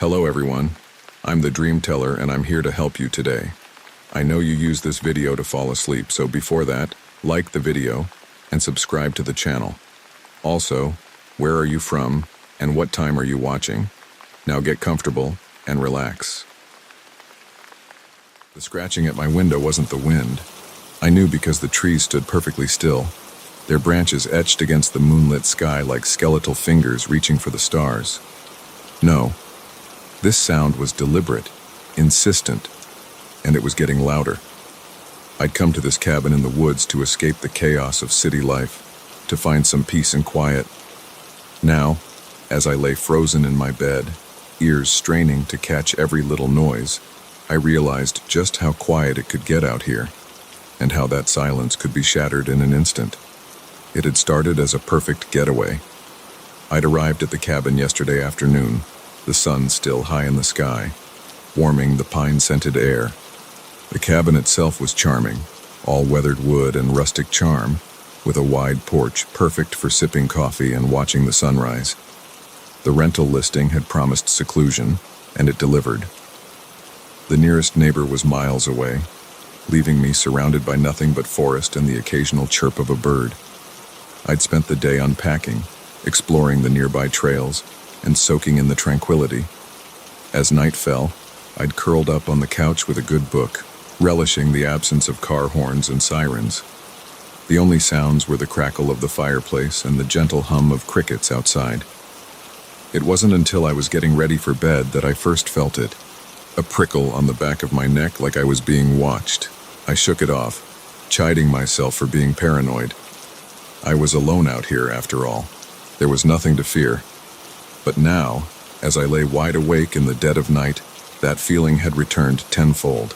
Hello everyone, I'm the DreamTeller and I'm here to help you today. I know you use this video to fall asleep, so before that, like the video and subscribe to the channel. Also, where are you from and what time are you watching? Now get comfortable and relax. The scratching at my window wasn't the wind. I knew because the trees stood perfectly still, their branches etched against the moonlit sky like skeletal fingers reaching for the stars. No, this sound was deliberate, insistent, and it was getting louder. I'd come to this cabin in the woods to escape the chaos of city life, to find some peace and quiet. Now, as I lay frozen in my bed, ears straining to catch every little noise, I realized just how quiet it could get out here, and how that silence could be shattered in an instant. It had started as a perfect getaway. I'd arrived at the cabin yesterday afternoon, the sun still high in the sky, warming the pine-scented air. The cabin itself was charming, all weathered wood and rustic charm, with a wide porch perfect for sipping coffee and watching the sunrise. The rental listing had promised seclusion, and it delivered. The nearest neighbor was miles away, leaving me surrounded by nothing but forest and the occasional chirp of a bird. I'd spent the day unpacking, exploring the nearby trails, and soaking in the tranquility. As night fell, I'd curled up on the couch with a good book, relishing the absence of car horns and sirens. The only sounds were the crackle of the fireplace and the gentle hum of crickets outside. It wasn't until I was getting ready for bed that I first felt it, a prickle on the back of my neck like I was being watched. I shook it off, chiding myself for being paranoid. I was alone out here, after all. There was nothing to fear. But now, as I lay wide awake in the dead of night, that feeling had returned tenfold.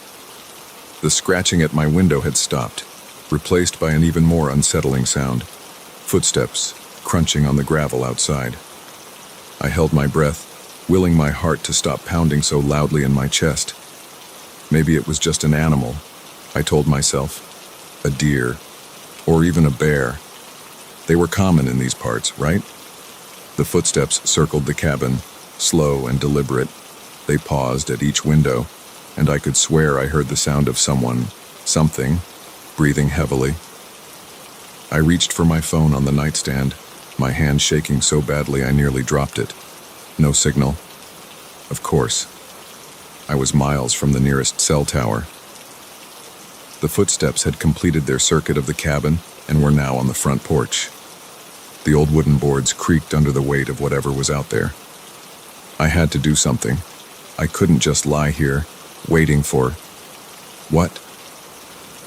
The scratching at my window had stopped, replaced by an even more unsettling sound. Footsteps, crunching on the gravel outside. I held my breath, willing my heart to stop pounding so loudly in my chest. Maybe it was just an animal, I told myself. A deer, or even a bear. They were common in these parts, right? The footsteps circled the cabin, slow and deliberate. They paused at each window, and I could swear I heard the sound of something, breathing heavily. I reached for my phone on the nightstand, my hand shaking so badly I nearly dropped it. No signal. Of course. I was miles from the nearest cell tower. The footsteps had completed their circuit of the cabin and were now on the front porch. The old wooden boards creaked under the weight of whatever was out there. I had to do something. I couldn't just lie here, waiting for... what?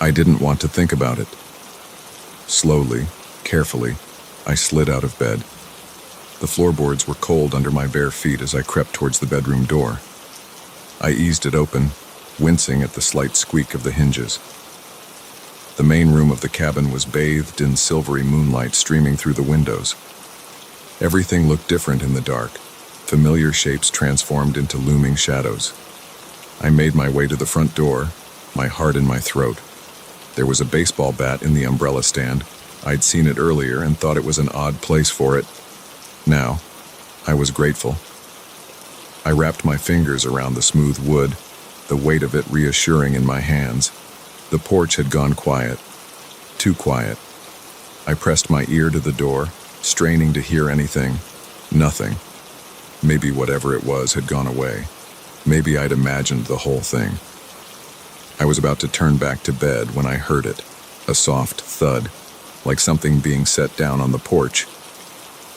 I didn't want to think about it. Slowly, carefully, I slid out of bed. The floorboards were cold under my bare feet as I crept towards the bedroom door. I eased it open, wincing at the slight squeak of the hinges. The main room of the cabin was bathed in silvery moonlight streaming through the windows. Everything looked different in the dark, familiar shapes transformed into looming shadows. I made my way to the front door, my heart in my throat. There was a baseball bat in the umbrella stand. I'd seen it earlier and thought it was an odd place for it. Now, I was grateful. I wrapped my fingers around the smooth wood, the weight of it reassuring in my hands. The porch had gone quiet, too quiet. I pressed my ear to the door, straining to hear anything. Nothing. Maybe whatever it was had gone away. Maybe I'd imagined the whole thing. I was about to turn back to bed when I heard it, a soft thud, like something being set down on the porch.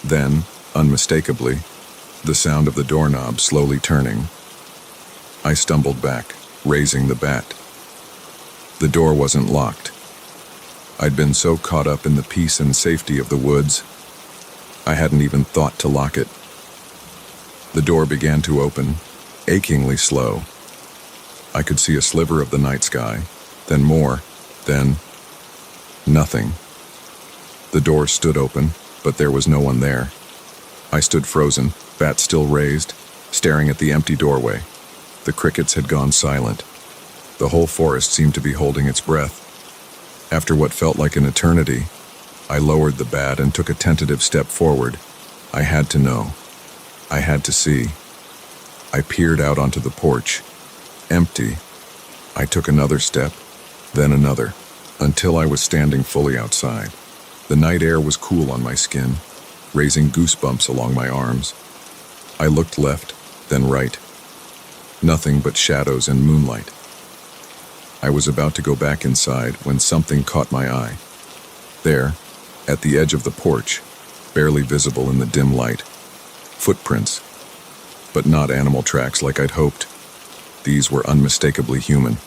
Then, unmistakably, the sound of the doorknob slowly turning. I stumbled back, raising the bat. The door wasn't locked. I'd been so caught up in the peace and safety of the woods, I hadn't even thought to lock it. The door began to open, achingly slow. I could see a sliver of the night sky, then more, then nothing. The door stood open, but there was no one there. I stood frozen, bat still raised, staring at the empty doorway. The crickets had gone silent. The whole forest seemed to be holding its breath. After what felt like an eternity, I lowered the bat and took a tentative step forward. I had to know. I had to see. I peered out onto the porch. Empty. I took another step, then another, until I was standing fully outside. The night air was cool on my skin, raising goosebumps along my arms. I looked left, then right. Nothing but shadows and moonlight. I was about to go back inside when something caught my eye. There, at the edge of the porch, barely visible in the dim light, footprints. But not animal tracks like I'd hoped. These were unmistakably human.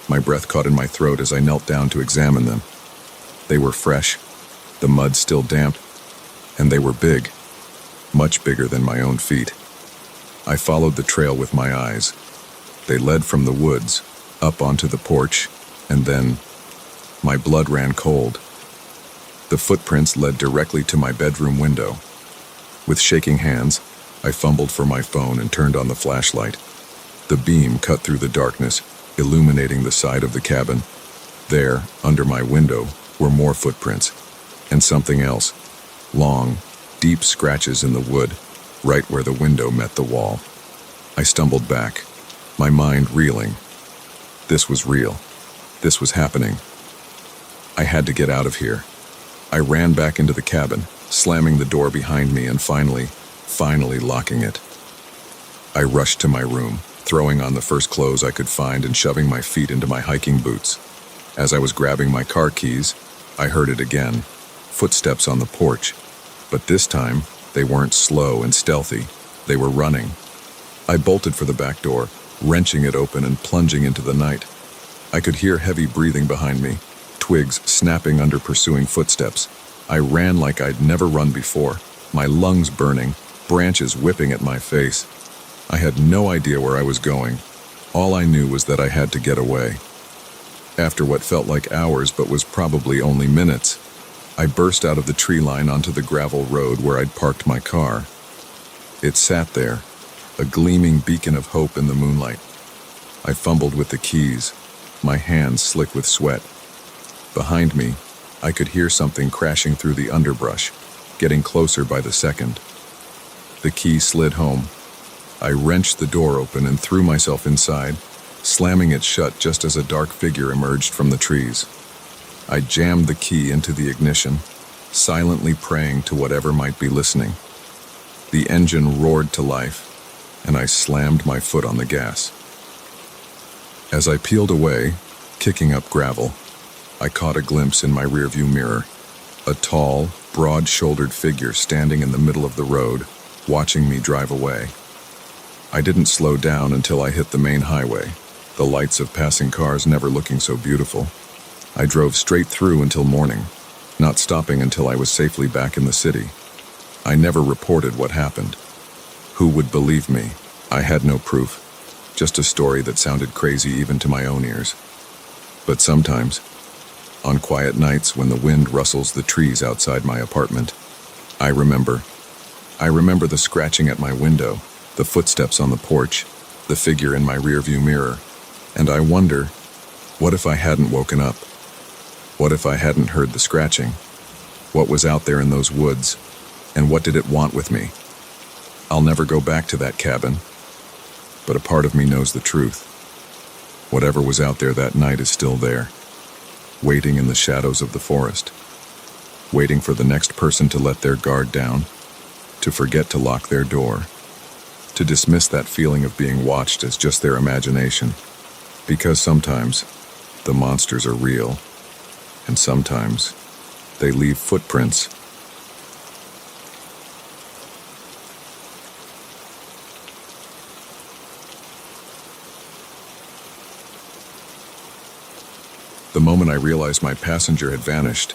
My breath caught in my throat as I knelt down to examine them. They were fresh, the mud still damp, and they were big, much bigger than my own feet. I followed the trail with my eyes. They led from the woods, up onto the porch, and then my blood ran cold. The footprints led directly to my bedroom window. With shaking hands, I fumbled for my phone and turned on the flashlight. The beam cut through the darkness, illuminating the side of the cabin. There, under my window, were more footprints, and something else. Long, deep scratches in the wood, right where the window met the wall. I stumbled back, my mind reeling. This was real. This was happening. I had to get out of here. I ran back into the cabin, slamming the door behind me and finally locking it. I rushed to my room, throwing on the first clothes I could find and shoving my feet into my hiking boots. As I was grabbing my car keys, I heard it again. Footsteps on the porch. But this time, they weren't slow and stealthy. They were running. I bolted for the back door, wrenching it open and plunging into the night. I could hear heavy breathing behind me, twigs snapping under pursuing footsteps. I ran like I'd never run before, my lungs burning, branches whipping at my face. I had no idea where I was going. All I knew was that I had to get away. After what felt like hours but was probably only minutes, I burst out of the tree line onto the gravel road where I'd parked my car. It sat there, a gleaming beacon of hope in the moonlight. I fumbled with the keys, my hands slick with sweat. Behind me, I could hear something crashing through the underbrush, getting closer by the second. The key slid home. I wrenched the door open and threw myself inside, slamming it shut just as a dark figure emerged from the trees. I jammed the key into the ignition, silently praying to whatever might be listening. The engine roared to life, and I slammed my foot on the gas. As I peeled away, kicking up gravel, I caught a glimpse in my rearview mirror, a tall, broad-shouldered figure standing in the middle of the road, watching me drive away. I didn't slow down until I hit the main highway, the lights of passing cars never looking so beautiful. I drove straight through until morning, not stopping until I was safely back in the city. I never reported what happened. Who would believe me? I had no proof, just a story that sounded crazy even to my own ears. But sometimes, on quiet nights when the wind rustles the trees outside my apartment, I remember the scratching at my window, the footsteps on the porch, the figure in my rearview mirror, and I wonder, what if I hadn't woken up? What if I hadn't heard the scratching? What was out there in those woods, and what did it want with me? I'll never go back to that cabin, but a part of me knows the truth. Whatever was out there that night is still there, waiting in the shadows of the forest, waiting for the next person to let their guard down, to forget to lock their door, to dismiss that feeling of being watched as just their imagination. Because sometimes the monsters are real, and sometimes they leave footprints. The moment I realized my passenger had vanished,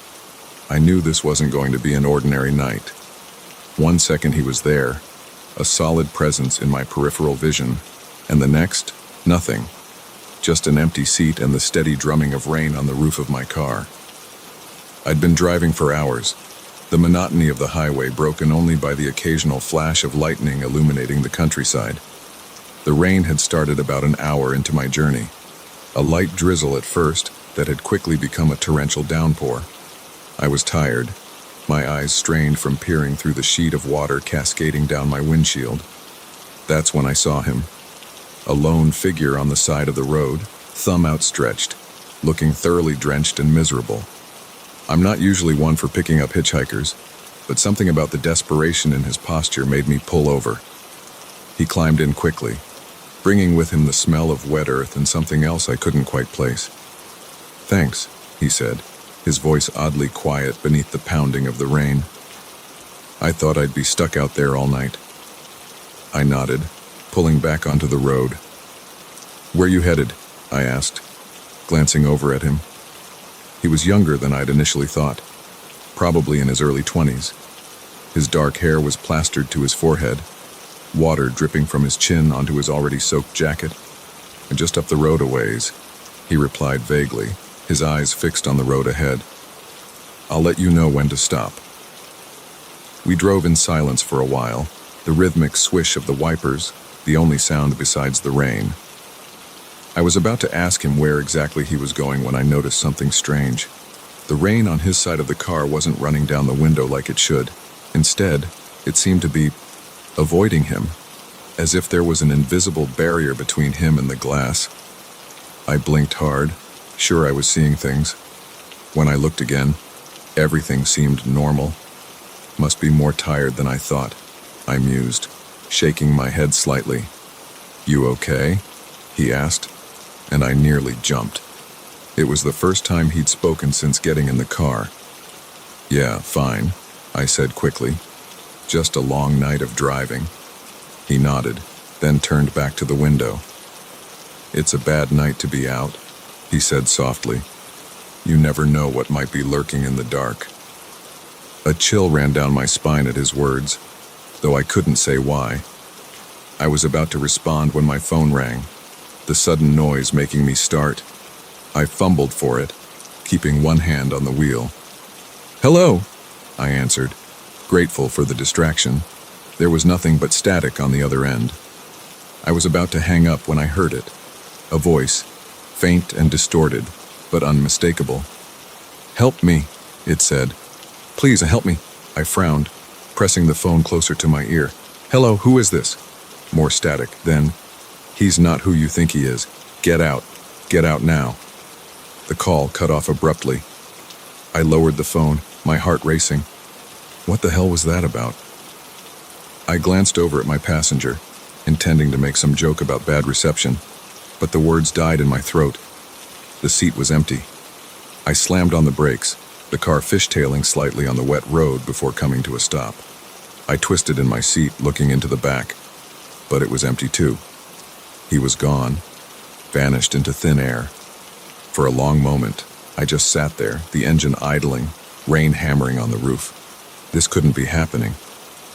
I knew this wasn't going to be an ordinary night. 1 second he was there, a solid presence in my peripheral vision, and the next, nothing. Just an empty seat and the steady drumming of rain on the roof of my car. I'd been driving for hours, the monotony of the highway broken only by the occasional flash of lightning illuminating the countryside. The rain had started about an hour into my journey, a light drizzle at first that had quickly become a torrential downpour. I was tired, my eyes strained from peering through the sheet of water cascading down my windshield. That's when I saw him. A lone figure on the side of the road, thumb outstretched, looking thoroughly drenched and miserable. I'm not usually one for picking up hitchhikers, but something about the desperation in his posture made me pull over. He climbed in quickly, bringing with him the smell of wet earth and something else I couldn't quite place. "Thanks," he said, his voice oddly quiet beneath the pounding of the rain. "I thought I'd be stuck out there all night." I nodded, pulling back onto the road. "Where you headed?" I asked, glancing over at him. He was younger than I'd initially thought, probably in his early 20s. His dark hair was plastered to his forehead, water dripping from his chin onto his already soaked jacket. "And just up the road a ways," he replied vaguely, his eyes fixed on the road ahead. "I'll let you know when to stop." We drove in silence for a while, the rhythmic swish of the wipers, the only sound besides the rain. I was about to ask him where exactly he was going when I noticed something strange. The rain on his side of the car wasn't running down the window like it should. Instead, it seemed to be avoiding him, as if there was an invisible barrier between him and the glass. I blinked hard, sure I was seeing things. When I looked again, everything seemed normal. Must be more tired than I thought, I mused, shaking my head slightly. "You okay?" he asked, and I nearly jumped. It was the first time he'd spoken since getting in the car. "Yeah, fine," I said quickly. "Just a long night of driving." He nodded, then turned back to the window. "It's a bad night to be out," he said softly. "You never know what might be lurking in the dark." A chill ran down my spine at his words, though I couldn't say why. I was about to respond when my phone rang, the sudden noise making me start. I fumbled for it, keeping one hand on the wheel. "Hello," I answered, grateful for the distraction. There was nothing but static on the other end. I was about to hang up when I heard it. A voice, faint and distorted, but unmistakable. "Help me," it said. "Please, help me." I frowned, pressing the phone closer to my ear. "Hello, who is this?" More static, then, "He's not who you think he is. Get out. Get out now." The call cut off abruptly. I lowered the phone, my heart racing. What the hell was that about? I glanced over at my passenger, intending to make some joke about bad reception, but the words died in my throat. The seat was empty. I slammed on the brakes, the car fishtailing slightly on the wet road before coming to a stop. I twisted in my seat, looking into the back, but it was empty too. He was gone, vanished into thin air. For a long moment, I just sat there, the engine idling, rain hammering on the roof. This couldn't be happening.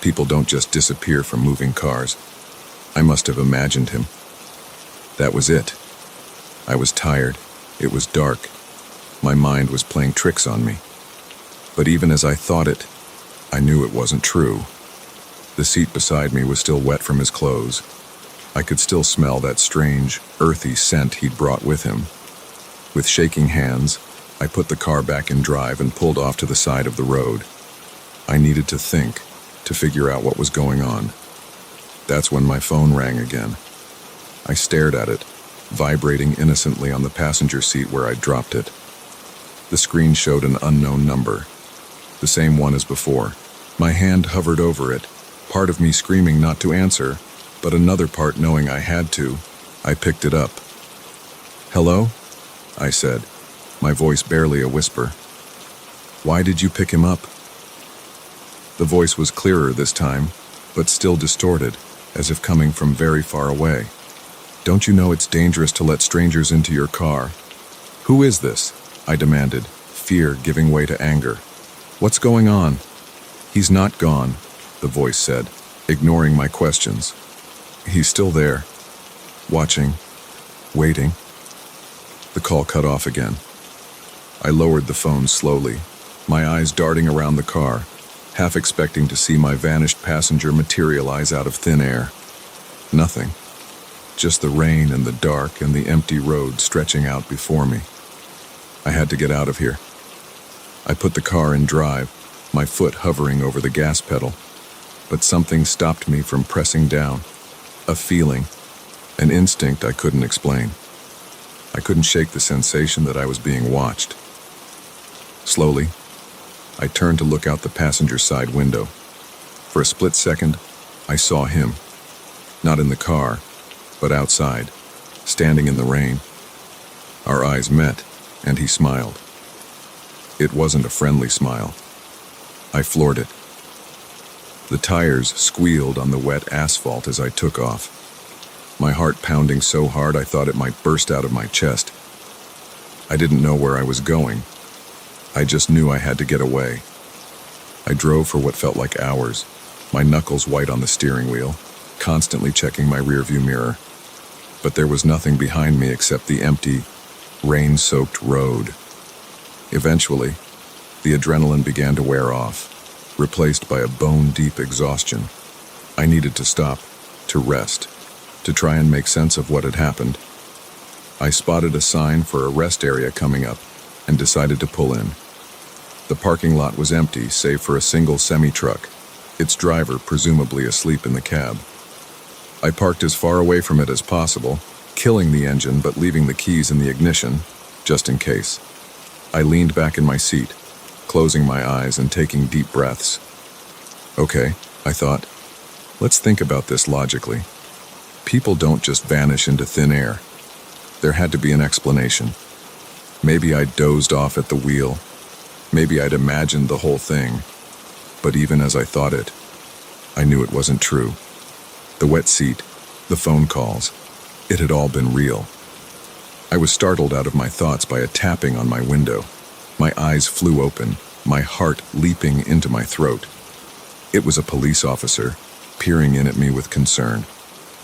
People don't just disappear from moving cars. I must have imagined him. That was it. I was tired. It was dark. My mind was playing tricks on me. But even as I thought it, I knew it wasn't true. The seat beside me was still wet from his clothes. I could still smell that strange, earthy scent he'd brought with him. With shaking hands, I put the car back in drive and pulled off to the side of the road. I needed to think, to figure out what was going on. That's when my phone rang again. I stared at it, vibrating innocently on the passenger seat where I'd dropped it. The screen showed an unknown number, the same one as before. My hand hovered over it, part of me screaming not to answer, but another part knowing I had to. I picked it up. "Hello?" I said, my voice barely a whisper. "Why did you pick him up?" The voice was clearer this time, but still distorted, as if coming from very far away. "Don't you know it's dangerous to let strangers into your car?" "Who is this?" I demanded, fear giving way to anger. "What's going on?" "He's not gone," the voice said, ignoring my questions. "He's still there, watching, waiting." The call cut off again. I lowered the phone slowly, my eyes darting around the car, half expecting to see my vanished passenger materialize out of thin air. Nothing. Just the rain and the dark and the empty road stretching out before me. I had to get out of here. I put the car in drive, my foot hovering over the gas pedal, but something stopped me from pressing down. A feeling, an instinct I couldn't explain. I couldn't shake the sensation that I was being watched. Slowly, I turned to look out the passenger side window. For a split second, I saw him. Not in the car, but outside, standing in the rain. Our eyes met, and he smiled. It wasn't a friendly smile. I floored it. The tires squealed on the wet asphalt as I took off. My heart pounding so hard I thought it might burst out of my chest. I didn't know where I was going. I just knew I had to get away. I drove for what felt like hours, my knuckles white on the steering wheel, constantly checking my rearview mirror. But there was nothing behind me except the empty, rain-soaked road. Eventually, the adrenaline began to wear off, replaced by a bone-deep exhaustion. I needed to stop, to rest, to try and make sense of what had happened. I spotted a sign for a rest area coming up and decided to pull in. The parking lot was empty, save for a single semi-truck, its driver presumably asleep in the cab. I parked as far away from it as possible, killing the engine but leaving the keys in the ignition, just in case. I leaned back in my seat, closing my eyes and taking deep breaths. Okay, I thought, let's think about this logically. People don't just vanish into thin air. There had to be an explanation. Maybe I'd dozed off at the wheel. Maybe I'd imagined the whole thing. But even as I thought it, I knew it wasn't true. The wet seat, the phone calls, it had all been real. I was startled out of my thoughts by a tapping on my window. My eyes flew open, my heart leaping into my throat. It was a police officer, peering in at me with concern.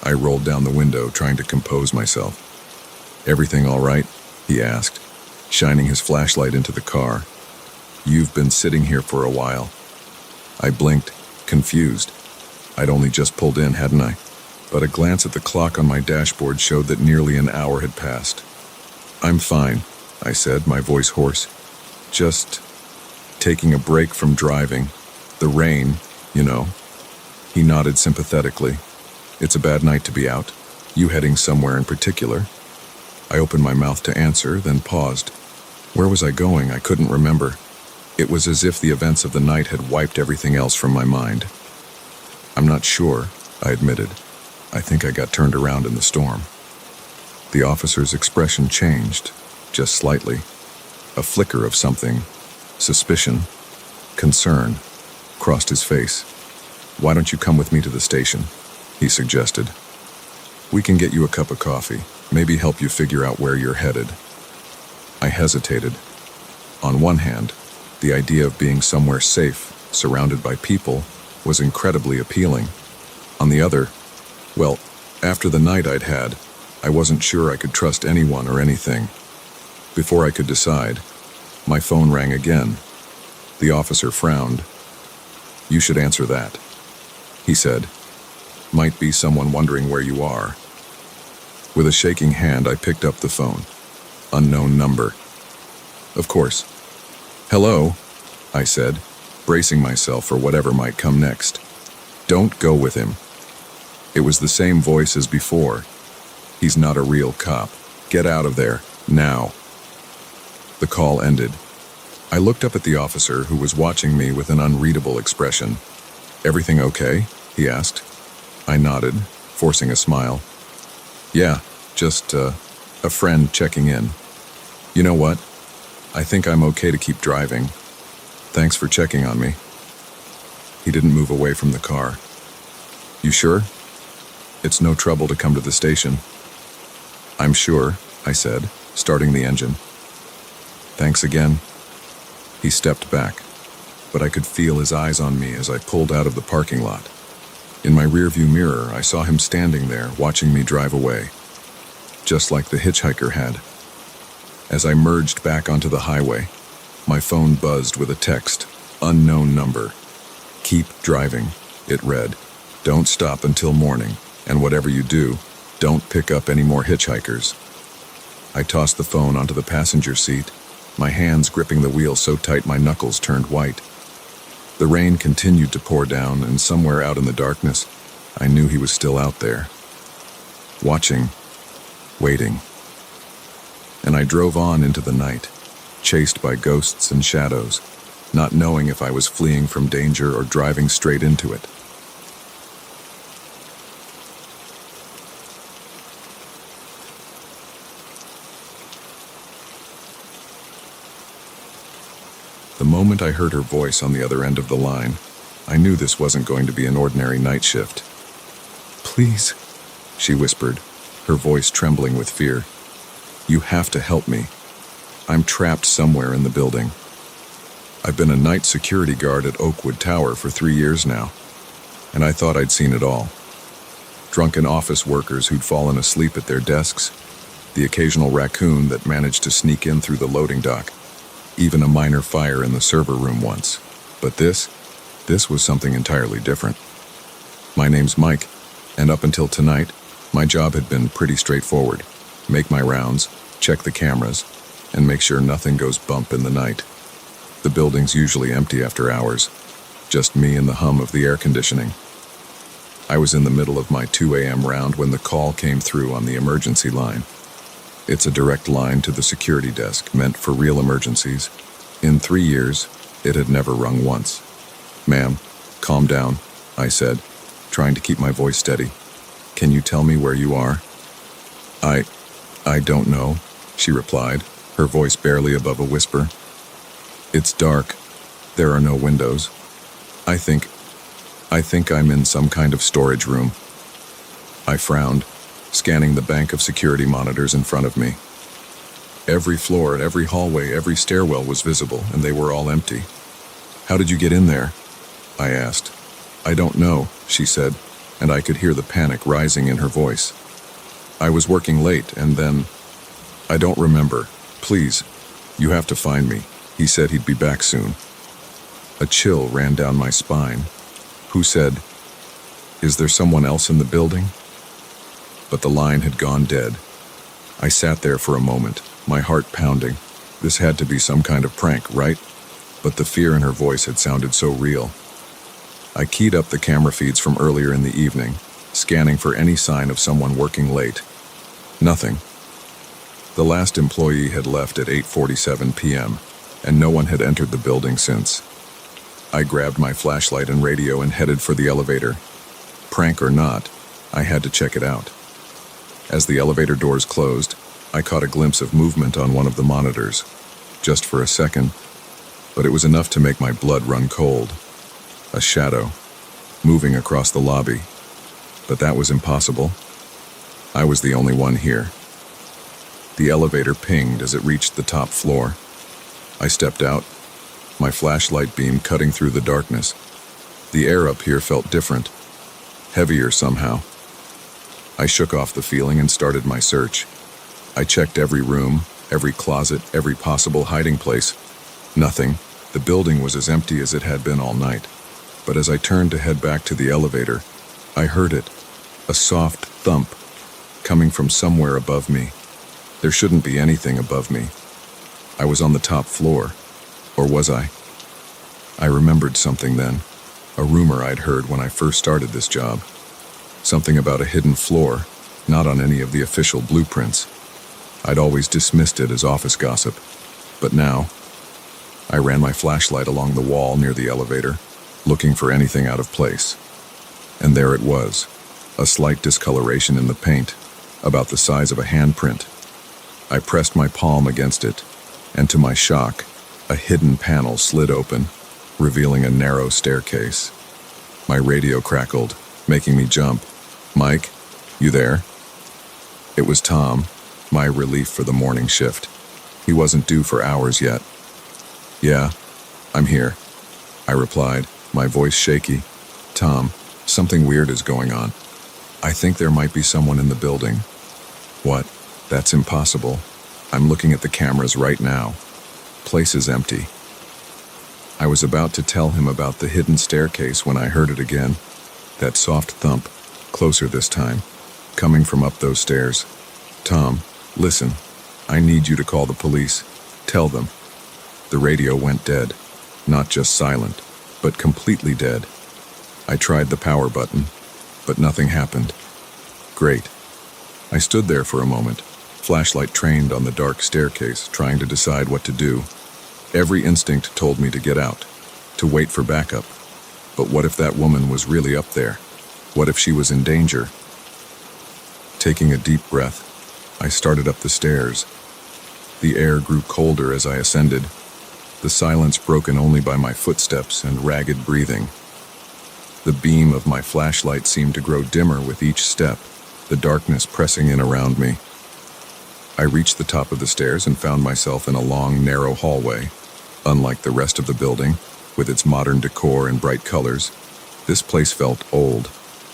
I rolled down the window, trying to compose myself. "Everything all right?" he asked, shining his flashlight into the car. "You've been sitting here for a while." I blinked, confused. I'd only just pulled in, hadn't I? But a glance at the clock on my dashboard showed that nearly an hour had passed. "I'm fine," I said, my voice hoarse. "Just taking a break from driving. The rain, you know." He nodded sympathetically. "It's a bad night to be out. You heading somewhere in particular?" I opened my mouth to answer, then paused. Where was I going? I couldn't remember. It was as if the events of the night had wiped everything else from my mind. "I'm not sure," I admitted. "I think I got turned around in the storm." The officer's expression changed, just slightly. A flicker of something, suspicion, concern, crossed his face. "Why don't you come with me to the station?" he suggested. "We can get you a cup of coffee, maybe help you figure out where you're headed." I hesitated. On one hand, the idea of being somewhere safe, surrounded by people, was incredibly appealing. On the other, well, after the night I'd had, I wasn't sure I could trust anyone or anything. Before I could decide, my phone rang again. The officer frowned. "You should answer that," he said. "Might be someone wondering where you are." With a shaking hand, I picked up the phone. Unknown number. Of course. "Hello," I said, bracing myself for whatever might come next. "Don't go with him." It was the same voice as before. "He's not a real cop. Get out of there, now." The call ended. I looked up at the officer, who was watching me with an unreadable expression. "Everything okay?" he asked. I nodded, forcing a smile. "Yeah, just a friend checking in. You know what? I think I'm okay to keep driving. Thanks for checking on me." He didn't move away from the car. "You sure? It's no trouble to come to the station." "I'm sure," I said, starting the engine. "Thanks again." He stepped back, but I could feel his eyes on me as I pulled out of the parking lot. In my rearview mirror, I saw him standing there, watching me drive away, just like the hitchhiker had. As I merged back onto the highway, my phone buzzed with a text, unknown number. "Keep driving," it read. "Don't stop until morning, and whatever you do, don't pick up any more hitchhikers." I tossed the phone onto the passenger seat, my hands gripping the wheel so tight my knuckles turned white. The rain continued to pour down, and somewhere out in the darkness, I knew he was still out there, watching, waiting. And I drove on into the night, chased by ghosts and shadows, not knowing if I was fleeing from danger or driving straight into it. The moment I heard her voice on the other end of the line, I knew this wasn't going to be an ordinary night shift. "Please," she whispered, her voice trembling with fear. "You have to help me. I'm trapped somewhere in the building. I've been a night security guard at Oakwood Tower for 3 years now, and I thought I'd seen it all. Drunken office workers who'd fallen asleep at their desks, the occasional raccoon that managed to sneak in through the loading dock, even a minor fire in the server room once. But this was something entirely different. My name's Mike, and up until tonight, my job had been pretty straightforward. Make my rounds, check the cameras, and make sure nothing goes bump in the night. The building's usually empty after hours, just me and the hum of the air conditioning. I was in the middle of my 2 a.m. round when the call came through on the emergency line. It's a direct line to the security desk, meant for real emergencies. In 3 years, it had never rung once. "Ma'am, calm down," I said, trying to keep my voice steady. "Can you tell me where you are?" I don't know," she replied, her voice barely above a whisper. "It's dark. There are no windows. I think I'm in some kind of storage room." I frowned, scanning the bank of security monitors in front of me. Every floor, every hallway, every stairwell was visible, and they were all empty. "How did you get in there?" I asked. "I don't know," she said, and I could hear the panic rising in her voice. "I was working late, and then... I don't remember. Please, you have to find me. He said he'd be back soon." A chill ran down my spine. Who said, "Is there someone else in the building?" But the line had gone dead. I sat there for a moment, my heart pounding. This had to be some kind of prank, right? But the fear in her voice had sounded so real. I keyed up the camera feeds from earlier in the evening, scanning for any sign of someone working late. Nothing. The last employee had left at 8:47 p.m., and no one had entered the building since. I grabbed my flashlight and radio and headed for the elevator. Prank or not, I had to check it out. As the elevator doors closed, I caught a glimpse of movement on one of the monitors, just for a second, but it was enough to make my blood run cold. A shadow, moving across the lobby. But that was impossible. I was the only one here. The elevator pinged as it reached the top floor. I stepped out, my flashlight beam cutting through the darkness. The air up here felt different, heavier somehow. I shook off the feeling and started my search. I checked every room, every closet, every possible hiding place. Nothing. The building was as empty as it had been all night. But as I turned to head back to the elevator, I heard it, a soft thump, coming from somewhere above me. There shouldn't be anything above me. I was on the top floor. Or was I? I remembered something then, a rumor I'd heard when I first started this job. Something about a hidden floor, not on any of the official blueprints. I'd always dismissed it as office gossip. But now, I ran my flashlight along the wall near the elevator, looking for anything out of place. And there it was, a slight discoloration in the paint, about the size of a handprint. I pressed my palm against it, and to my shock, a hidden panel slid open, revealing a narrow staircase. My radio crackled, making me jump. "Mike, you there?" It was Tom, my relief for the morning shift. He wasn't due for hours yet. "Yeah, I'm here," I replied, my voice shaky. "Tom, something weird is going on. I think there might be someone in the building." "What? That's impossible. I'm looking at the cameras right now. Place is empty." I was about to tell him about the hidden staircase when I heard it again. That soft thump, closer this time, coming from up those stairs. "Tom, listen. I need you to call the police. Tell them." The radio went dead. Not just silent, but completely dead. I tried the power button, but nothing happened. Great. I stood there for a moment, flashlight trained on the dark staircase, trying to decide what to do. Every instinct told me to get out, to wait for backup. But what if that woman was really up there? What if she was in danger? Taking a deep breath, I started up the stairs. The air grew colder as I ascended, the silence broken only by my footsteps and ragged breathing. The beam of my flashlight seemed to grow dimmer with each step, the darkness pressing in around me. I reached the top of the stairs and found myself in a long, narrow hallway. Unlike the rest of the building, with its modern decor and bright colors, this place felt old.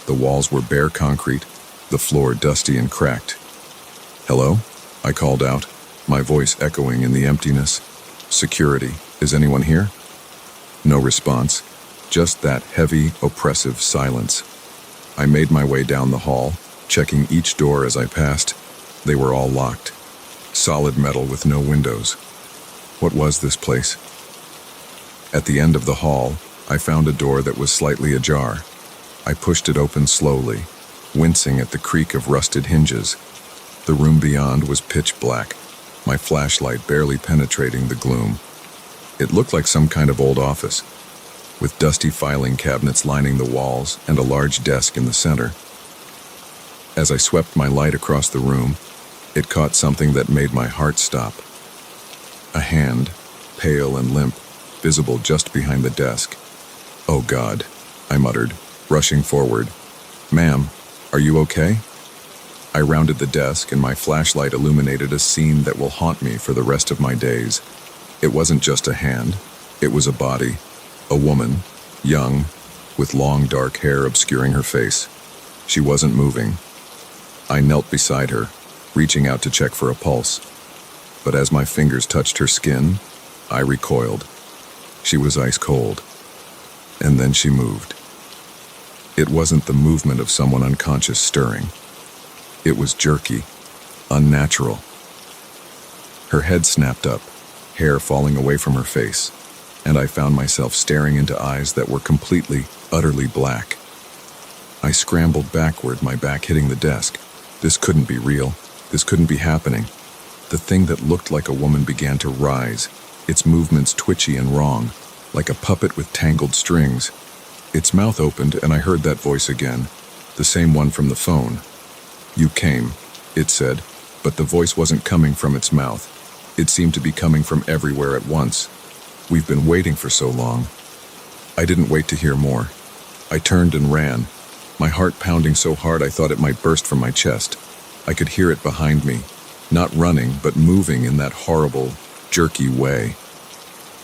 The walls were bare concrete, the floor dusty and cracked. "Hello?" I called out, my voice echoing in the emptiness. "Security, is anyone here?" No response, just that heavy, oppressive silence. I made my way down the hall, checking each door as I passed. They were all locked. Solid metal with no windows. What was this place? At the end of the hall, I found a door that was slightly ajar. I pushed it open slowly, wincing at the creak of rusted hinges. The room beyond was pitch black, my flashlight barely penetrating the gloom. It looked like some kind of old office, with dusty filing cabinets lining the walls and a large desk in the center. As I swept my light across the room, it caught something that made my heart stop. A hand, pale and limp, visible just behind the desk. "Oh God," I muttered, rushing forward. "Ma'am, are you okay?" I rounded the desk and my flashlight illuminated a scene that will haunt me for the rest of my days. It wasn't just a hand, it was a body. A woman, young, with long dark hair obscuring her face. She wasn't moving. I knelt beside her, reaching out to check for a pulse. But as my fingers touched her skin, I recoiled. She was ice cold. And then she moved. It wasn't the movement of someone unconscious stirring. It was jerky, unnatural. Her head snapped up, hair falling away from her face, and I found myself staring into eyes that were completely, utterly black. I scrambled backward, my back hitting the desk. This couldn't be real. This couldn't be happening. The thing that looked like a woman began to rise, its movements twitchy and wrong, like a puppet with tangled strings. Its mouth opened and I heard that voice again, the same one from the phone. "You came," it said, but the voice wasn't coming from its mouth. It seemed to be coming from everywhere at once. "We've been waiting for so long." I didn't wait to hear more. I turned and ran, my heart pounding so hard I thought it might burst from my chest. I could hear it behind me, not running, but moving in that horrible, jerky way.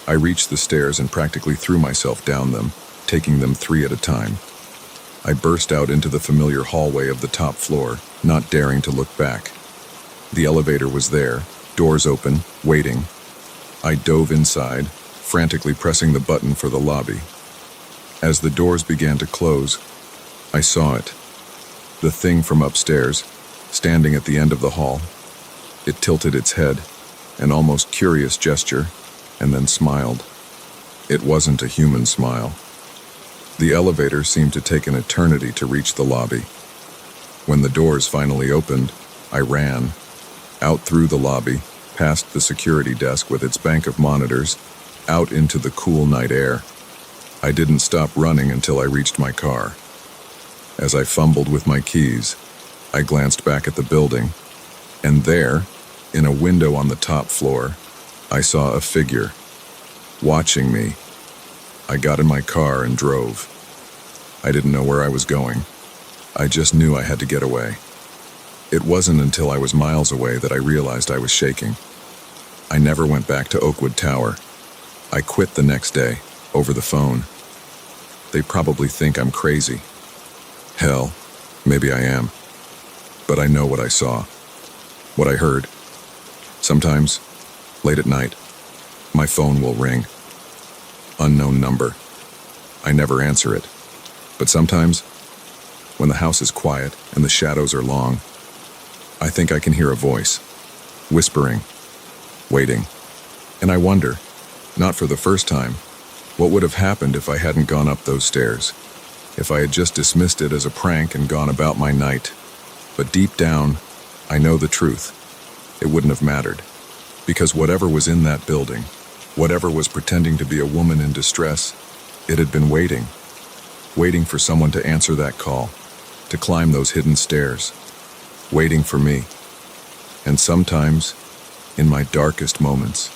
I reached the stairs and practically threw myself down them, taking them 3 at a time. I burst out into the familiar hallway of the top floor, not daring to look back. The elevator was there, doors open, waiting. I dove inside, frantically pressing the button for the lobby. As the doors began to close, I saw it. The thing from upstairs, standing at the end of the hall. It tilted its head, an almost curious gesture, and then smiled. It wasn't a human smile. The elevator seemed to take an eternity to reach the lobby. When the doors finally opened, I ran. Out through the lobby, past the security desk with its bank of monitors, out into the cool night air. I didn't stop running until I reached my car. As I fumbled with my keys, I glanced back at the building, and there, in a window on the top floor, I saw a figure, watching me. I got in my car and drove. I didn't know where I was going. I just knew I had to get away. It wasn't until I was miles away that I realized I was shaking. I never went back to Oakwood Tower. I quit the next day, over the phone. They probably think I'm crazy. Hell, maybe I am. But I know what I saw, what I heard. Sometimes, late at night, my phone will ring. Unknown number. I never answer it. But sometimes, when the house is quiet and the shadows are long, I think I can hear a voice, whispering, waiting. And I wonder, not for the first time, what would have happened if I hadn't gone up those stairs, if I had just dismissed it as a prank and gone about my night. But deep down, I know the truth. It wouldn't have mattered. Because whatever was in that building, whatever was pretending to be a woman in distress, it had been waiting for someone to answer that call, to climb those hidden stairs, waiting for me. And sometimes, in my darkest moments,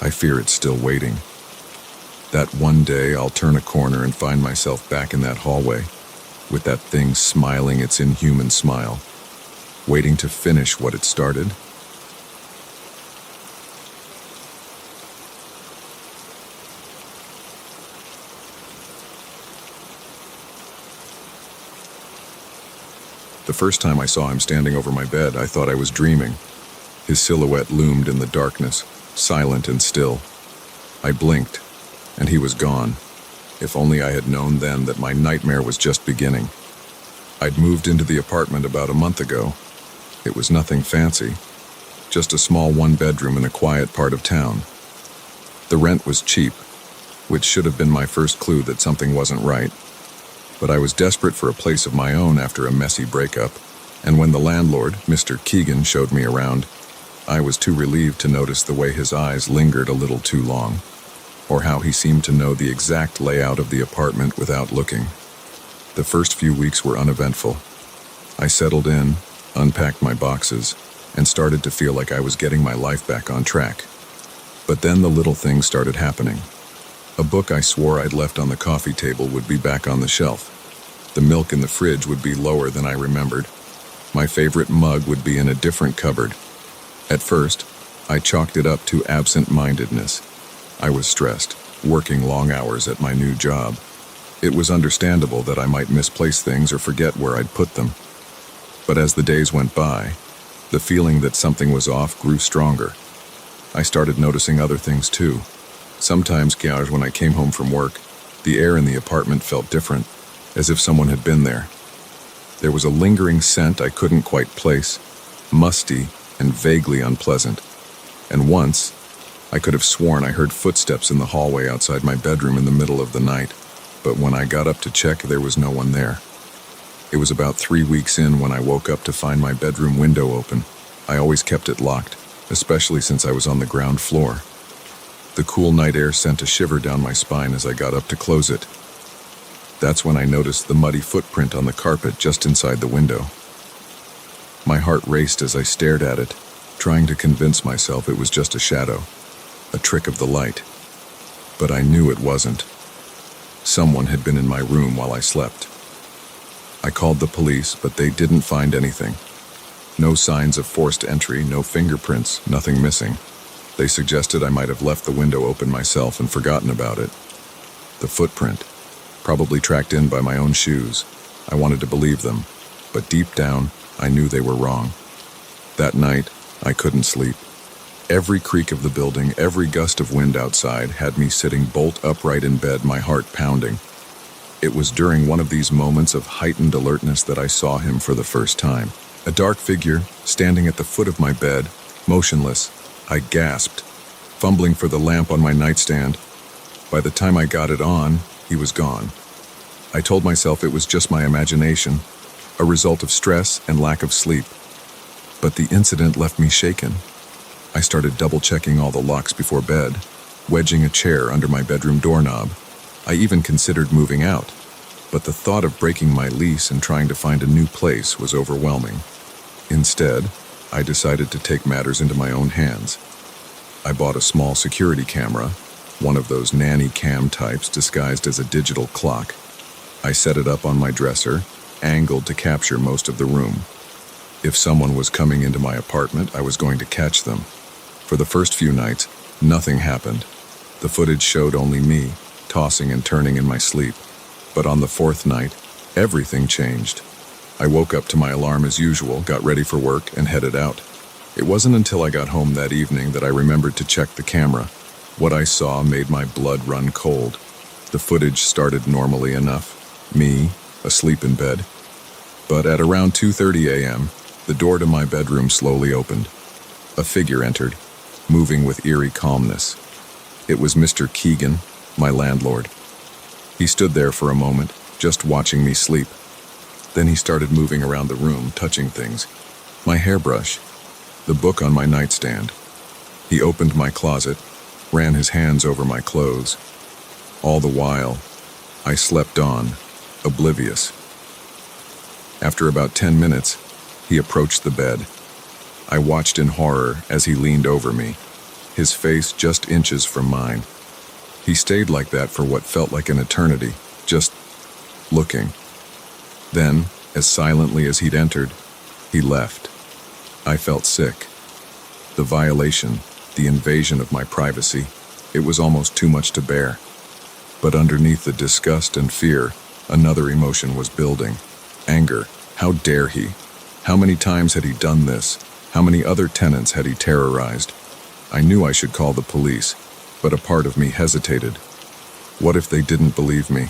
I fear it's still waiting. That one day I'll turn a corner and find myself back in that hallway, with that thing smiling its inhuman smile, waiting to finish what it started. The first time I saw him standing over my bed, I thought I was dreaming. His silhouette loomed in the darkness, silent and still. I blinked, and he was gone. If only I had known then that my nightmare was just beginning. I'd moved into the apartment about a month ago. It was nothing fancy, just a small one-bedroom in a quiet part of town. The rent was cheap, which should have been my first clue that something wasn't right. But I was desperate for a place of my own after a messy breakup, and when the landlord, Mr. Keegan, showed me around, I was too relieved to notice the way his eyes lingered a little too long, or how he seemed to know the exact layout of the apartment without looking. The first few weeks were uneventful. I settled in, unpacked my boxes, and started to feel like I was getting my life back on track. But then the little things started happening. A book I swore I'd left on the coffee table would be back on the shelf. The milk in the fridge would be lower than I remembered. My favorite mug would be in a different cupboard. At first, I chalked it up to absent-mindedness. I was stressed, working long hours at my new job. It was understandable that I might misplace things or forget where I'd put them. But as the days went by, the feeling that something was off grew stronger. I started noticing other things too. Sometimes, when I came home from work, the air in the apartment felt different, as if someone had been there. There was a lingering scent I couldn't quite place, musty and vaguely unpleasant. And once, I could have sworn I heard footsteps in the hallway outside my bedroom in the middle of the night, but when I got up to check, there was no one there. It was about 3 weeks in when I woke up to find my bedroom window open. I always kept it locked, especially since I was on the ground floor. The cool night air sent a shiver down my spine as I got up to close it. That's when I noticed the muddy footprint on the carpet just inside the window. My heart raced as I stared at it, trying to convince myself it was just a shadow, a trick of the light. But I knew it wasn't. Someone had been in my room while I slept. I called the police, but they didn't find anything. No signs of forced entry, no fingerprints, nothing missing. They suggested I might have left the window open myself and forgotten about it. The footprint, probably tracked in by my own shoes. I wanted to believe them, but deep down, I knew they were wrong. That night, I couldn't sleep. Every creak of the building, every gust of wind outside had me sitting bolt upright in bed, my heart pounding. It was during one of these moments of heightened alertness that I saw him for the first time. A dark figure, standing at the foot of my bed, motionless. I gasped, fumbling for the lamp on my nightstand. By the time I got it on, he was gone. I told myself it was just my imagination, a result of stress and lack of sleep. But the incident left me shaken. I started double-checking all the locks before bed, wedging a chair under my bedroom doorknob. I even considered moving out, but the thought of breaking my lease and trying to find a new place was overwhelming. Instead, I decided to take matters into my own hands. I bought a small security camera, one of those nanny cam types disguised as a digital clock. I set it up on my dresser, angled to capture most of the room. If someone was coming into my apartment, I was going to catch them. For the first few nights, nothing happened. The footage showed only me, tossing and turning in my sleep. But on the fourth night, everything changed. I woke up to my alarm as usual, got ready for work, and headed out. It wasn't until I got home that evening that I remembered to check the camera. What I saw made my blood run cold. The footage started normally enough, me, asleep in bed. But at around 2:30 a.m., the door to my bedroom slowly opened. A figure entered, moving with eerie calmness. It was Mr. Keegan, my landlord. He stood there for a moment, just watching me sleep. Then he started moving around the room, touching things. My hairbrush, the book on my nightstand. He opened my closet, ran his hands over my clothes. All the while, I slept on, oblivious. After about 10 minutes, he approached the bed. I watched in horror as he leaned over me, his face just inches from mine. He stayed like that for what felt like an eternity, just looking. Then, as silently as he'd entered, he left. I felt sick. The violation, the invasion of my privacy, it was almost too much to bear. But underneath the disgust and fear, another emotion was building. Anger. How dare he? How many times had he done this? How many other tenants had he terrorized? I knew I should call the police, but a part of me hesitated. What if they didn't believe me?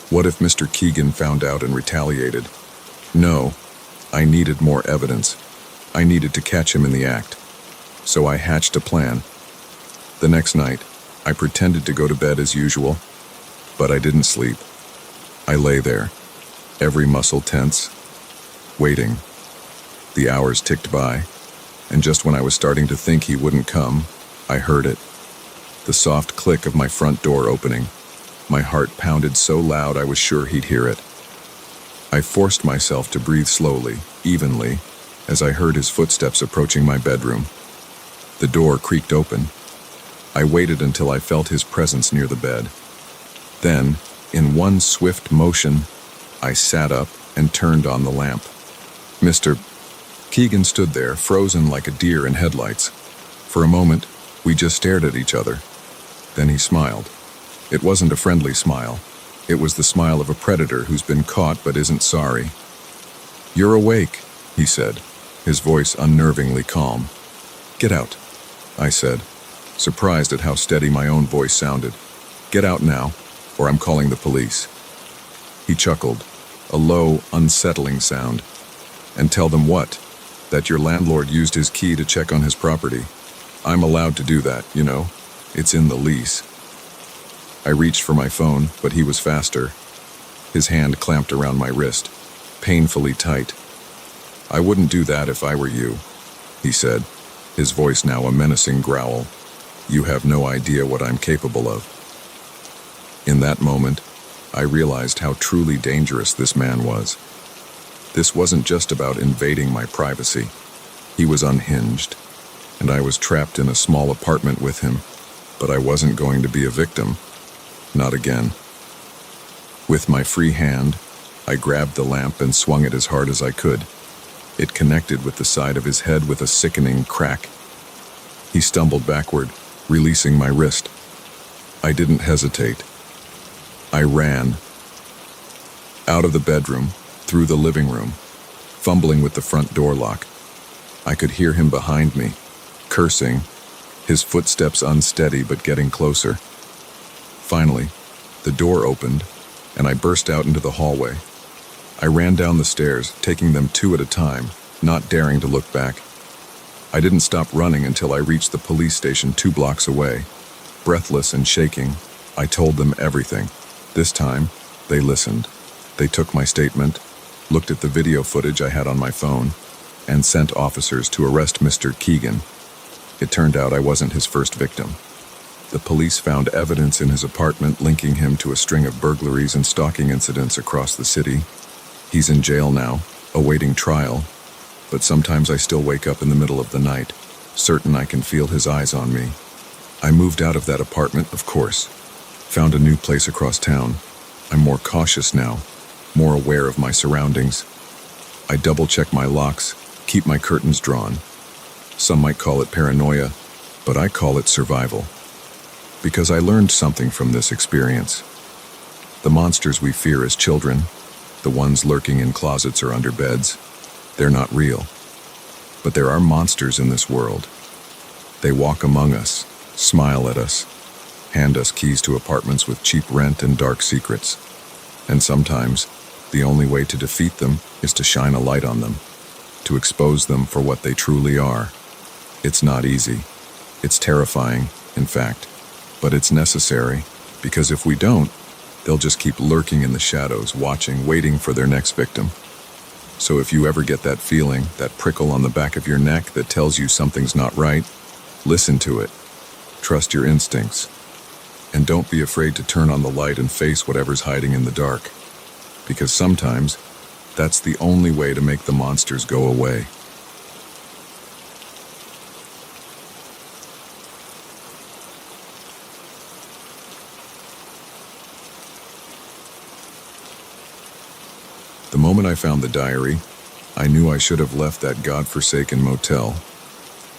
What if Mr. Keegan found out and retaliated? No, I needed more evidence. I needed to catch him in the act. So I hatched a plan. The next night, I pretended to go to bed as usual, but I didn't sleep. I lay there, every muscle tense, waiting. The hours ticked by, and just when I was starting to think he wouldn't come, I heard it. The soft click of my front door opening. My heart pounded so loud I was sure he'd hear it. I forced myself to breathe slowly, evenly, as I heard his footsteps approaching my bedroom. The door creaked open. I waited until I felt his presence near the bed. Then, in one swift motion, I sat up and turned on the lamp. Mr. Keegan stood there, frozen like a deer in headlights. For a moment, we just stared at each other. Then he smiled. It wasn't a friendly smile. It was the smile of a predator who's been caught but isn't sorry. "You're awake," he said, his voice unnervingly calm. "Get out," I said, surprised at how steady my own voice sounded. "Get out now, or I'm calling the police." He chuckled, a low, unsettling sound. "And tell them what? That your landlord used his key to check on his property. I'm allowed to do that, you know. It's in the lease." I reached for my phone, but he was faster. His hand clamped around my wrist, painfully tight. "I wouldn't do that if I were you," he said, his voice now a menacing growl. "You have no idea what I'm capable of." In that moment, I realized how truly dangerous this man was. This wasn't just about invading my privacy. He was unhinged, and I was trapped in a small apartment with him, but I wasn't going to be a victim. Not again. With my free hand, I grabbed the lamp and swung it as hard as I could. It connected with the side of his head with a sickening crack. He stumbled backward, releasing my wrist. I didn't hesitate. I ran. Out of the bedroom, through the living room, fumbling with the front door lock. I could hear him behind me, cursing, his footsteps unsteady but getting closer. Finally, the door opened, and I burst out into the hallway. I ran down the stairs, taking them 2 at a time, not daring to look back. I didn't stop running until I reached the police station 2 blocks away. Breathless and shaking, I told them everything. This time, they listened. They took my statement, looked at the video footage I had on my phone, and sent officers to arrest Mr. Keegan. It turned out I wasn't his first victim. The police found evidence in his apartment linking him to a string of burglaries and stalking incidents across the city. He's in jail now, awaiting trial, but sometimes I still wake up in the middle of the night, certain I can feel his eyes on me. I moved out of that apartment, of course. Found a new place across town. I'm more cautious now, more aware of my surroundings. I double-check my locks, keep my curtains drawn. Some might call it paranoia, but I call it survival. Because I learned something from this experience. The monsters we fear as children, the ones lurking in closets or under beds, they're not real. But there are monsters in this world. They walk among us, smile at us, hand us keys to apartments with cheap rent and dark secrets. And sometimes, the only way to defeat them is to shine a light on them, to expose them for what they truly are. It's not easy. It's terrifying, in fact. But it's necessary, because if we don't, they'll just keep lurking in the shadows, watching, waiting for their next victim. So if you ever get that feeling, that prickle on the back of your neck that tells you something's not right, listen to it. Trust your instincts. And don't be afraid to turn on the light and face whatever's hiding in the dark. Because sometimes, that's the only way to make the monsters go away. The moment I found the diary, I knew I should have left that godforsaken motel.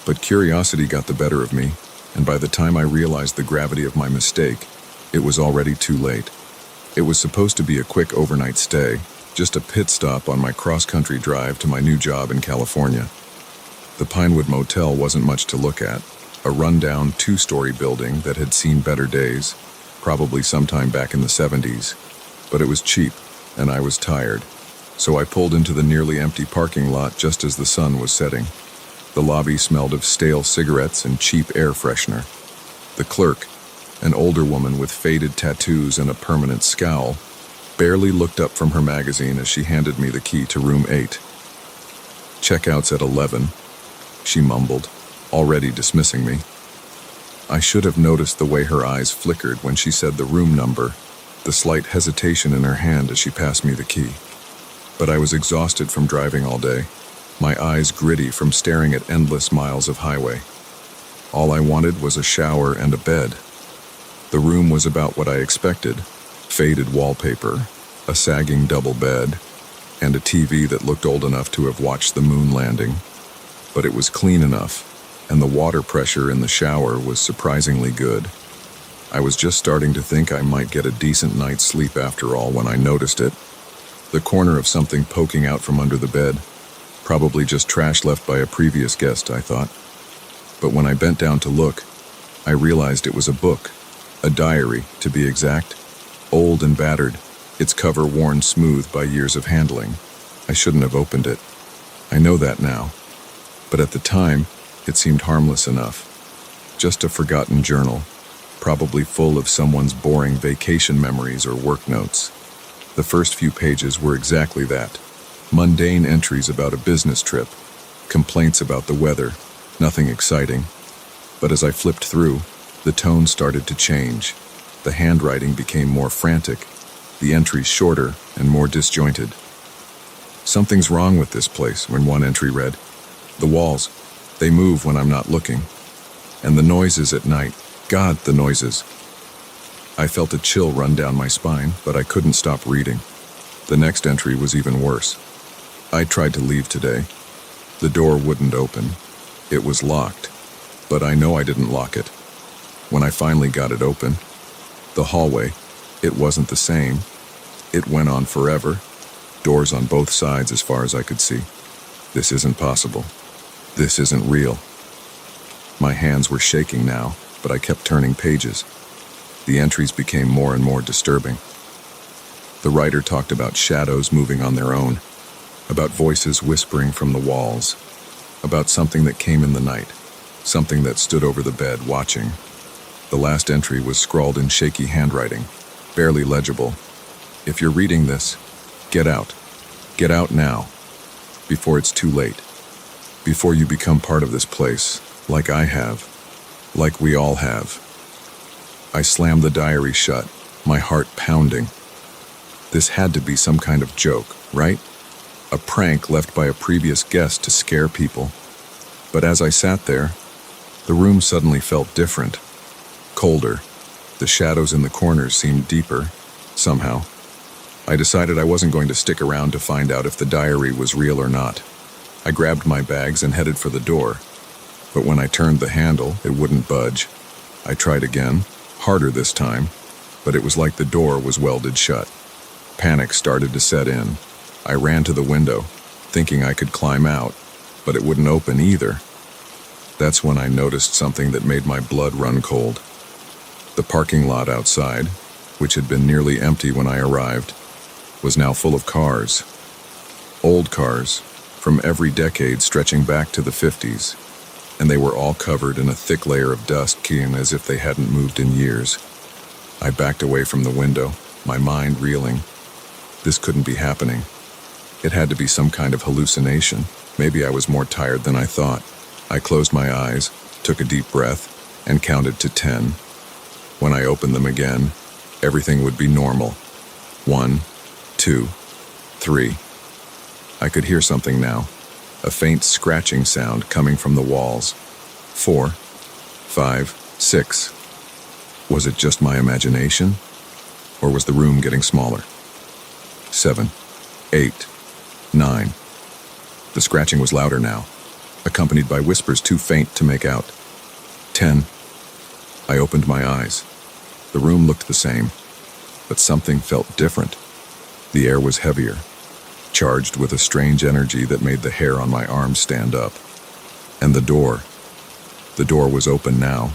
But curiosity got the better of me, and by the time I realized the gravity of my mistake, it was already too late. It was supposed to be a quick overnight stay, just a pit stop on my cross-country drive to my new job in California. The Pinewood Motel wasn't much to look at, a rundown two-story building that had seen better days, probably sometime back in the 70s. But it was cheap, and I was tired. So I pulled into the nearly empty parking lot just as the sun was setting. The lobby smelled of stale cigarettes and cheap air freshener. The clerk, an older woman with faded tattoos and a permanent scowl, barely looked up from her magazine as she handed me the key to room 8. "Checkout's at 11, she mumbled, already dismissing me. I should have noticed the way her eyes flickered when she said the room number, the slight hesitation in her hand as she passed me the key. But I was exhausted from driving all day, my eyes gritty from staring at endless miles of highway. All I wanted was a shower and a bed. The room was about what I expected: faded wallpaper, a sagging double bed, and a TV that looked old enough to have watched the moon landing. But it was clean enough, and the water pressure in the shower was surprisingly good. I was just starting to think I might get a decent night's sleep after all when I noticed it. The corner of something poking out from under the bed. Probably just trash left by a previous guest, I thought. But when I bent down to look, I realized it was a book, a diary, to be exact. Old and battered, its cover worn smooth by years of handling. I shouldn't have opened it. I know that now. But at the time, it seemed harmless enough. Just a forgotten journal, probably full of someone's boring vacation memories or work notes. The first few pages were exactly that. Mundane entries about a business trip, complaints about the weather, nothing exciting. But as I flipped through, the tone started to change. The handwriting became more frantic, the entries shorter and more disjointed. "Something's wrong with this place," when one entry read. "The walls, they move when I'm not looking. And the noises at night, God, the noises." I felt a chill run down my spine, but I couldn't stop reading. The next entry was even worse. "I tried to leave today. The door wouldn't open. It was locked, but I know I didn't lock it. When I finally got it open, the hallway, it wasn't the same. It went on forever, doors on both sides as far as I could see. This isn't possible. This isn't real." My hands were shaking now, but I kept turning pages. The entries became more and more disturbing. The writer talked about shadows moving on their own, about voices whispering from the walls, about something that came in the night, something that stood over the bed watching. The last entry was scrawled in shaky handwriting, barely legible. "If you're reading this, get out. Get out now, before it's too late. Before you become part of this place, like I have, like we all have." I slammed the diary shut, my heart pounding. This had to be some kind of joke, right? A prank left by a previous guest to scare people. But as I sat there, the room suddenly felt different, colder. The shadows in the corners seemed deeper, somehow. I decided I wasn't going to stick around to find out if the diary was real or not. I grabbed my bags and headed for the door. But when I turned the handle, it wouldn't budge. I tried again, harder this time, but it was like the door was welded shut. Panic started to set in. I ran to the window, thinking I could climb out, but it wouldn't open either. That's when I noticed something that made my blood run cold. The parking lot outside, which had been nearly empty when I arrived, was now full of cars. Old cars, from every decade stretching back to the 50s, and they were all covered in a thick layer of dust, keen as if they hadn't moved in years. I backed away from the window, my mind reeling. This couldn't be happening. It had to be some kind of hallucination. Maybe I was more tired than I thought. I closed my eyes, took a deep breath, and counted to 10. When I opened them again, everything would be normal. 1, 2, 3. I could hear something now, a faint scratching sound coming from the walls. 4, 5, 6. Was it just my imagination? Or was the room getting smaller? 7, 8, 9. The scratching was louder now, accompanied by whispers too faint to make out. 10. I opened my eyes. The room looked the same, but something felt different. The air was heavier, charged with a strange energy that made the hair on my arms stand up. And the door was open now,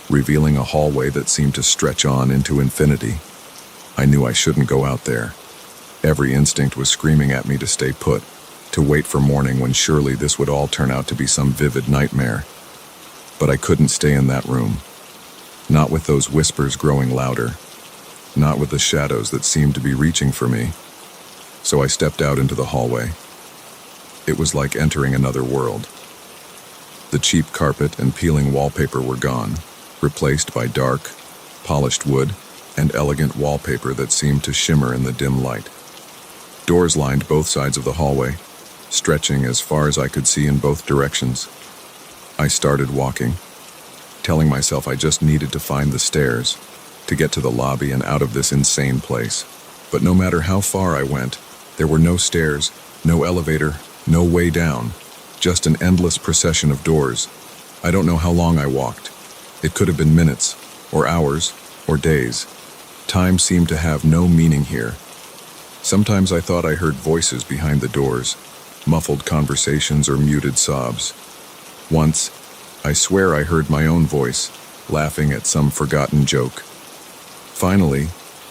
revealing a hallway that seemed to stretch on into infinity. I knew I shouldn't go out there. Every instinct was screaming at me to stay put, to wait for morning when surely this would all turn out to be some vivid nightmare. But I couldn't stay in that room. Not with those whispers growing louder. Not with the shadows that seemed to be reaching for me. So I stepped out into the hallway. It was like entering another world. The cheap carpet and peeling wallpaper were gone, replaced by dark, polished wood and elegant wallpaper that seemed to shimmer in the dim light. Doors lined both sides of the hallway, stretching as far as I could see in both directions. I started walking, telling myself I just needed to find the stairs, to get to the lobby and out of this insane place. But no matter how far I went, there were no stairs, no elevator, no way down, just an endless procession of doors. I don't know how long I walked. It could have been minutes, or hours, or days. Time seemed to have no meaning here. Sometimes I thought I heard voices behind the doors, muffled conversations or muted sobs. Once, I swear I heard my own voice, laughing at some forgotten joke. Finally,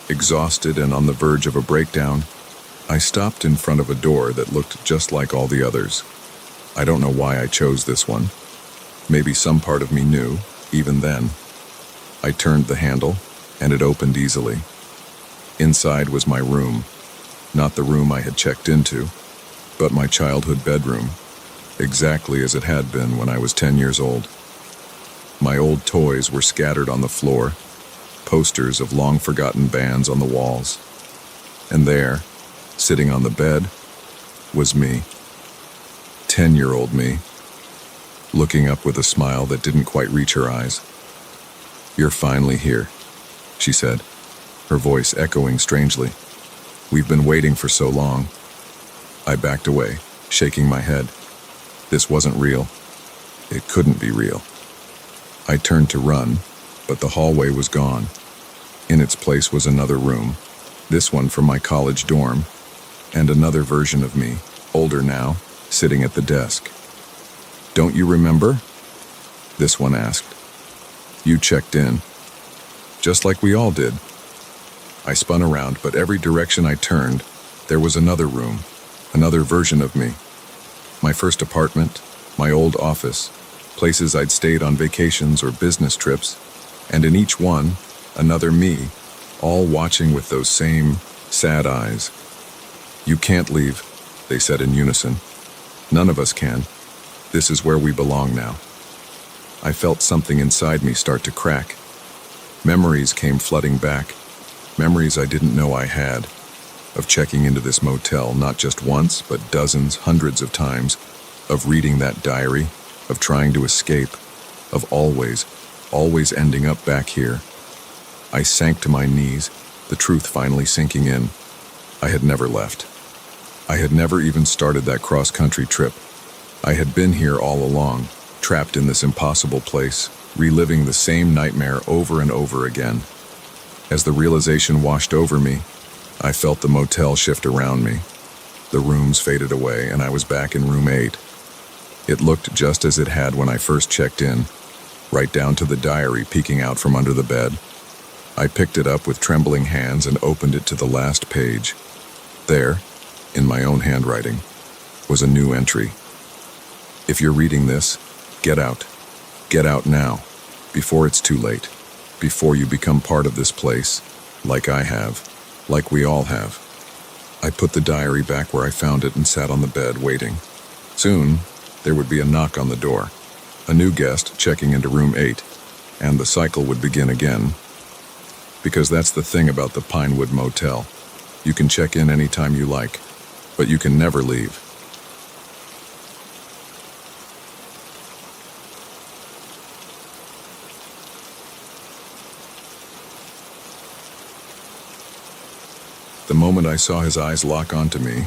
exhausted and on the verge of a breakdown, I stopped in front of a door that looked just like all the others. I don't know why I chose this one. Maybe some part of me knew, even then. I turned the handle, and it opened easily. Inside was my room. Not the room I had checked into, but my childhood bedroom, exactly as it had been when I was 10 years old. My old toys were scattered on the floor, posters of long-forgotten bands on the walls. And there, sitting on the bed, was me. 10-year-old me, looking up with a smile that didn't quite reach her eyes. "You're finally here," she said, her voice echoing strangely. "We've been waiting for so long." I backed away, shaking my head. This wasn't real. It couldn't be real. I turned to run, but the hallway was gone. In its place was another room, this one from my college dorm, and another version of me, older now, sitting at the desk. "Don't you remember?" this one asked. "You checked in, just like we all did." I spun around, but every direction I turned, there was another room, another version of me. My first apartment, my old office, places I'd stayed on vacations or business trips, and in each one, another me, all watching with those same sad eyes. "You can't leave," they said in unison. "None of us can. This is where we belong now." I felt something inside me start to crack. Memories came flooding back, memories I didn't know I had, of checking into this motel not just once, but dozens, hundreds of times, of reading that diary, of trying to escape, of always ending up back here. I sank to my knees, the truth finally sinking in. I had never left. I had never even started that cross-country trip. I had been here all along, trapped in this impossible place, reliving the same nightmare over and over again. As the realization washed over me, I felt the motel shift around me. The rooms faded away, and I was back in room 8. It looked just as it had when I first checked in, right down to the diary peeking out from under the bed. I picked it up with trembling hands and opened it to the last page. There, in my own handwriting, was a new entry. "If you're reading this, get out. Get out now, before it's too late, before you become part of this place, like I have, like we all have." I put the diary back where I found it and sat on the bed, waiting. Soon, there would be a knock on the door. A new guest checking into room 8, and the cycle would begin again. Because that's the thing about the Pinewood Motel. You can check in anytime you like, but you can never leave. The moment I saw his eyes lock onto me,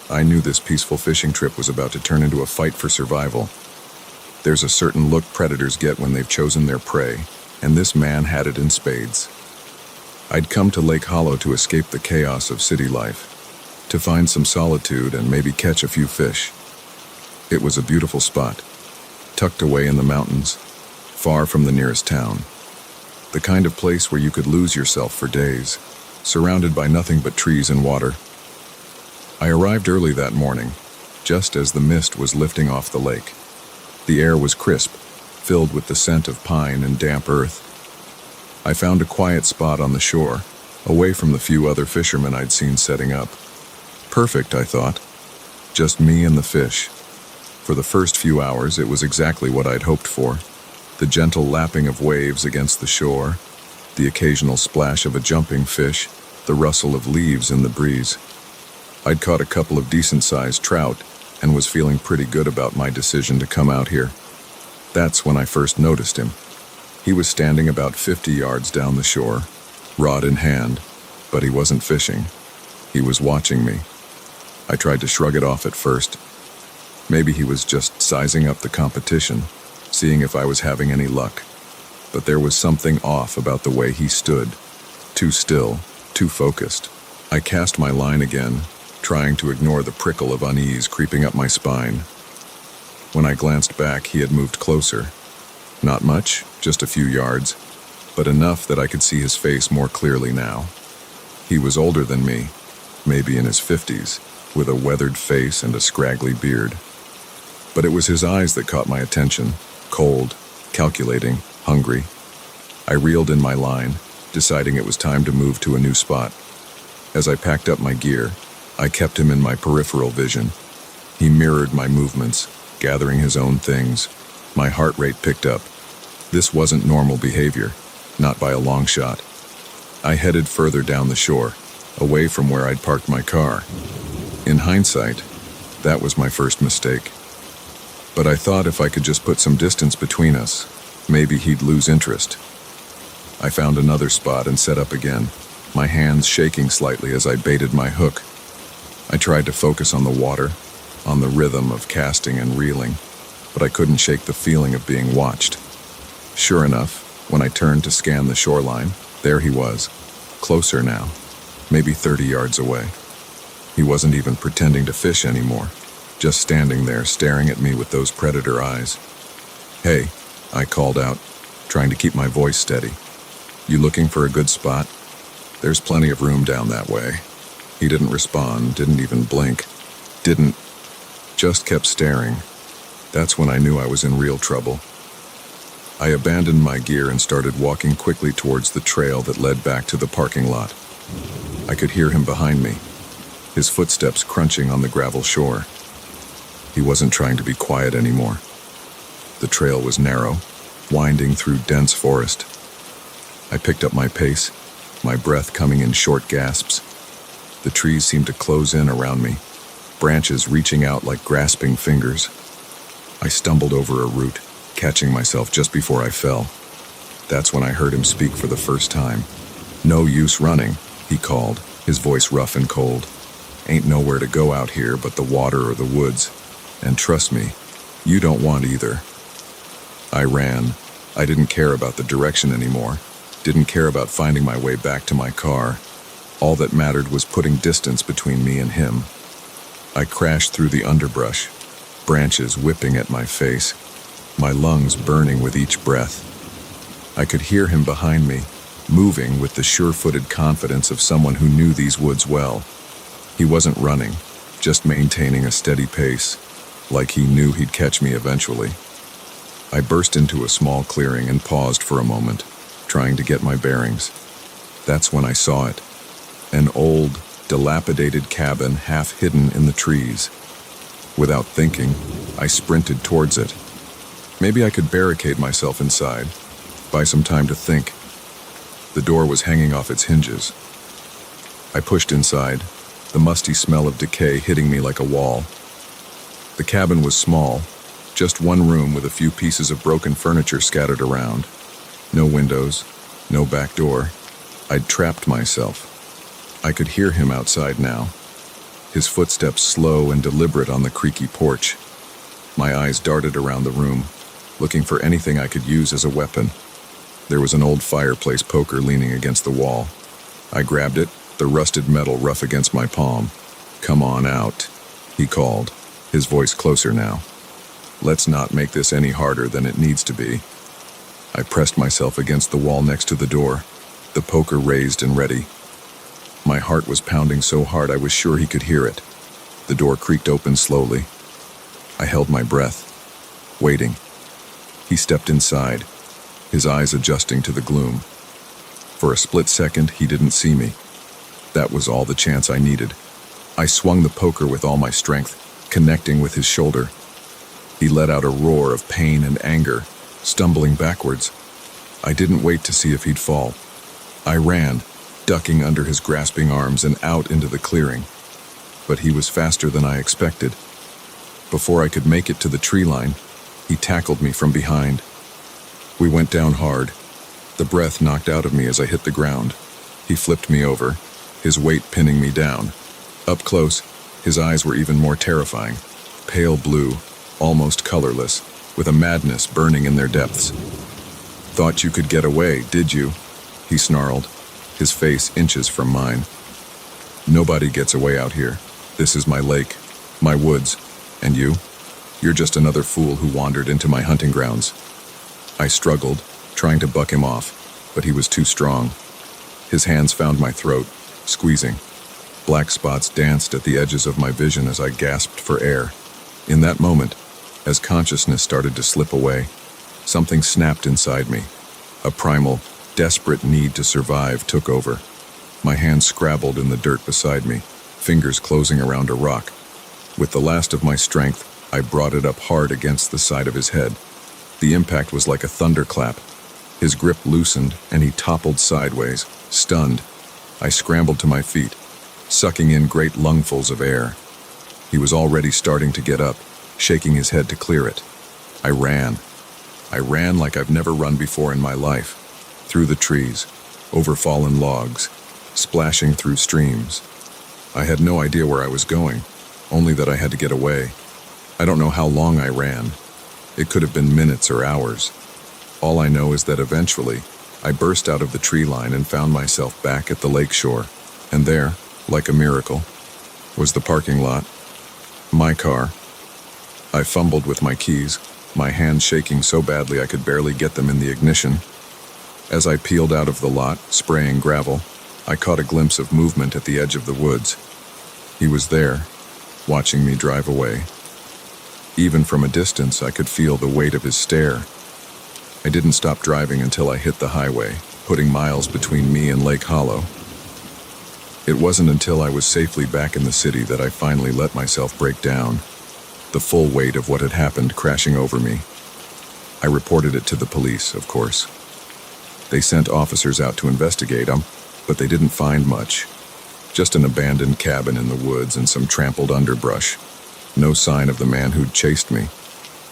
I knew this peaceful fishing trip was about to turn into a fight for survival. There's a certain look predators get when they've chosen their prey, and this man had it in spades. I'd come to Lake Hollow to escape the chaos of city life, to find some solitude and maybe catch a few fish. It was a beautiful spot, tucked away in the mountains, far from the nearest town. The kind of place where you could lose yourself for days, surrounded by nothing but trees and water. I arrived early that morning, just as the mist was lifting off the lake. The air was crisp, filled with the scent of pine and damp earth. I found a quiet spot on the shore, away from the few other fishermen I'd seen setting up. Perfect, I thought. Just me and the fish. For the first few hours, it was exactly what I'd hoped for. The gentle lapping of waves against the shore, the occasional splash of a jumping fish, the rustle of leaves in the breeze. I'd caught a couple of decent-sized trout and was feeling pretty good about my decision to come out here. That's when I first noticed him. He was standing about 50 yards down the shore, rod in hand, but he wasn't fishing. He was watching me. I tried to shrug it off at first. Maybe he was just sizing up the competition, seeing if I was having any luck. But there was something off about the way he stood. Too still, too focused. I cast my line again, trying to ignore the prickle of unease creeping up my spine. When I glanced back, he had moved closer. Not much, just a few yards, but enough that I could see his face more clearly now. He was older than me, maybe in his 50s, with a weathered face and a scraggly beard. But it was his eyes that caught my attention, cold, calculating, hungry. I reeled in my line, deciding it was time to move to a new spot. As I packed up my gear, I kept him in my peripheral vision. He mirrored my movements, gathering his own things. My heart rate picked up. This wasn't normal behavior, not by a long shot. I headed further down the shore, away from where I'd parked my car. In hindsight, that was my first mistake. But I thought if I could just put some distance between us, maybe he'd lose interest. I found another spot and set up again, my hands shaking slightly as I baited my hook. I tried to focus on the water, on the rhythm of casting and reeling, but I couldn't shake the feeling of being watched. Sure enough, when I turned to scan the shoreline, there he was, closer now, maybe 30 yards away. He wasn't even pretending to fish anymore, just standing there staring at me with those predator eyes. "Hey," I called out, trying to keep my voice steady. "You looking for a good spot? There's plenty of room down that way." He didn't respond, didn't even blink, just kept staring. That's when I knew I was in real trouble. I abandoned my gear and started walking quickly towards the trail that led back to the parking lot. I could hear him behind me, his footsteps crunching on the gravel shore. He wasn't trying to be quiet anymore. The trail was narrow, winding through dense forest. I picked up my pace, my breath coming in short gasps. The trees seemed to close in around me, branches reaching out like grasping fingers. I stumbled over a root, catching myself just before I fell. That's when I heard him speak for the first time. "No use running," he called, his voice rough and cold. "Ain't nowhere to go out here but the water or the woods. And trust me, you don't want either." I ran. I didn't care about the direction anymore. Didn't care about finding my way back to my car. All that mattered was putting distance between me and him. I crashed through the underbrush, branches whipping at my face, my lungs burning with each breath. I could hear him behind me, moving with the sure-footed confidence of someone who knew these woods well. He wasn't running, just maintaining a steady pace, like he knew he'd catch me eventually. I burst into a small clearing and paused for a moment, trying to get my bearings. That's when I saw it. An old, dilapidated cabin half hidden in the trees. Without thinking, I sprinted towards it. Maybe I could barricade myself inside, buy some time to think. The door was hanging off its hinges. I pushed inside, the musty smell of decay hitting me like a wall. The cabin was small, just one room with a few pieces of broken furniture scattered around. No windows, no back door. I'd trapped myself. I could hear him outside now, his footsteps slow and deliberate on the creaky porch. My eyes darted around the room, looking for anything I could use as a weapon. There was an old fireplace poker leaning against the wall. I grabbed it, the rusted metal rough against my palm. "Come on out," he called, his voice closer now. "Let's not make this any harder than it needs to be." I pressed myself against the wall next to the door, the poker raised and ready. My heart was pounding so hard I was sure he could hear it. The door creaked open slowly. I held my breath, waiting. He stepped inside, his eyes adjusting to the gloom. For a split second, he didn't see me. That was all the chance I needed. I swung the poker with all my strength, connecting with his shoulder. He let out a roar of pain and anger, stumbling backwards. I didn't wait to see if he'd fall. I ran, ducking under his grasping arms and out into the clearing. But he was faster than I expected. Before I could make it to the tree line, he tackled me from behind. We went down hard. The breath knocked out of me as I hit the ground. He flipped me over, his weight pinning me down. Up close, his eyes were even more terrifying. Pale blue, almost colorless, with a madness burning in their depths. "Thought you could get away, did you?" he snarled, his face inches from mine. "Nobody gets away out here. This is my lake, my woods, and you? You're just another fool who wandered into my hunting grounds." I struggled, trying to buck him off, but he was too strong. His hands found my throat, squeezing. Black spots danced at the edges of my vision as I gasped for air. In that moment, as consciousness started to slip away, something snapped inside me. A primal, desperate need to survive took over. My hands scrabbled in the dirt beside me, fingers closing around a rock. With the last of my strength, I brought it up hard against the side of his head. The impact was like a thunderclap. His grip loosened, and he toppled sideways, stunned. I scrambled to my feet, sucking in great lungfuls of air. He was already starting to get up, shaking his head to clear it. I ran. I ran like I've never run before in my life. Through the trees, over fallen logs, splashing through streams. I had no idea where I was going, only that I had to get away. I don't know how long I ran. It could have been minutes or hours. All I know is that eventually, I burst out of the tree line and found myself back at the lake shore. And there, like a miracle, was the parking lot. My car. I fumbled with my keys, my hands shaking so badly I could barely get them in the ignition. As I peeled out of the lot, spraying gravel, I caught a glimpse of movement at the edge of the woods. He was there, watching me drive away. Even from a distance, I could feel the weight of his stare. I didn't stop driving until I hit the highway, putting miles between me and Lake Hollow. It wasn't until I was safely back in the city that I finally let myself break down, the full weight of what had happened crashing over me. I reported it to the police, of course. They sent officers out to investigate them, but they didn't find much. Just an abandoned cabin in the woods and some trampled underbrush. No sign of the man who'd chased me.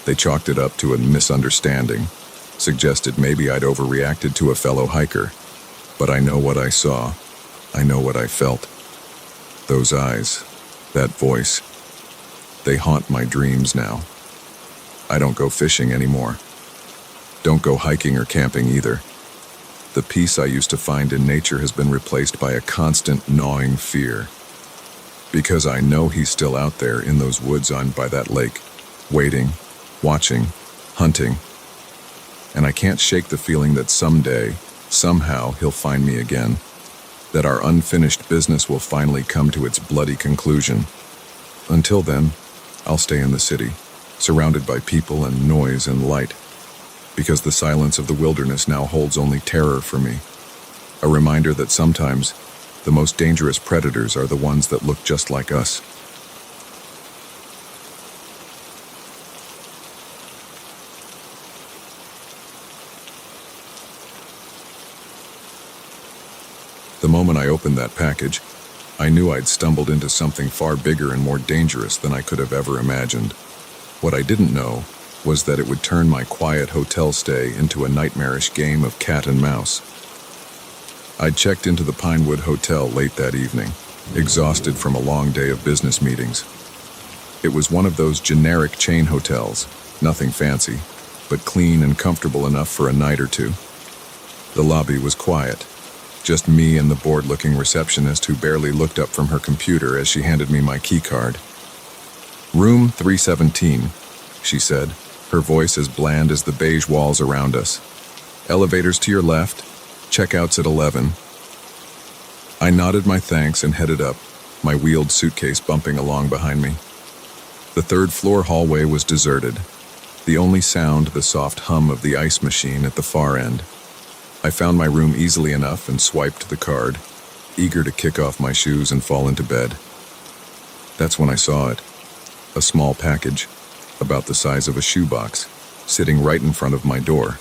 They chalked it up to a misunderstanding, suggested maybe I'd overreacted to a fellow hiker. But I know what I saw. I know what I felt. Those eyes, that voice, they haunt my dreams now. I don't go fishing anymore. Don't go hiking or camping either. The peace I used to find in nature has been replaced by a constant gnawing fear. Because I know he's still out there in those woods on by that lake, waiting, watching, hunting. And I can't shake the feeling that someday, somehow, he'll find me again. That our unfinished business will finally come to its bloody conclusion. Until then, I'll stay in the city, surrounded by people and noise and light. Because the silence of the wilderness now holds only terror for me. A reminder that sometimes, The most dangerous predators are the ones that look just like us. The moment I opened that package, I knew I'd stumbled into something far bigger and more dangerous than I could have ever imagined. What I didn't know was that it would turn my quiet hotel stay into a nightmarish game of cat and mouse. I'd checked into the Pinewood Hotel late that evening, exhausted from a long day of business meetings. It was one of those generic chain hotels, nothing fancy, but clean and comfortable enough for a night or two. The lobby was quiet. Just me and the bored-looking receptionist who barely looked up from her computer as she handed me my key card. "Room 317, she said, her voice as bland as the beige walls around us. "Elevators to your left, checkouts at 11. I nodded my thanks and headed up, my wheeled suitcase bumping along behind me. The third-floor hallway was deserted, the only sound the soft hum of the ice machine at the far end. I found my room easily enough and swiped the card, eager to kick off my shoes and fall into bed. That's when I saw it. A small package, about the size of a shoebox, sitting right in front of my door.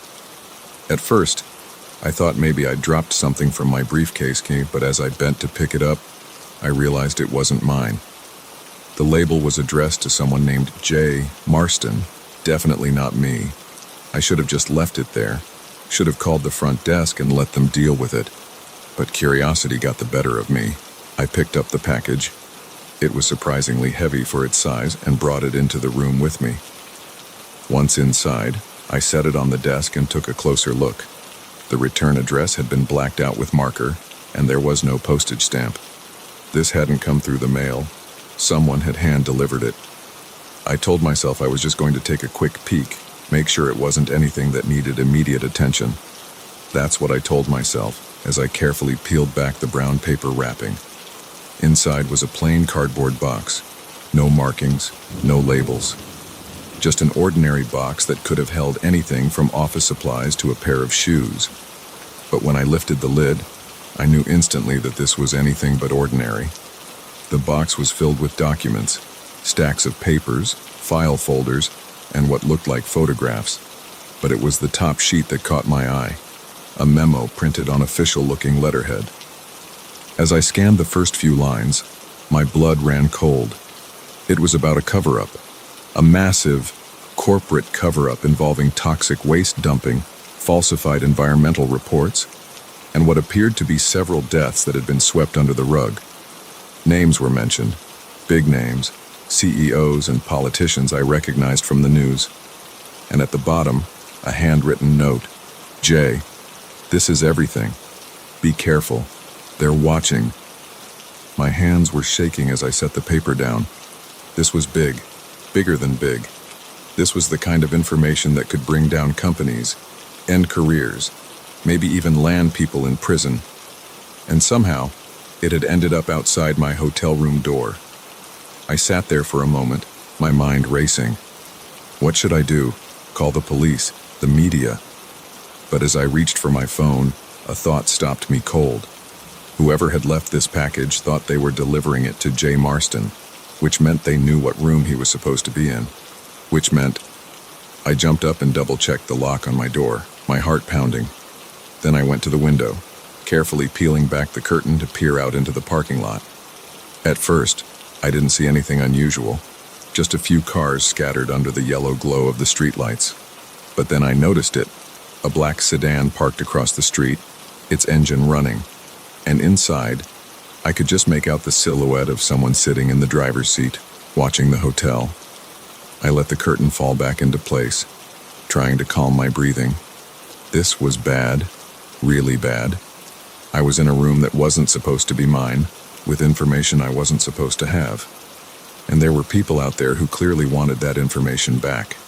At first, I thought maybe I'd dropped something from my briefcase key, but as I bent to pick it up, I realized it wasn't mine. The label was addressed to someone named J. Marston, definitely not me. I should have just left it there. Should have called the front desk and let them deal with it. But curiosity got the better of me. I picked up the package. It was surprisingly heavy for its size and brought it into the room with me. Once inside, I set it on the desk and took a closer look. The return address had been blacked out with marker, and there was no postage stamp. This hadn't come through the mail. Someone had hand-delivered it. I told myself I was just going to take a quick peek, make sure it wasn't anything that needed immediate attention. That's what I told myself as I carefully peeled back the brown paper wrapping. Inside was a plain cardboard box. No markings, no labels. Just an ordinary box that could have held anything from office supplies to a pair of shoes. But when I lifted the lid, I knew instantly that this was anything but ordinary. The box was filled with documents, stacks of papers, file folders, and what looked like photographs. But it was the top sheet that caught my eye, a memo printed on official-looking letterhead. As I scanned the first few lines, my blood ran cold. It was about a cover-up, a massive, corporate cover-up involving toxic waste dumping, falsified environmental reports, and what appeared to be several deaths that had been swept under the rug. Names were mentioned, big names, CEOs and politicians I recognized from the news. And at the bottom, a handwritten note. "Jay, this is everything. Be careful. They're watching." My hands were shaking as I set the paper down. This was big, bigger than big. This was the kind of information that could bring down companies, end careers, maybe even land people in prison. And somehow, it had ended up outside my hotel room door. I sat there for a moment, my mind racing. What should I do? Call the police, the media? But as I reached for my phone, a thought stopped me cold. Whoever had left this package thought they were delivering it to Jay Marston, which meant they knew what room he was supposed to be in. Which meant I jumped up and double-checked the lock on my door, my heart pounding. Then I went to the window, carefully peeling back the curtain to peer out into the parking lot. At first, I didn't see anything unusual, just a few cars scattered under the yellow glow of the streetlights. But then I noticed it, a black sedan parked across the street, its engine running. And inside, I could just make out the silhouette of someone sitting in the driver's seat, watching the hotel. I let the curtain fall back into place, trying to calm my breathing. This was bad, really bad. I was in a room that wasn't supposed to be mine, with information I wasn't supposed to have. And there were people out there who clearly wanted that information back.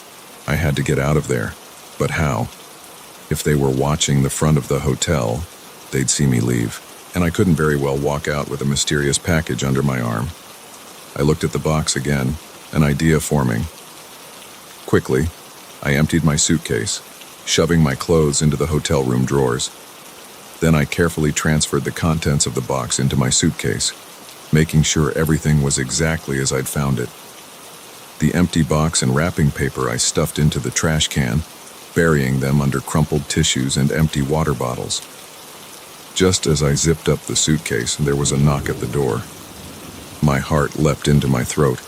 I had to get out of there. But how? If they were watching the front of the hotel, they'd see me leave. And I couldn't very well walk out with a mysterious package under my arm. I looked at the box again, an idea forming. Quickly, I emptied my suitcase, shoving my clothes into the hotel room drawers. Then I carefully transferred the contents of the box into my suitcase, making sure everything was exactly as I'd found it. The empty box and wrapping paper I stuffed into the trash can, burying them under crumpled tissues and empty water bottles. Just as I zipped up the suitcase, there was a knock at the door. My heart leapt into my throat.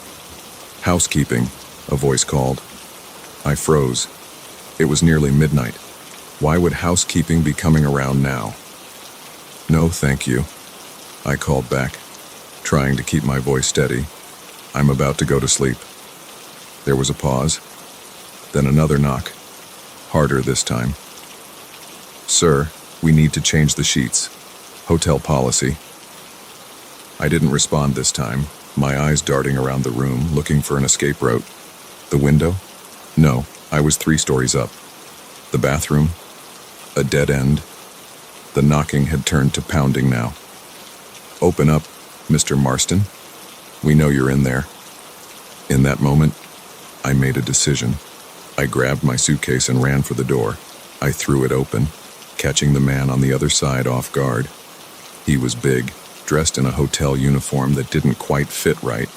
"Housekeeping," a voice called. I froze. It was nearly midnight. Why would housekeeping be coming around now? "No, thank you," I called back, trying to keep my voice steady. "I'm about to go to sleep." There was a pause, then another knock, harder this time. "Sir, we need to change the sheets. Hotel policy." I didn't respond this time, my eyes darting around the room, looking for an escape route. The window? No, I was 3 stories up. The bathroom? A dead end. The knocking had turned to pounding now. "Open up, Mr. Marston. We know you're in there." In that moment, I made a decision. I grabbed my suitcase and ran for the door. I threw it open, catching the man on the other side off guard. He was big, dressed in a hotel uniform that didn't quite fit right,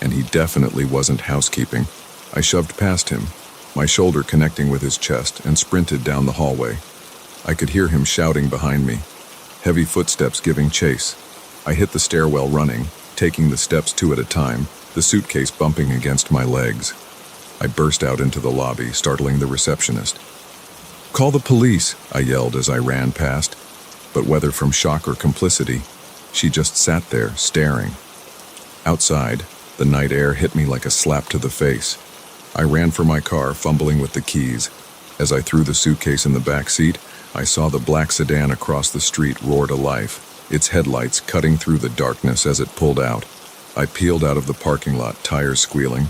and he definitely wasn't housekeeping. I shoved past him, my shoulder connecting with his chest, and sprinted down the hallway. I could hear him shouting behind me, heavy footsteps giving chase. I hit the stairwell running, taking the steps 2 at a time, the suitcase bumping against my legs. I burst out into the lobby, startling the receptionist. "Call the police," I yelled as I ran past, but whether from shock or complicity, she just sat there, staring. Outside, the night air hit me like a slap to the face. I ran for my car, fumbling with the keys. As I threw the suitcase in the back seat, I saw the black sedan across the street roar to life, its headlights cutting through the darkness as it pulled out. I peeled out of the parking lot, tires squealing.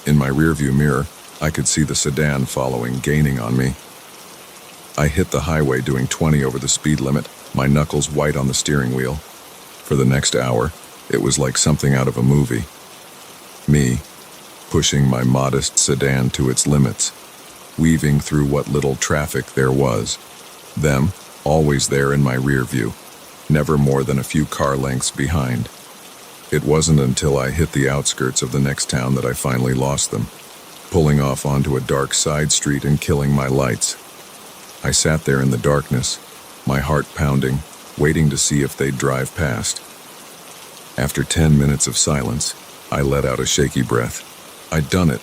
In my rearview mirror, I could see the sedan following, gaining on me. I hit the highway doing 20 over the speed limit, my knuckles white on the steering wheel. For the next hour, it was like something out of a movie. Me, pushing my modest sedan to its limits, weaving through what little traffic there was. Them, always there in my rear view, never more than a few car lengths behind. It wasn't until I hit the outskirts of the next town that I finally lost them, pulling off onto a dark side street and killing my lights. I sat there in the darkness, my heart pounding, waiting to see if they'd drive past. After 10 minutes of silence, I let out a shaky breath. I'd done it.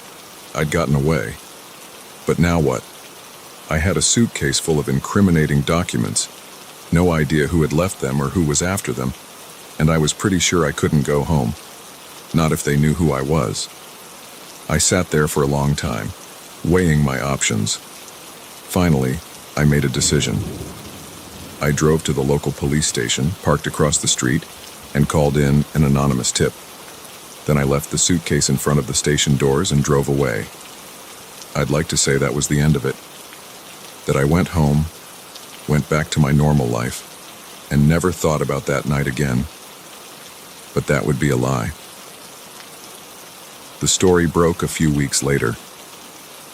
I'd gotten away. But now what? I had a suitcase full of incriminating documents, no idea who had left them or who was after them, and I was pretty sure I couldn't go home. Not if they knew who I was. I sat there for a long time, weighing my options. Finally, I made a decision. I drove to the local police station, parked across the street, and called in an anonymous tip. Then I left the suitcase in front of the station doors and drove away. I'd like to say that was the end of it. That I went home, went back to my normal life, and never thought about that night again. But that would be a lie. The story broke a few weeks later.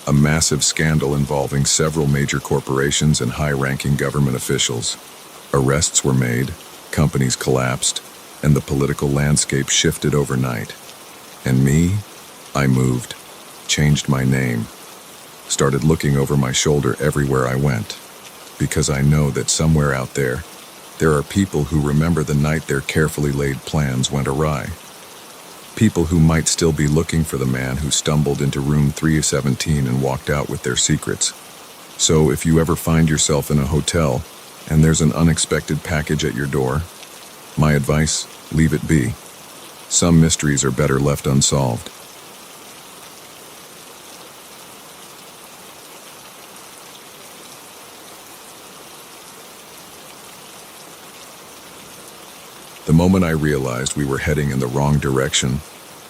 A massive scandal involving several major corporations and high-ranking government officials. Arrests were made, companies collapsed, and the political landscape shifted overnight. And me, I moved, changed my name, started looking over my shoulder everywhere I went, because I know that somewhere out there are people who remember the night their carefully laid plans went awry. People who might still be looking for the man who stumbled into room 317 and walked out with their secrets. So if you ever find yourself in a hotel and there's an unexpected package at your door, my advice, leave it be. Some mysteries are better left unsolved. The moment I realized we were heading in the wrong direction,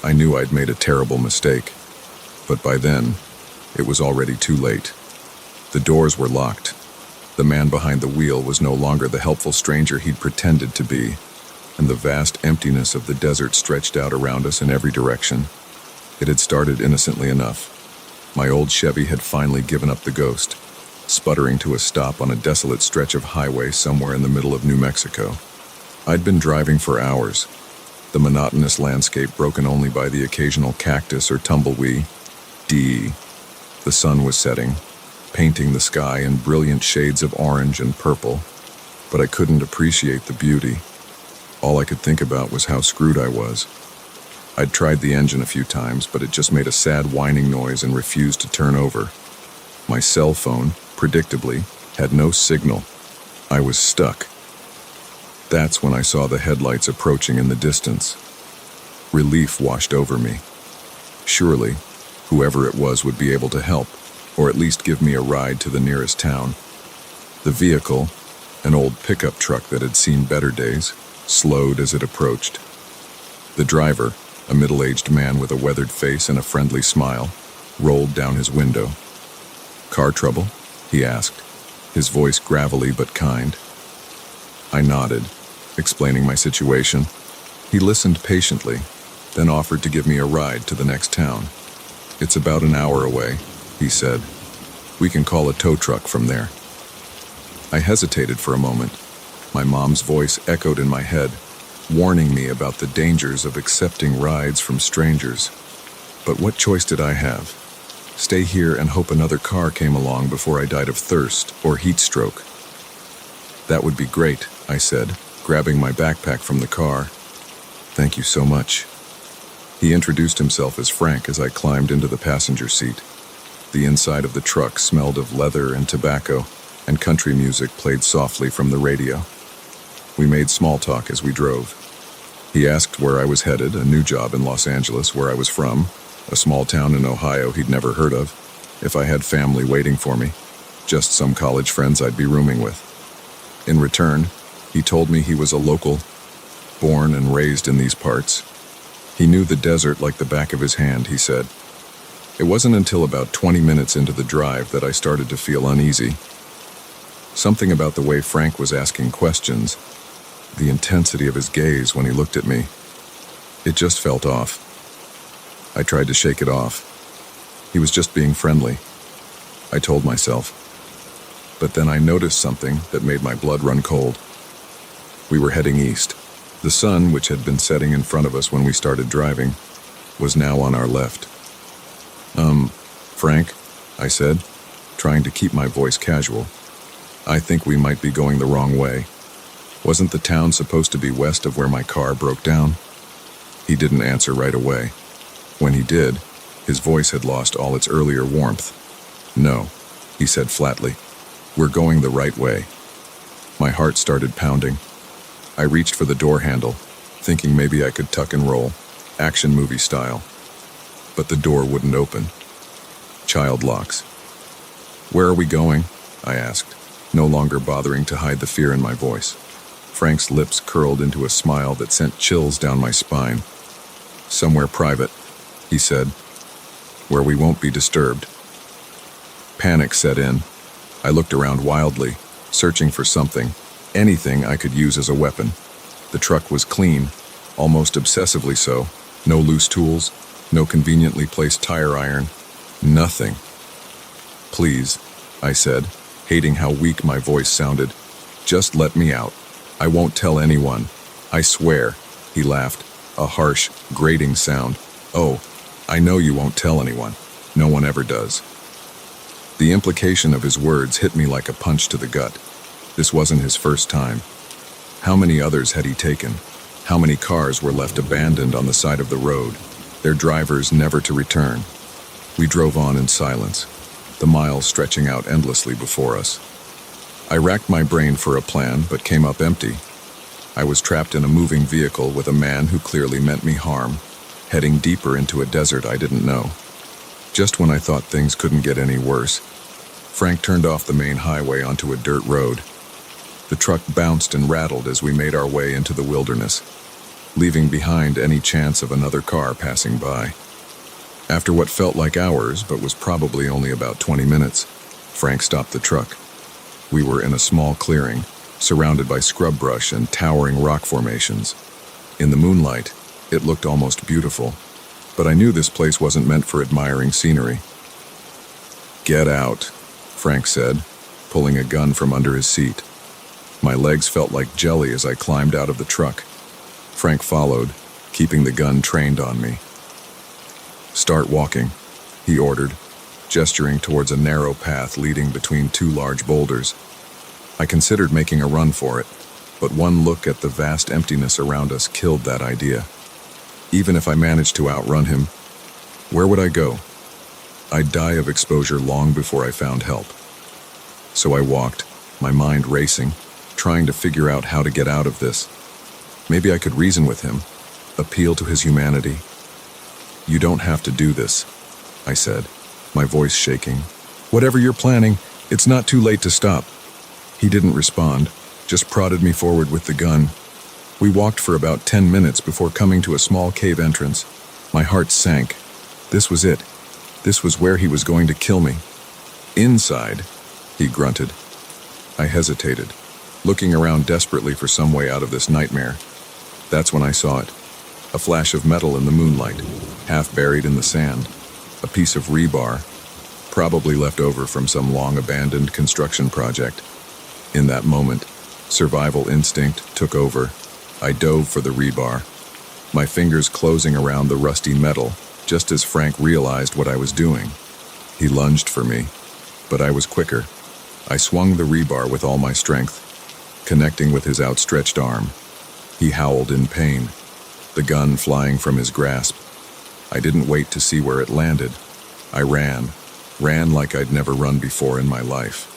I knew I'd made a terrible mistake. But by then, it was already too late. The doors were locked. The man behind the wheel was no longer the helpful stranger he'd pretended to be, and the vast emptiness of the desert stretched out around us in every direction. It had started innocently enough. My old Chevy had finally given up the ghost. sputtering to a stop on a desolate stretch of highway somewhere in the middle of New Mexico. I'd been driving for hours, the monotonous landscape broken only by the occasional cactus or tumbleweed. The sun was setting, painting the sky in brilliant shades of orange and purple, but I couldn't appreciate the beauty. All I could think about was how screwed I was. I'd tried the engine a few times, but it just made a sad whining noise and refused to turn over. My cell phone, predictably, had no signal. I was stuck. That's when I saw the headlights approaching in the distance. Relief washed over me. Surely, whoever it was would be able to help, or at least give me a ride to the nearest town. The vehicle, an old pickup truck that had seen better days, slowed as it approached. The driver, a middle-aged man with a weathered face and a friendly smile, rolled down his window. "Car trouble?" he asked, his voice gravelly but kind. I nodded, explaining my situation. He listened patiently, then offered to give me a ride to the next town. "It's about an hour away," he said. "We can call a tow truck from there." I hesitated for a moment. My mom's voice echoed in my head, warning me about the dangers of accepting rides from strangers. But what choice did I have? Stay here and hope another car came along before I died of thirst or heat stroke? "That would be great," I said, grabbing my backpack from the car. "Thank you so much." He introduced himself as Frank as I climbed into the passenger seat. The inside of the truck smelled of leather and tobacco, and country music played softly from the radio. We made small talk as we drove. He asked where I was headed, a new job in Los Angeles, where I was from, a small town in Ohio he'd never heard of, if I had family waiting for me, just some college friends I'd be rooming with. In return, he told me he was a local, born and raised in these parts. He knew the desert like the back of his hand, he said. It wasn't until about 20 minutes into the drive that I started to feel uneasy. Something about the way Frank was asking questions, the intensity of his gaze when he looked at me, it just felt off. I tried to shake it off. He was just being friendly, I told myself. But then I noticed something that made my blood run cold. We were heading east. The sun, which had been setting in front of us when we started driving, was now on our left. Frank, I said, trying to keep my voice casual. I think we might be going the wrong way. Wasn't the town supposed to be west of where my car broke down? He didn't answer right away. When he did, his voice had lost all its earlier warmth. "No," he said flatly. "We're going the right way." My heart started pounding. I reached for the door handle, thinking maybe I could tuck and roll, action movie style. But the door wouldn't open. Child locks. "Where are we going?" I asked, no longer bothering to hide the fear in my voice. Frank's lips curled into a smile that sent chills down my spine. "Somewhere private," he said, "where we won't be disturbed." Panic set in. I looked around wildly, searching for something, anything I could use as a weapon. The truck was clean, almost obsessively so. No loose tools, no conveniently placed tire iron, nothing. "Please," I said, hating how weak my voice sounded. "Just let me out. I won't tell anyone. I swear," he laughed, a harsh, grating sound. "Oh, I know you won't tell anyone. No one ever does." The implication of his words hit me like a punch to the gut. This wasn't his first time. How many others had he taken? How many cars were left abandoned on the side of the road, their drivers never to return? We drove on in silence, the miles stretching out endlessly before us. I racked my brain for a plan, but came up empty. I was trapped in a moving vehicle with a man who clearly meant me harm, heading deeper into a desert I didn't know. Just when I thought things couldn't get any worse, Frank turned off the main highway onto a dirt road. The truck bounced and rattled as we made our way into the wilderness, leaving behind any chance of another car passing by. After what felt like hours, but was probably only about 20 minutes, Frank stopped the truck. We were in a small clearing, surrounded by scrub brush and towering rock formations. In the moonlight, it looked almost beautiful, but I knew this place wasn't meant for admiring scenery. "Get out," Frank said, pulling a gun from under his seat. My legs felt like jelly as I climbed out of the truck. Frank followed, keeping the gun trained on me. "Start walking," he ordered, gesturing towards a narrow path leading between two large boulders. I considered making a run for it, but one look at the vast emptiness around us killed that idea. Even if I managed to outrun him, where would I go? I'd die of exposure long before I found help. So I walked, my mind racing, trying to figure out how to get out of this. Maybe I could reason with him, appeal to his humanity. "You don't have to do this," I said, my voice shaking. "Whatever you're planning, it's not too late to stop." He didn't respond, just prodded me forward with the gun. We walked for about 10 minutes before coming to a small cave entrance. My heart sank. This was it. This was where he was going to kill me. "Inside," he grunted. I hesitated, looking around desperately for some way out of this nightmare. That's when I saw it. A flash of metal in the moonlight, half buried in the sand. A piece of rebar, probably left over from some long-abandoned construction project. In that moment, survival instinct took over. I dove for the rebar, my fingers closing around the rusty metal, just as Frank realized what I was doing. He lunged for me, but I was quicker. I swung the rebar with all my strength, connecting with his outstretched arm. He howled in pain, the gun flying from his grasp. I didn't wait to see where it landed. I ran like I'd never run before in my life.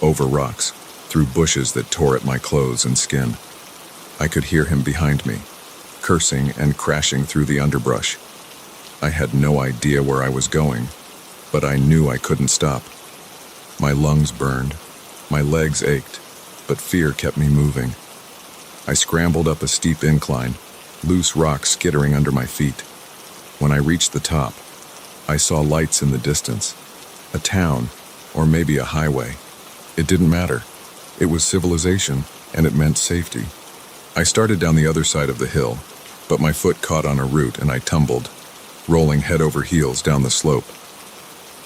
Over rocks, through bushes that tore at my clothes and skin. I could hear him behind me, cursing and crashing through the underbrush. I had no idea where I was going, but I knew I couldn't stop. My lungs burned, my legs ached, but fear kept me moving. I scrambled up a steep incline, loose rocks skittering under my feet. When I reached the top, I saw lights in the distance. A town, or maybe a highway. It didn't matter. It was civilization, and it meant safety. I started down the other side of the hill, but my foot caught on a root and I tumbled, rolling head over heels down the slope.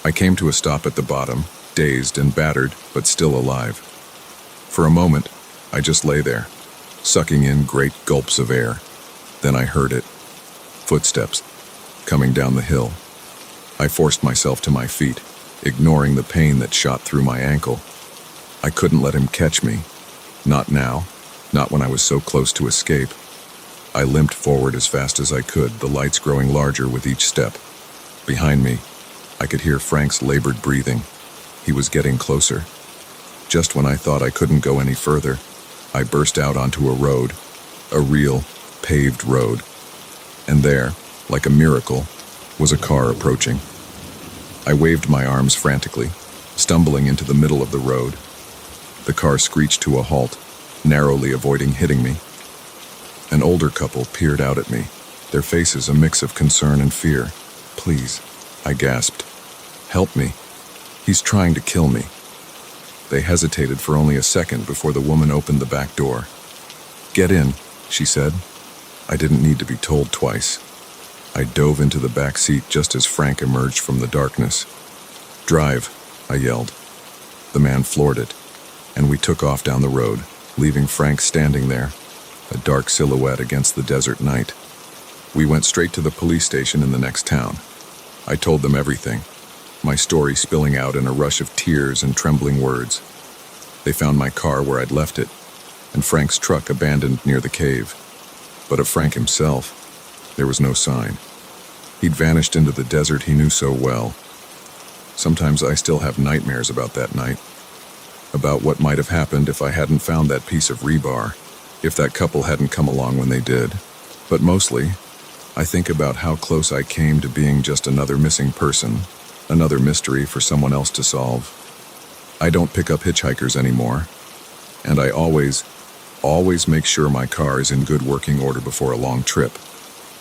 I came to a stop at the bottom, dazed and battered, but still alive. For a moment, I just lay there, sucking in great gulps of air. Then I heard it. Footsteps, coming down the hill. I forced myself to my feet, ignoring the pain that shot through my ankle. I couldn't let him catch me. Not now, not when I was so close to escape. I limped forward as fast as I could, the lights growing larger with each step. Behind me, I could hear Frank's labored breathing. He was getting closer. Just when I thought I couldn't go any further, I burst out onto a road, a real, paved road. And there, like a miracle, was a car approaching. I waved my arms frantically, stumbling into the middle of the road. The car screeched to a halt, narrowly avoiding hitting me. An older couple peered out at me, their faces a mix of concern and fear. "Please," I gasped. "Help me. He's trying to kill me." They hesitated for only a second before the woman opened the back door. "Get in," she said. I didn't need to be told twice. I dove into the back seat just as Frank emerged from the darkness. "Drive," I yelled. The man floored it, and we took off down the road, leaving Frank standing there, a dark silhouette against the desert night. We went straight to the police station in the next town. I told them everything, my story spilling out in a rush of tears and trembling words. They found my car where I'd left it, and Frank's truck abandoned near the cave. But of Frank himself, there was no sign. He'd vanished into the desert he knew so well. Sometimes I still have nightmares about that night, about what might have happened if I hadn't found that piece of rebar, if that couple hadn't come along when they did. But mostly, I think about how close I came to being just another missing person, another mystery for someone else to solve. I don't pick up hitchhikers anymore, and I always make sure my car is in good working order before a long trip,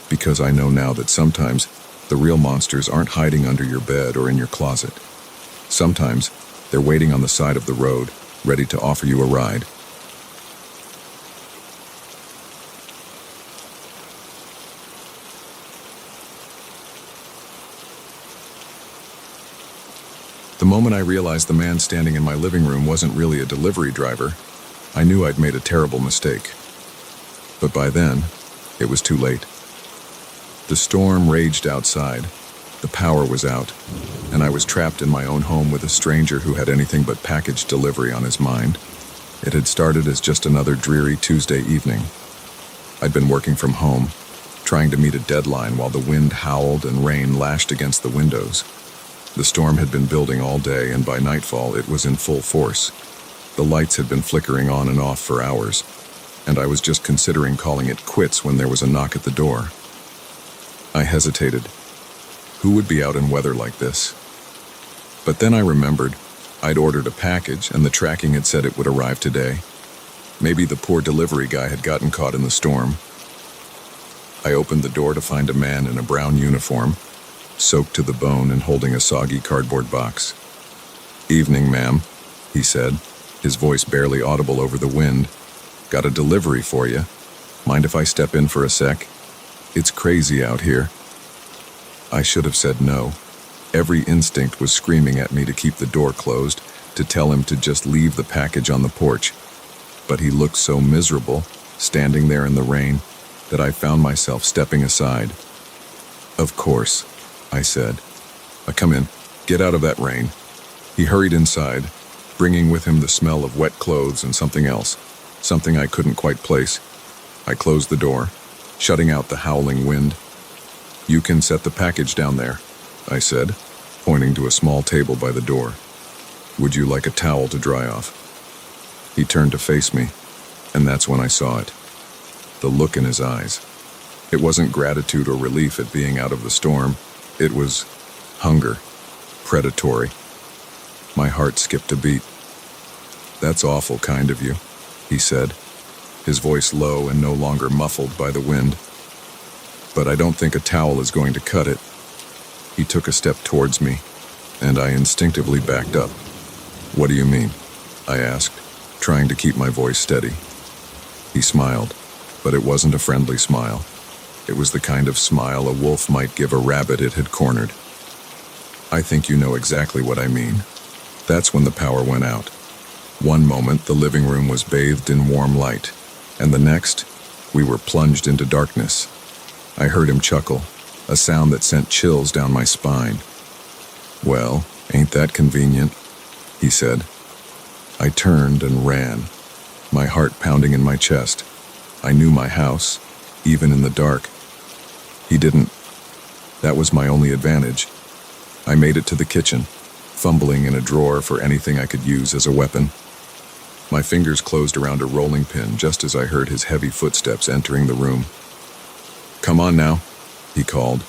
because I know now that sometimes the real monsters aren't hiding under your bed or in your closet. Sometimes they're waiting on the side of the road, ready to offer you a ride. The moment I realized the man standing in my living room wasn't really a delivery driver, I knew I'd made a terrible mistake. But by then, it was too late. The storm raged outside, the power was out, and I was trapped in my own home with a stranger who had anything but package delivery on his mind. It had started as just another dreary Tuesday evening. I'd been working from home, trying to meet a deadline while the wind howled and rain lashed against the windows. The storm had been building all day, and by nightfall it was in full force. The lights had been flickering on and off for hours, and I was just considering calling it quits when there was a knock at the door. I hesitated. Who would be out in weather like this? But then I remembered I'd ordered a package and the tracking had said it would arrive today. Maybe the poor delivery guy had gotten caught in the storm. I opened the door to find a man in a brown uniform, soaked to the bone and holding a soggy cardboard box. "Evening, ma'am," he said, his voice barely audible over the wind. "Got a delivery for you. Mind if I step in for a sec? It's crazy out here." I should have said no. Every instinct was screaming at me to keep the door closed, to tell him to just leave the package on the porch. But he looked so miserable, standing there in the rain, that I found myself stepping aside. "Of course," I said. "Come in. Get out of that rain." He hurried inside, bringing with him the smell of wet clothes and something else, something I couldn't quite place. I closed the door, shutting out the howling wind. "You can set the package down there," I said, pointing to a small table by the door. "Would you like a towel to dry off?" He turned to face me, and that's when I saw it. The look in his eyes. It wasn't gratitude or relief at being out of the storm. It was hunger, predatory. My heart skipped a beat. "That's awful kind of you," he said, his voice low and no longer muffled by the wind. "But I don't think a towel is going to cut it." He took a step towards me, and I instinctively backed up. "What do you mean?" I asked, trying to keep my voice steady. He smiled, but it wasn't a friendly smile. It was the kind of smile a wolf might give a rabbit it had cornered. "I think you know exactly what I mean." That's when the power went out. One moment, the living room was bathed in warm light, and the next, we were plunged into darkness. I heard him chuckle, a sound that sent chills down my spine. "Well, ain't that convenient?" he said. I turned and ran, my heart pounding in my chest. I knew my house, even in the dark. He didn't. That was my only advantage. I made it to the kitchen, fumbling in a drawer for anything I could use as a weapon. My fingers closed around a rolling pin just as I heard his heavy footsteps entering the room. "Come on now," he called,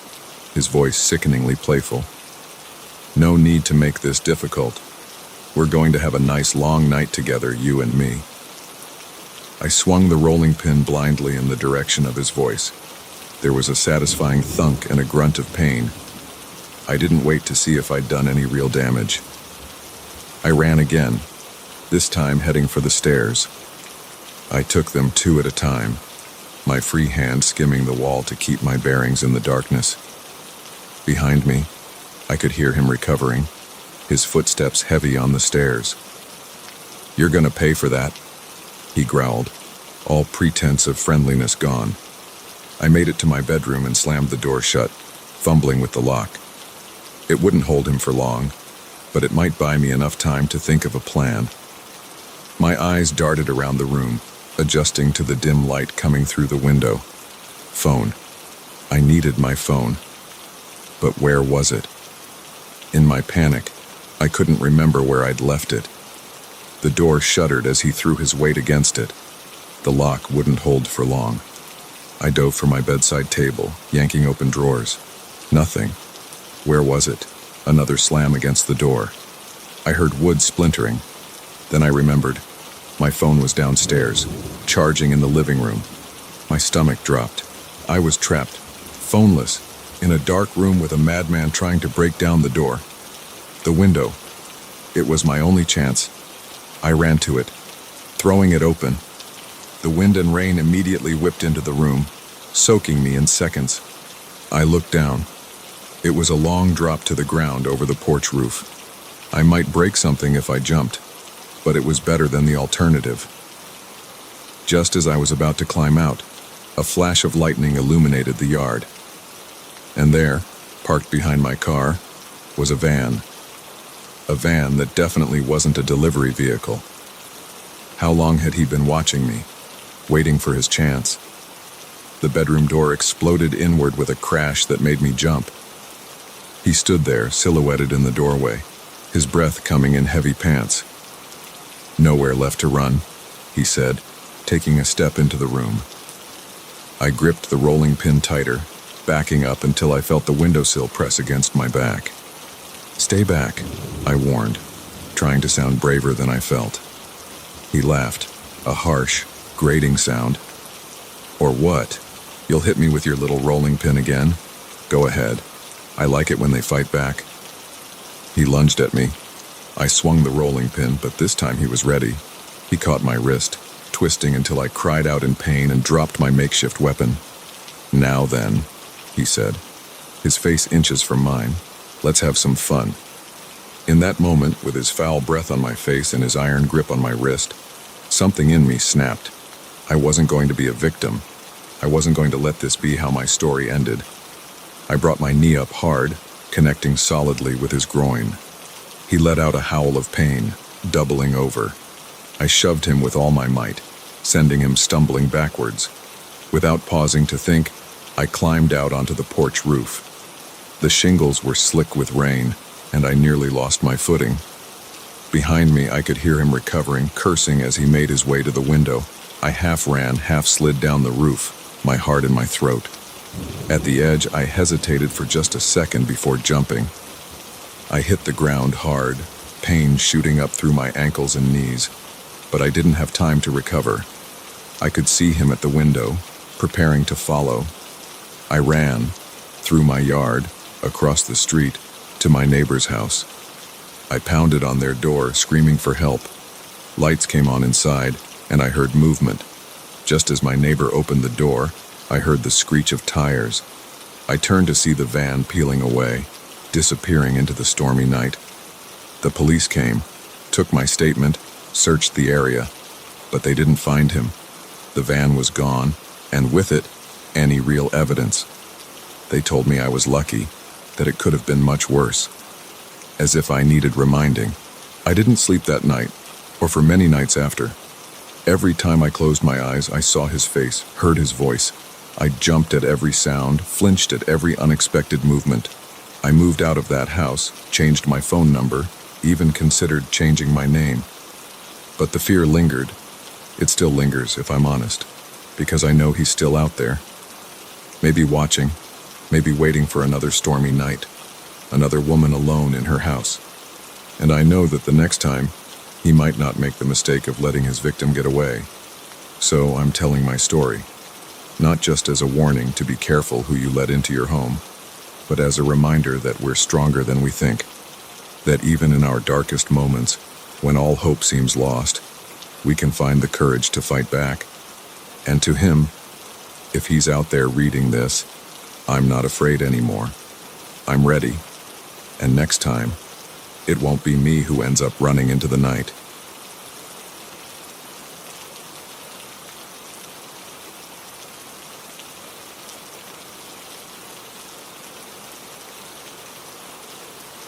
his voice sickeningly playful. "No need to make this difficult. We're going to have a nice long night together, you and me." I swung the rolling pin blindly in the direction of his voice. There was a satisfying thunk and a grunt of pain. I didn't wait to see if I'd done any real damage. I ran again, this time heading for the stairs. I took them two at a time, my free hand skimming the wall to keep my bearings in the darkness. Behind me, I could hear him recovering, his footsteps heavy on the stairs. "You're gonna pay for that," he growled, all pretense of friendliness gone. I made it to my bedroom and slammed the door shut, fumbling with the lock. It wouldn't hold him for long, but it might buy me enough time to think of a plan. My eyes darted around the room, adjusting to the dim light coming through the window. Phone. I needed my phone. But where was it? In my panic, I couldn't remember where I'd left it. The door shuddered as he threw his weight against it. The lock wouldn't hold for long. I dove for my bedside table, yanking open drawers. Nothing. Where was it? Another slam against the door. I heard wood splintering. Then I remembered. My phone was downstairs, charging in the living room. My stomach dropped. I was trapped, phoneless, in a dark room with a madman trying to break down the door. The window. It was my only chance. I ran to it, throwing it open. The wind and rain immediately whipped into the room, soaking me in seconds. I looked down. It was a long drop to the ground over the porch roof. I might break something if I jumped, but it was better than the alternative. Just as I was about to climb out, a flash of lightning illuminated the yard. And there, parked behind my car, was a van. A van that definitely wasn't a delivery vehicle. How long had he been watching me, waiting for his chance? The bedroom door exploded inward with a crash that made me jump. He stood there, silhouetted in the doorway, his breath coming in heavy pants. "Nowhere left to run," he said, taking a step into the room. I gripped the rolling pin tighter, backing up until I felt the windowsill press against my back. "Stay back," I warned, trying to sound braver than I felt. He laughed, a harsh, grating sound. "Or what? You'll hit me with your little rolling pin again? Go ahead. I like it when they fight back." He lunged at me. I swung the rolling pin, but this time he was ready. He caught my wrist, twisting until I cried out in pain and dropped my makeshift weapon. "Now then," he said, his face inches from mine. "Let's have some fun." In that moment, with his foul breath on my face and his iron grip on my wrist, something in me snapped. I wasn't going to be a victim. I wasn't going to let this be how my story ended. I brought my knee up hard, connecting solidly with his groin. He let out a howl of pain, doubling over. I shoved him with all my might, sending him stumbling backwards. Without pausing to think, I climbed out onto the porch roof. The shingles were slick with rain, and I nearly lost my footing. Behind me, I could hear him recovering, cursing as he made his way to the window. I half ran, half slid down the roof, my heart in my throat. At the edge, I hesitated for just a second before jumping. I hit the ground hard, pain shooting up through my ankles and knees, but I didn't have time to recover. I could see him at the window, preparing to follow. I ran, through my yard, across the street, to my neighbor's house. I pounded on their door, screaming for help. Lights came on inside, and I heard movement. Just as my neighbor opened the door, I heard the screech of tires. I turned to see the van peeling away, disappearing into the stormy night. The police came, took my statement, searched the area, but they didn't find him. The van was gone, and with it, any real evidence. They told me I was lucky, that it could have been much worse. As if I needed reminding. I didn't sleep that night, or for many nights after. Every time I closed my eyes, I saw his face, heard his voice. I jumped at every sound, flinched at every unexpected movement. I moved out of that house, changed my phone number, even considered changing my name. But the fear lingered. It still lingers, if I'm honest, because I know he's still out there. Maybe watching, maybe waiting for another stormy night, another woman alone in her house. And I know that the next time, he might not make the mistake of letting his victim get away. So I'm telling my story, not just as a warning to be careful who you let into your home, but as a reminder that we're stronger than we think, that even in our darkest moments, when all hope seems lost, we can find the courage to fight back. And to him, if he's out there reading this, I'm not afraid anymore. I'm ready. And next time, it won't be me who ends up running into the night.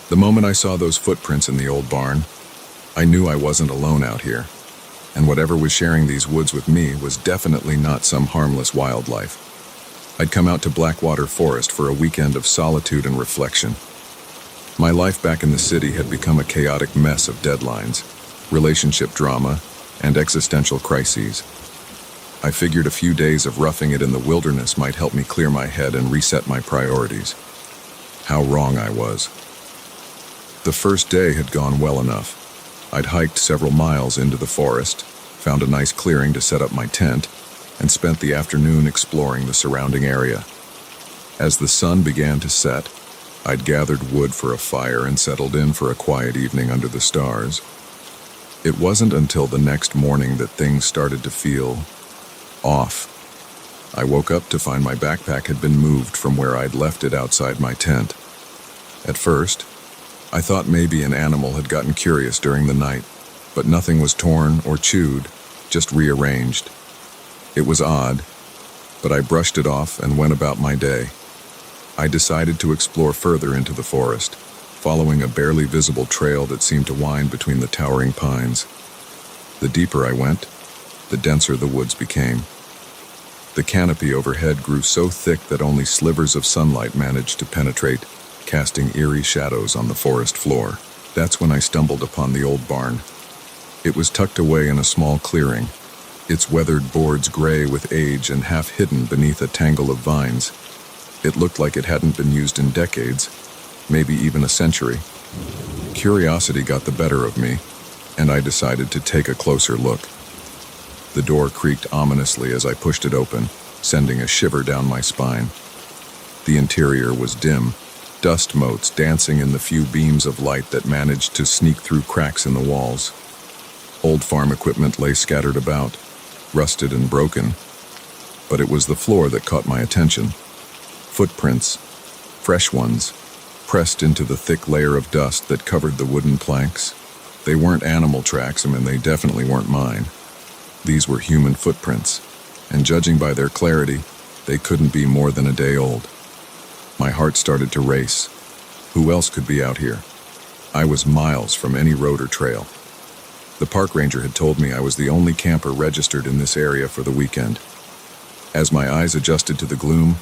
The moment I saw those footprints in the old barn, I knew I wasn't alone out here, and whatever was sharing these woods with me was definitely not some harmless wildlife. I'd come out to Blackwater Forest for a weekend of solitude and reflection. My life back in the city had become a chaotic mess of deadlines, relationship drama, and existential crises. I figured a few days of roughing it in the wilderness might help me clear my head and reset my priorities. How wrong I was. The first day had gone well enough. I'd hiked several miles into the forest, found a nice clearing to set up my tent, and spent the afternoon exploring the surrounding area. As the sun began to set, I'd gathered wood for a fire and settled in for a quiet evening under the stars. It wasn't until the next morning that things started to feel off. I woke up to find my backpack had been moved from where I'd left it outside my tent. At first, I thought maybe an animal had gotten curious during the night, but nothing was torn or chewed, just rearranged. It was odd, but I brushed it off and went about my day. I decided to explore further into the forest, following a barely visible trail that seemed to wind between the towering pines. The deeper I went, the denser the woods became. The canopy overhead grew so thick that only slivers of sunlight managed to penetrate, casting eerie shadows on the forest floor. That's when I stumbled upon the old barn. It was tucked away in a small clearing, its weathered boards gray with age and half hidden beneath a tangle of vines. It looked like it hadn't been used in decades, maybe even a century. Curiosity got the better of me, and I decided to take a closer look. The door creaked ominously as I pushed it open, sending a shiver down my spine. The interior was dim, dust motes dancing in the few beams of light that managed to sneak through cracks in the walls. Old farm equipment lay scattered about, rusted and broken, but it was the floor that caught my attention. Footprints, fresh ones, pressed into the thick layer of dust that covered the wooden planks. They weren't animal tracks, and they definitely weren't mine. These were human footprints, and judging by their clarity, they couldn't be more than a day old. My heart started to race. Who else could be out here? I was miles from any road or trail. The park ranger had told me I was the only camper registered in this area for the weekend. As my eyes adjusted to the gloom,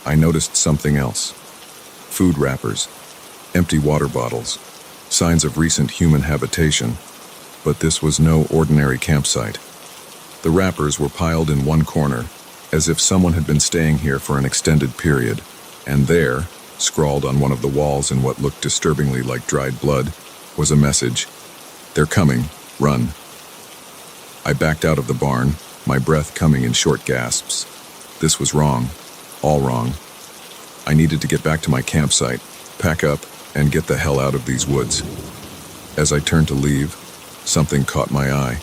I noticed something else. Food wrappers, empty water bottles, signs of recent human habitation, but this was no ordinary campsite. The wrappers were piled in one corner, as if someone had been staying here for an extended period, and there, scrawled on one of the walls in what looked disturbingly like dried blood, was a message. "They're coming, run." I backed out of the barn, my breath coming in short gasps. This was wrong, all wrong. I needed to get back to my campsite, pack up, and get the hell out of these woods. As I turned to leave, something caught my eye.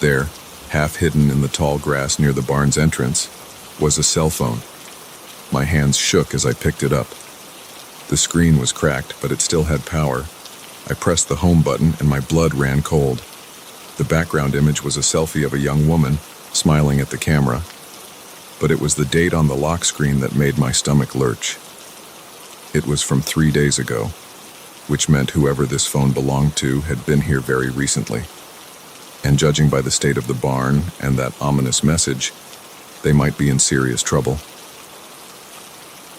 There, half hidden in the tall grass near the barn's entrance, was a cell phone. My hands shook as I picked it up. The screen was cracked, but it still had power. I pressed the home button and my blood ran cold. The background image was a selfie of a young woman, smiling at the camera. But it was the date on the lock screen that made my stomach lurch. It was from 3 days ago, which meant whoever this phone belonged to had been here very recently. And judging by the state of the barn and that ominous message, they might be in serious trouble.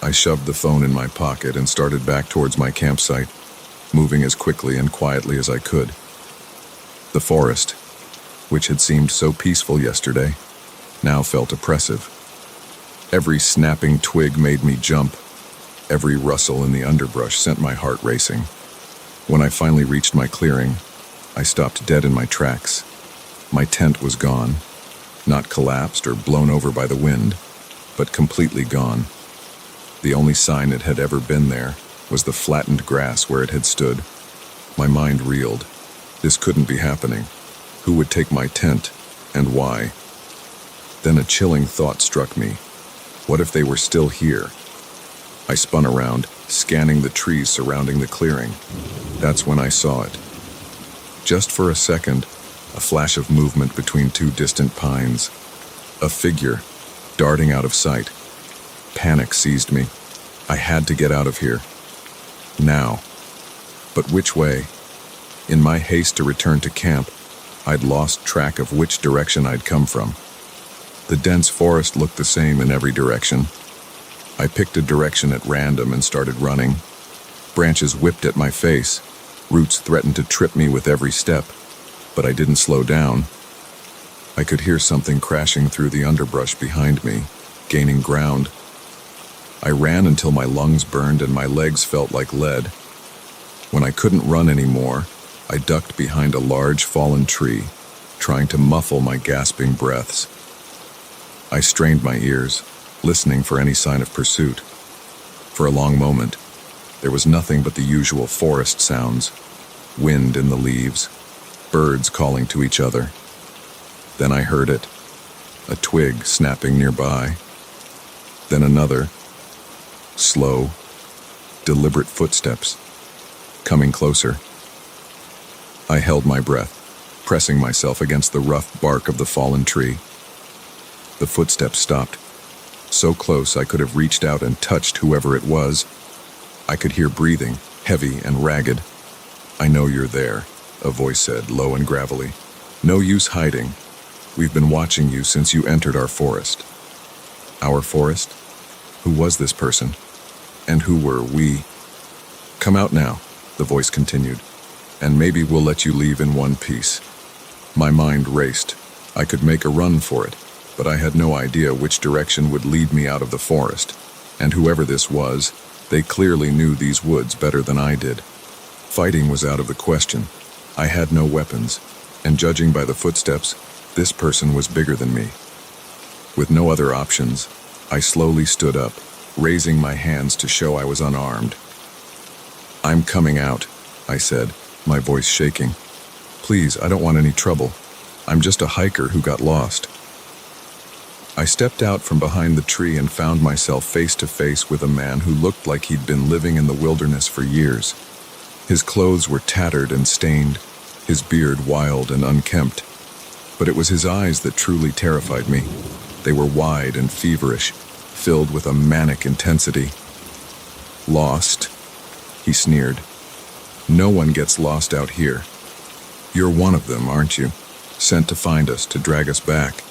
I shoved the phone in my pocket and started back towards my campsite, moving as quickly and quietly as I could. The forest, which had seemed so peaceful yesterday, now felt oppressive. Every snapping twig made me jump. Every rustle in the underbrush sent my heart racing. When I finally reached my clearing, I stopped dead in my tracks. My tent was gone, not collapsed or blown over by the wind, but completely gone. The only sign it had ever been there was the flattened grass where it had stood. My mind reeled. This couldn't be happening. Who would take my tent, and why? Then a chilling thought struck me. What if they were still here? I spun around, scanning the trees surrounding the clearing. That's when I saw it. Just for a second, a flash of movement between two distant pines. A figure, darting out of sight. Panic seized me. I had to get out of here. Now. But which way? In my haste to return to camp, I'd lost track of which direction I'd come from. The dense forest looked the same in every direction. I picked a direction at random and started running. Branches whipped at my face. Roots threatened to trip me with every step, but I didn't slow down. I could hear something crashing through the underbrush behind me, gaining ground. I ran until my lungs burned and my legs felt like lead. When I couldn't run anymore, I ducked behind a large fallen tree, trying to muffle my gasping breaths. I strained my ears, listening for any sign of pursuit. For a long moment, there was nothing but the usual forest sounds, wind in the leaves, birds calling to each other. Then I heard it, a twig snapping nearby. Then another, slow, deliberate footsteps. coming closer. I held my breath, pressing myself against the rough bark of the fallen tree. The footsteps stopped, so close I could have reached out and touched whoever it was. I could hear breathing, heavy and ragged. "I know you're there," a voice said, low and gravelly. "No use hiding. We've been watching you since you entered our forest." Our forest? Who was this person? And who were we? "Come out now," the voice continued, "and maybe we'll let you leave in one piece." My mind raced. I could make a run for it, but I had no idea which direction would lead me out of the forest. And whoever this was, they clearly knew these woods better than I did. Fighting was out of the question. I had no weapons, and judging by the footsteps, this person was bigger than me. With no other options, I slowly stood up, raising my hands to show I was unarmed. "I'm coming out," I said, my voice shaking. "Please, I don't want any trouble. I'm just a hiker who got lost." I stepped out from behind the tree and found myself face to face with a man who looked like he'd been living in the wilderness for years. His clothes were tattered and stained, his beard wild and unkempt. But it was his eyes that truly terrified me. They were wide and feverish, filled with a manic intensity. "Lost?" he sneered. "No one gets lost out here. You're one of them, aren't you? Sent to find us, to drag us back."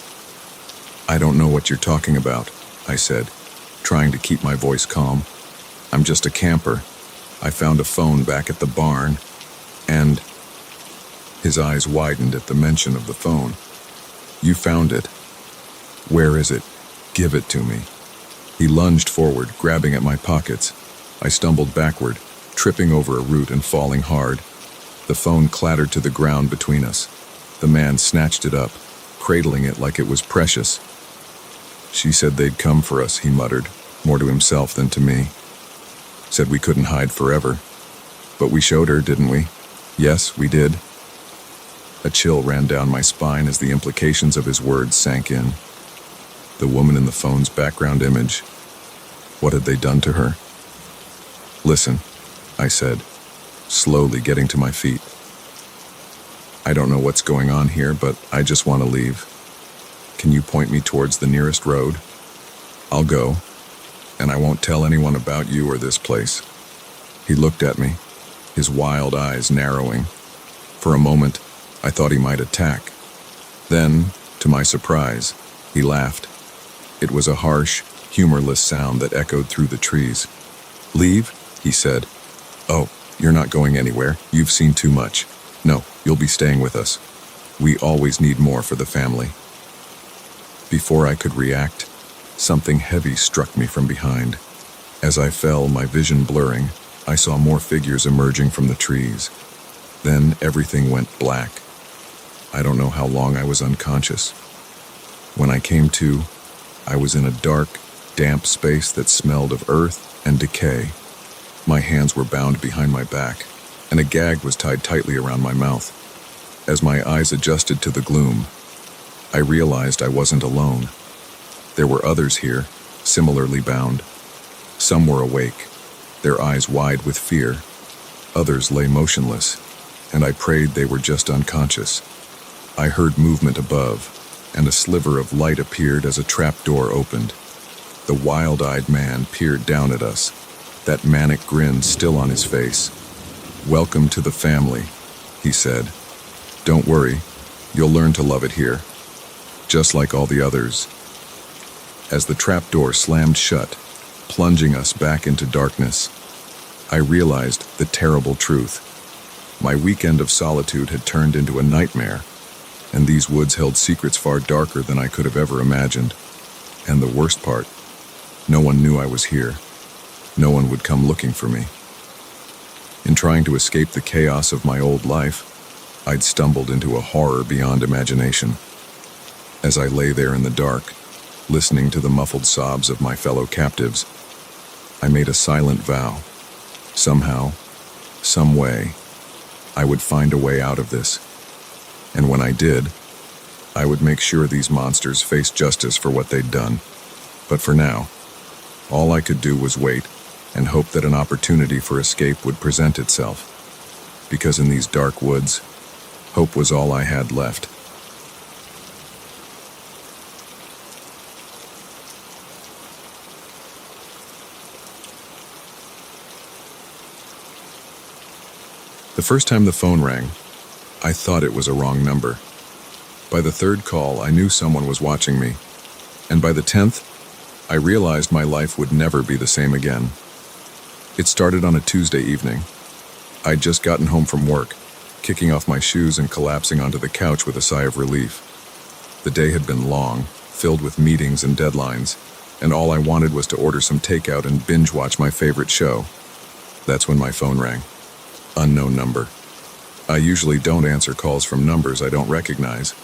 "I don't know what you're talking about," I said, trying to keep my voice calm. "I'm just a camper. I found a phone back at the barn, and..." His eyes widened at the mention of the phone. "You found it? Where is it? Give it to me." He lunged forward, grabbing at my pockets. I stumbled backward, tripping over a root and falling hard. The phone clattered to the ground between us. The man snatched it up, cradling it like it was precious. "She said they'd come for us," he muttered, more to himself than to me. "Said we couldn't hide forever. But we showed her, didn't we?" "Yes, we did." A chill ran down my spine as the implications of his words sank in. The woman in the phone's background image. What had they done to her? "Listen," I said, slowly getting to my feet. "I don't know what's going on here, but I just want to leave. Can you point me towards the nearest road? I'll go, and I won't tell anyone about you or this place." He looked at me, his wild eyes narrowing. For a moment, I thought he might attack. Then, to my surprise, he laughed. It was a harsh, humorless sound that echoed through the trees. "Leave?" he said. "Oh, you're not going anywhere. You've seen too much. No, you'll be staying with us. We always need more for the family." Before I could react, something heavy struck me from behind. As I fell, my vision blurring, I saw more figures emerging from the trees. Then everything went black. I don't know how long I was unconscious. When I came to, I was in a dark, damp space that smelled of earth and decay. My hands were bound behind my back, and a gag was tied tightly around my mouth. As my eyes adjusted to the gloom, I realized I wasn't alone. There were others here, similarly bound. Some were awake, their eyes wide with fear. Others lay motionless, and I prayed they were just unconscious. I heard movement above, and a sliver of light appeared as a trapdoor opened. The wild-eyed man peered down at us, that manic grin still on his face. "Welcome to the family," he said. "Don't worry, you'll learn to love it here, just like all the others." As the trapdoor slammed shut, plunging us back into darkness, I realized the terrible truth. My weekend of solitude had turned into a nightmare, and these woods held secrets far darker than I could have ever imagined. And the worst part, no one knew I was here. No one would come looking for me. In trying to escape the chaos of my old life, I'd stumbled into a horror beyond imagination. As I lay there in the dark, listening to the muffled sobs of my fellow captives, I made a silent vow. Somehow, some way, I would find a way out of this. And when I did, I would make sure these monsters faced justice for what they'd done. But for now, all I could do was wait and hope that an opportunity for escape would present itself. because in these dark woods, hope was all I had left. The first time the phone rang, I thought it was a wrong number. By the third call, I knew someone was watching me, and by the 10th, I realized my life would never be the same again. It started on a Tuesday evening. I'd just gotten home from work, kicking off my shoes and collapsing onto the couch with a sigh of relief. The day had been long, filled with meetings and deadlines, and all I wanted was to order some takeout and binge watch my favorite show. That's when my phone rang. Unknown number. I usually don't answer calls from numbers I don't recognize,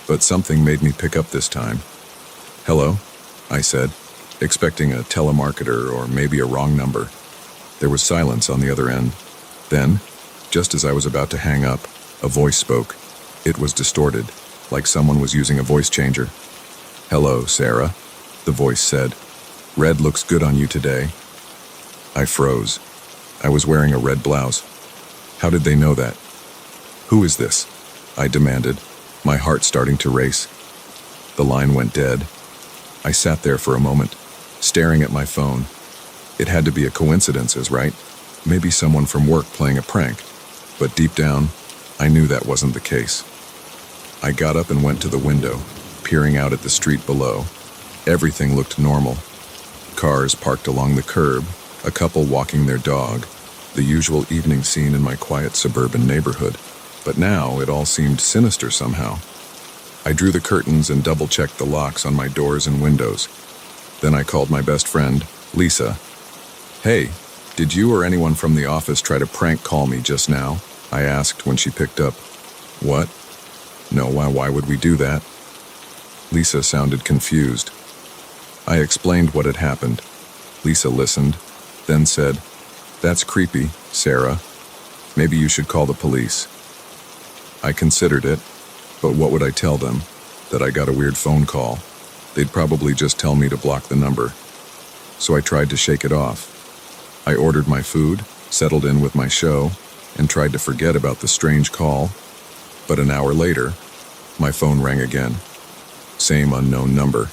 but something made me pick up this time. "Hello," I said, expecting a telemarketer or maybe a wrong number. There was silence on the other end. Then, just as I was about to hang up, a voice spoke. It was distorted, like someone was using a voice changer. "Hello, Sarah," the voice said. "Red looks good on you today." I froze. I was wearing a red blouse. How did they know that? "Who is this?" I demanded, my heart starting to race. The line went dead. I sat there for a moment, staring at my phone. It had to be a coincidence, right? Maybe someone from work playing a prank. But deep down, I knew that wasn't the case. I got up and went to the window, peering out at the street below. Everything looked normal. Cars parked along the curb, a couple walking their dog, the usual evening scene in my quiet suburban neighborhood. But now it all seemed sinister somehow. I drew the curtains and double-checked the locks on my doors and windows. Then I called my best friend, Lisa. "Hey, did you or anyone from the office try to prank call me just now?" I asked when she picked up. "What? No, why would we do that?" Lisa sounded confused. I explained what had happened. Lisa listened, then said, "That's creepy, Sarah. Maybe you should call the police." I considered it, but what would I tell them? That I got a weird phone call. They'd probably just tell me to block the number. So I tried to shake it off. I ordered my food, settled in with my show, and tried to forget about the strange call. But an hour later, my phone rang again. Same unknown number.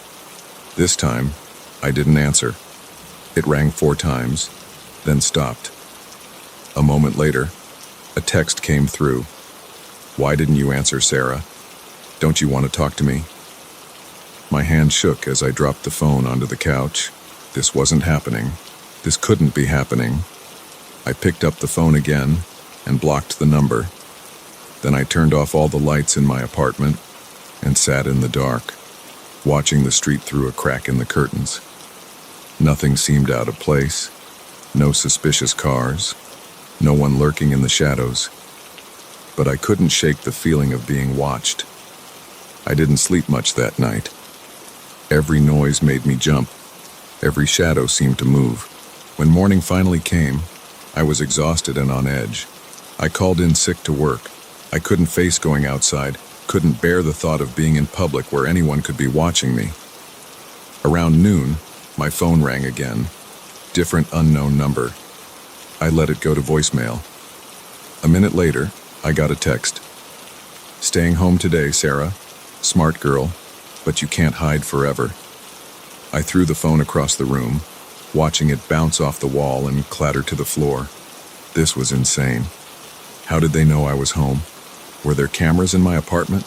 This time, I didn't answer. It rang 4 times, then stopped. A moment later, a text came through. "Why didn't you answer, Sarah? Don't you want to talk to me?" My hand shook as I dropped the phone onto the couch. This wasn't happening. This couldn't be happening. I picked up the phone again and blocked the number. Then I turned off all the lights in my apartment and sat in the dark, watching the street through a crack in the curtains. Nothing seemed out of place. No suspicious cars. No one lurking in the shadows. But I couldn't shake the feeling of being watched. I didn't sleep much that night. Every noise made me jump. Every shadow seemed to move. When morning finally came, I was exhausted and on edge. I called in sick to work. I couldn't face going outside, couldn't bear the thought of being in public where anyone could be watching me. Around noon, my phone rang again. Different unknown number. I let it go to voicemail. A minute later, I got a text. "Staying home today, Sarah. Smart girl, but you can't hide forever." I threw the phone across the room, watching it bounce off the wall and clatter to the floor. This was insane. How did they know I was home? Were there cameras in my apartment?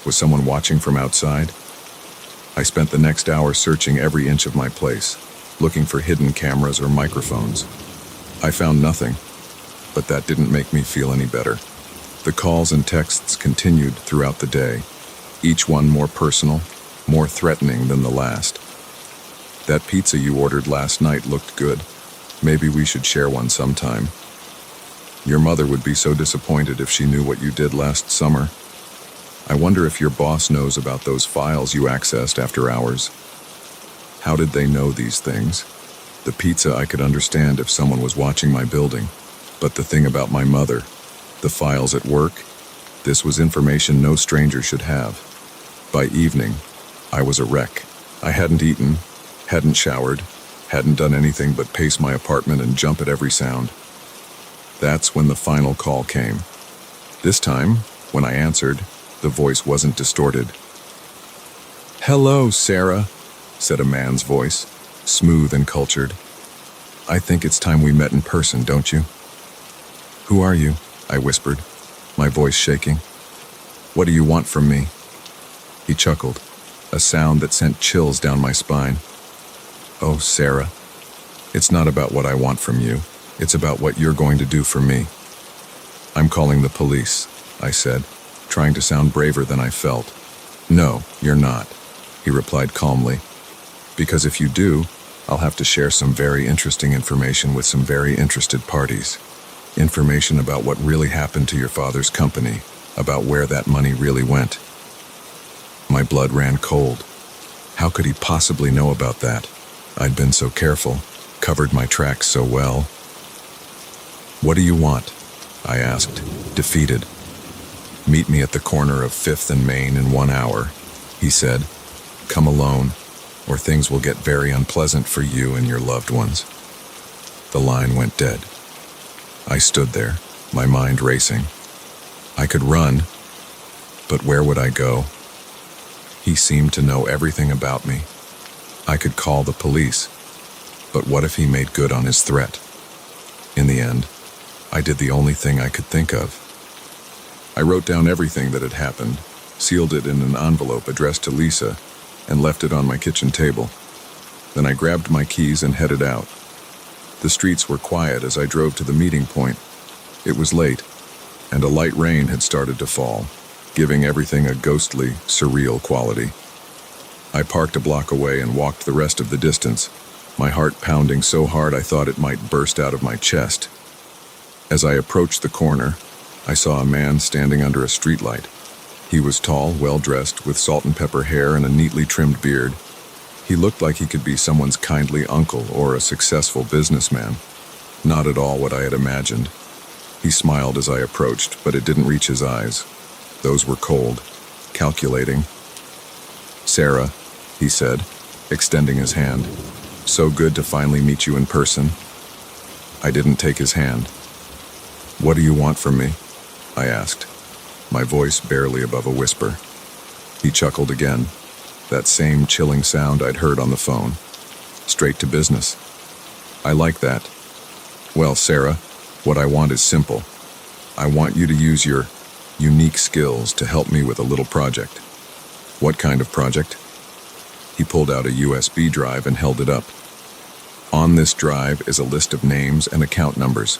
Was someone watching from outside? I spent the next hour searching every inch of my place, looking for hidden cameras or microphones. I found nothing, but that didn't make me feel any better. The calls and texts continued throughout the day, each one more personal, more threatening than the last. "That pizza you ordered last night looked good. Maybe we should share one sometime. Your mother would be so disappointed if she knew what you did last summer. I wonder if your boss knows about those files you accessed after hours." How did they know these things? The pizza I could understand if someone was watching my building, but the thing about my mother, the files at work, this was information no stranger should have. By evening, I was a wreck. I hadn't eaten, hadn't showered, hadn't done anything but pace my apartment and jump at every sound. That's when the final call came. This time, when I answered, the voice wasn't distorted. "Hello, Sarah," said a man's voice, smooth and cultured. "I think it's time we met in person, don't you?" "Who are you?" I whispered, my voice shaking. "What do you want from me?" He chuckled, a sound that sent chills down my spine. "Oh, Sarah, it's not about what I want from you. It's about what you're going to do for me." "I'm calling the police," I said, trying to sound braver than I felt. "No, you're not," he replied calmly. "Because if you do, I'll have to share some very interesting information with some very interested parties. Information about what really happened to your father's company, about where that money really went." My blood ran cold. How could he possibly know about that? I'd been so careful, covered my tracks so well. "What do you want?" I asked, defeated. "Meet me at the corner of 5th and Main in 1 hour," he said. "Come alone, or things will get very unpleasant for you and your loved ones." The line went dead. I stood there, my mind racing. I could run, but where would I go? He seemed to know everything about me. I could call the police, but what if he made good on his threat? In the end, I did the only thing I could think of. I wrote down everything that had happened, sealed it in an envelope addressed to Lisa, and left it on my kitchen table. Then I grabbed my keys and headed out. The streets were quiet as I drove to the meeting point. It was late, and a light rain had started to fall, giving everything a ghostly, surreal quality. I parked a block away and walked the rest of the distance, my heart pounding so hard I thought it might burst out of my chest. As I approached the corner, I saw a man standing under a streetlight. He was tall, well-dressed, with salt and pepper hair and a neatly trimmed beard. He looked like he could be someone's kindly uncle or a successful businessman. Not at all what I had imagined. He smiled as I approached, but it didn't reach his eyes. Those were cold, calculating. "Sarah," he said, extending his hand. "So good to finally meet you in person." I didn't take his hand. "What do you want from me?" I asked, my voice barely above a whisper. He chuckled again, that same chilling sound I'd heard on the phone. Straight to business. "I like that. Well, Sarah, what I want is simple. I want you to use your unique skills to help me with a little project." "What kind of project?" He pulled out a USB drive and held it up. "On this drive is a list of names and account numbers.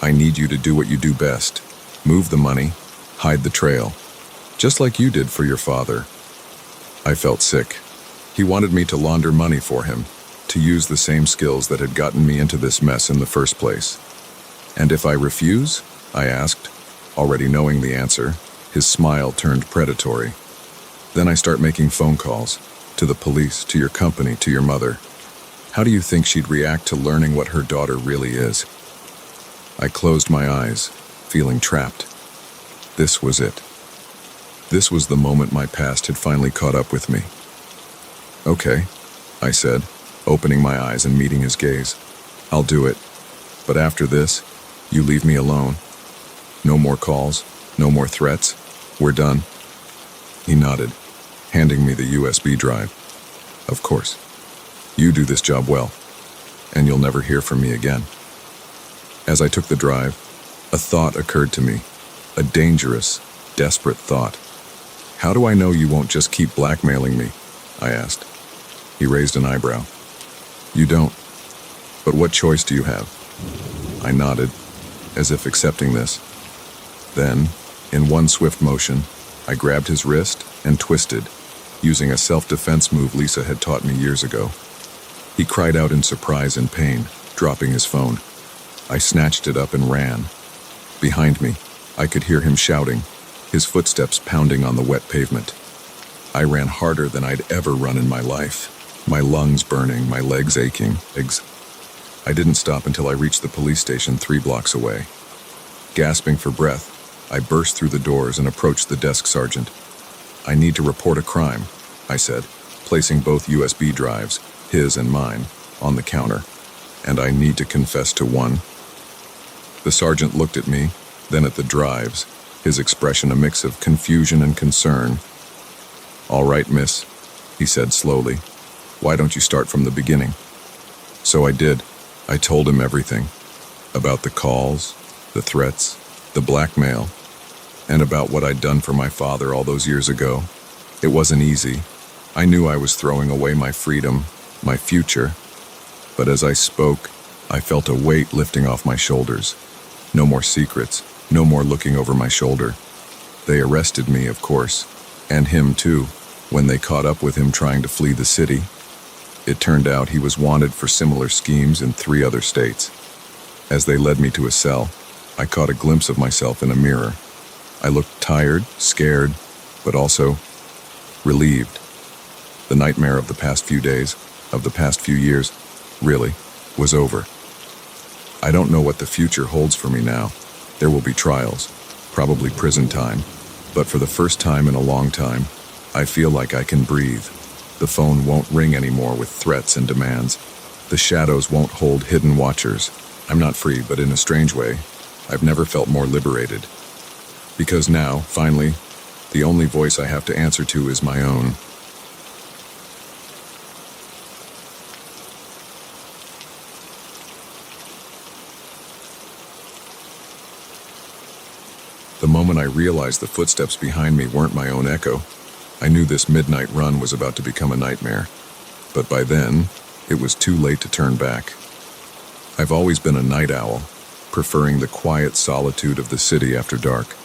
I need you to do what you do best. Move the money, hide the trail, just like you did for your father." I felt sick. He wanted me to launder money for him, to use the same skills that had gotten me into this mess in the first place. "And if I refuse?" I asked, already knowing the answer. His smile turned predatory. "Then I start making phone calls, to the police, to your company, to your mother. How do you think she'd react to learning what her daughter really is?" I closed my eyes, feeling trapped. This was it. This was the moment my past had finally caught up with me. "Okay," I said, opening my eyes and meeting his gaze. "I'll do it. But after this, you leave me alone. No more calls, no more threats. We're done." He nodded, handing me the USB drive. "Of course. You do this job well, and you'll never hear from me again." As I took the drive, a thought occurred to me, a dangerous, desperate thought. "How do I know you won't just keep blackmailing me?" I asked. He raised an eyebrow. "You don't. But what choice do you have?" I nodded, as if accepting this. Then, in one swift motion, I grabbed his wrist and twisted, using a self-defense move Lisa had taught me years ago. He cried out in surprise and pain, dropping his phone. I snatched it up and ran. Behind me, I could hear him shouting, his footsteps pounding on the wet pavement. I ran harder than I'd ever run in my life, my lungs burning, my legs aching. I didn't stop until I reached the police station 3 blocks away. Gasping for breath, I burst through the doors and approached the desk sergeant. "I need to report a crime," I said, placing both USB drives, his and mine, on the counter. "And I need to confess to one." The sergeant looked at me, then at the drives, his expression a mix of confusion and concern. "All right, miss," he said slowly. "Why don't you start from the beginning?" So I did. I told him everything. About the calls, the threats, the blackmail, and about what I'd done for my father all those years ago. It wasn't easy. I knew I was throwing away my freedom, my future. But as I spoke, I felt a weight lifting off my shoulders. No more secrets, no more looking over my shoulder. They arrested me, of course, and him too, when they caught up with him trying to flee the city. It turned out he was wanted for similar schemes in 3 other states. As they led me to a cell, I caught a glimpse of myself in a mirror. I looked tired, scared, but also relieved. The nightmare of the past few days, of the past few years, really, was over. I don't know what the future holds for me now. There will be trials, probably prison time, but for the first time in a long time, I feel like I can breathe. The phone won't ring anymore with threats and demands. The shadows won't hold hidden watchers. I'm not free, but in a strange way, I've never felt more liberated. Because now, finally, the only voice I have to answer to is my own. The moment I realized the footsteps behind me weren't my own echo, I knew this midnight run was about to become a nightmare. But by then, it was too late to turn back. I've always been a night owl, preferring the quiet solitude of the city after dark.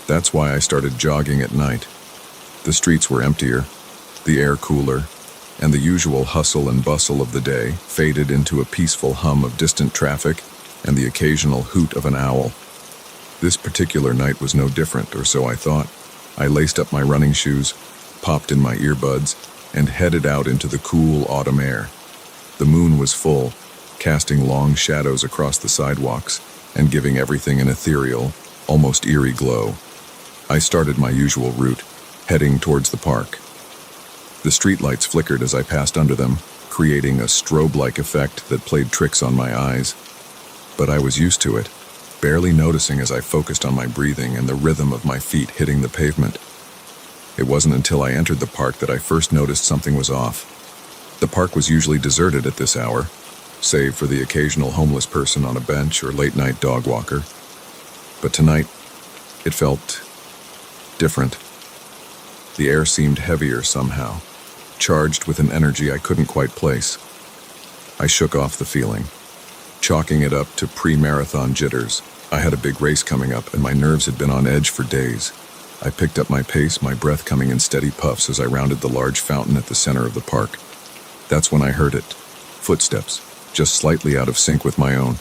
That's why I started jogging at night. The streets were emptier, the air cooler, and the usual hustle and bustle of the day faded into a peaceful hum of distant traffic and the occasional hoot of an owl. This particular night was no different, or so I thought. I laced up my running shoes, popped in my earbuds, and headed out into the cool autumn air. The moon was full, casting long shadows across the sidewalks and giving everything an ethereal, almost eerie glow. I started my usual route, heading towards the park. The streetlights flickered as I passed under them, creating a strobe-like effect that played tricks on my eyes. But I was used to it, barely noticing as I focused on my breathing and the rhythm of my feet hitting the pavement. It wasn't until I entered the park that I first noticed something was off. The park was usually deserted at this hour, save for the occasional homeless person on a bench or late-night dog walker. But tonight, it felt different. The air seemed heavier somehow, charged with an energy I couldn't quite place. I shook off the feeling, chalking it up to pre-marathon jitters. I had a big race coming up, and my nerves had been on edge for days. I picked up my pace, my breath coming in steady puffs as I rounded the large fountain at the center of the park. That's when I heard it. Footsteps, just slightly out of sync with my own.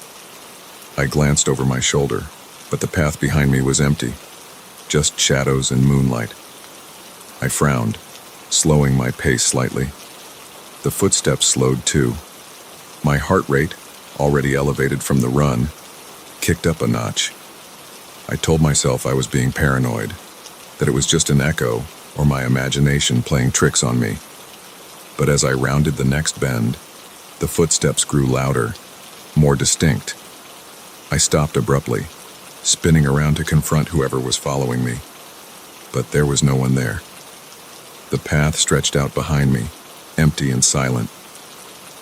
I glanced over my shoulder, but the path behind me was empty. Just shadows and moonlight. I frowned, slowing my pace slightly. The footsteps slowed too. My heart rate, already elevated from the run, kicked up a notch. I told myself I was being paranoid, that it was just an echo or my imagination playing tricks on me. But as I rounded the next bend, the footsteps grew louder, more distinct. I stopped abruptly, spinning around to confront whoever was following me. But there was no one there. The path stretched out behind me, empty and silent.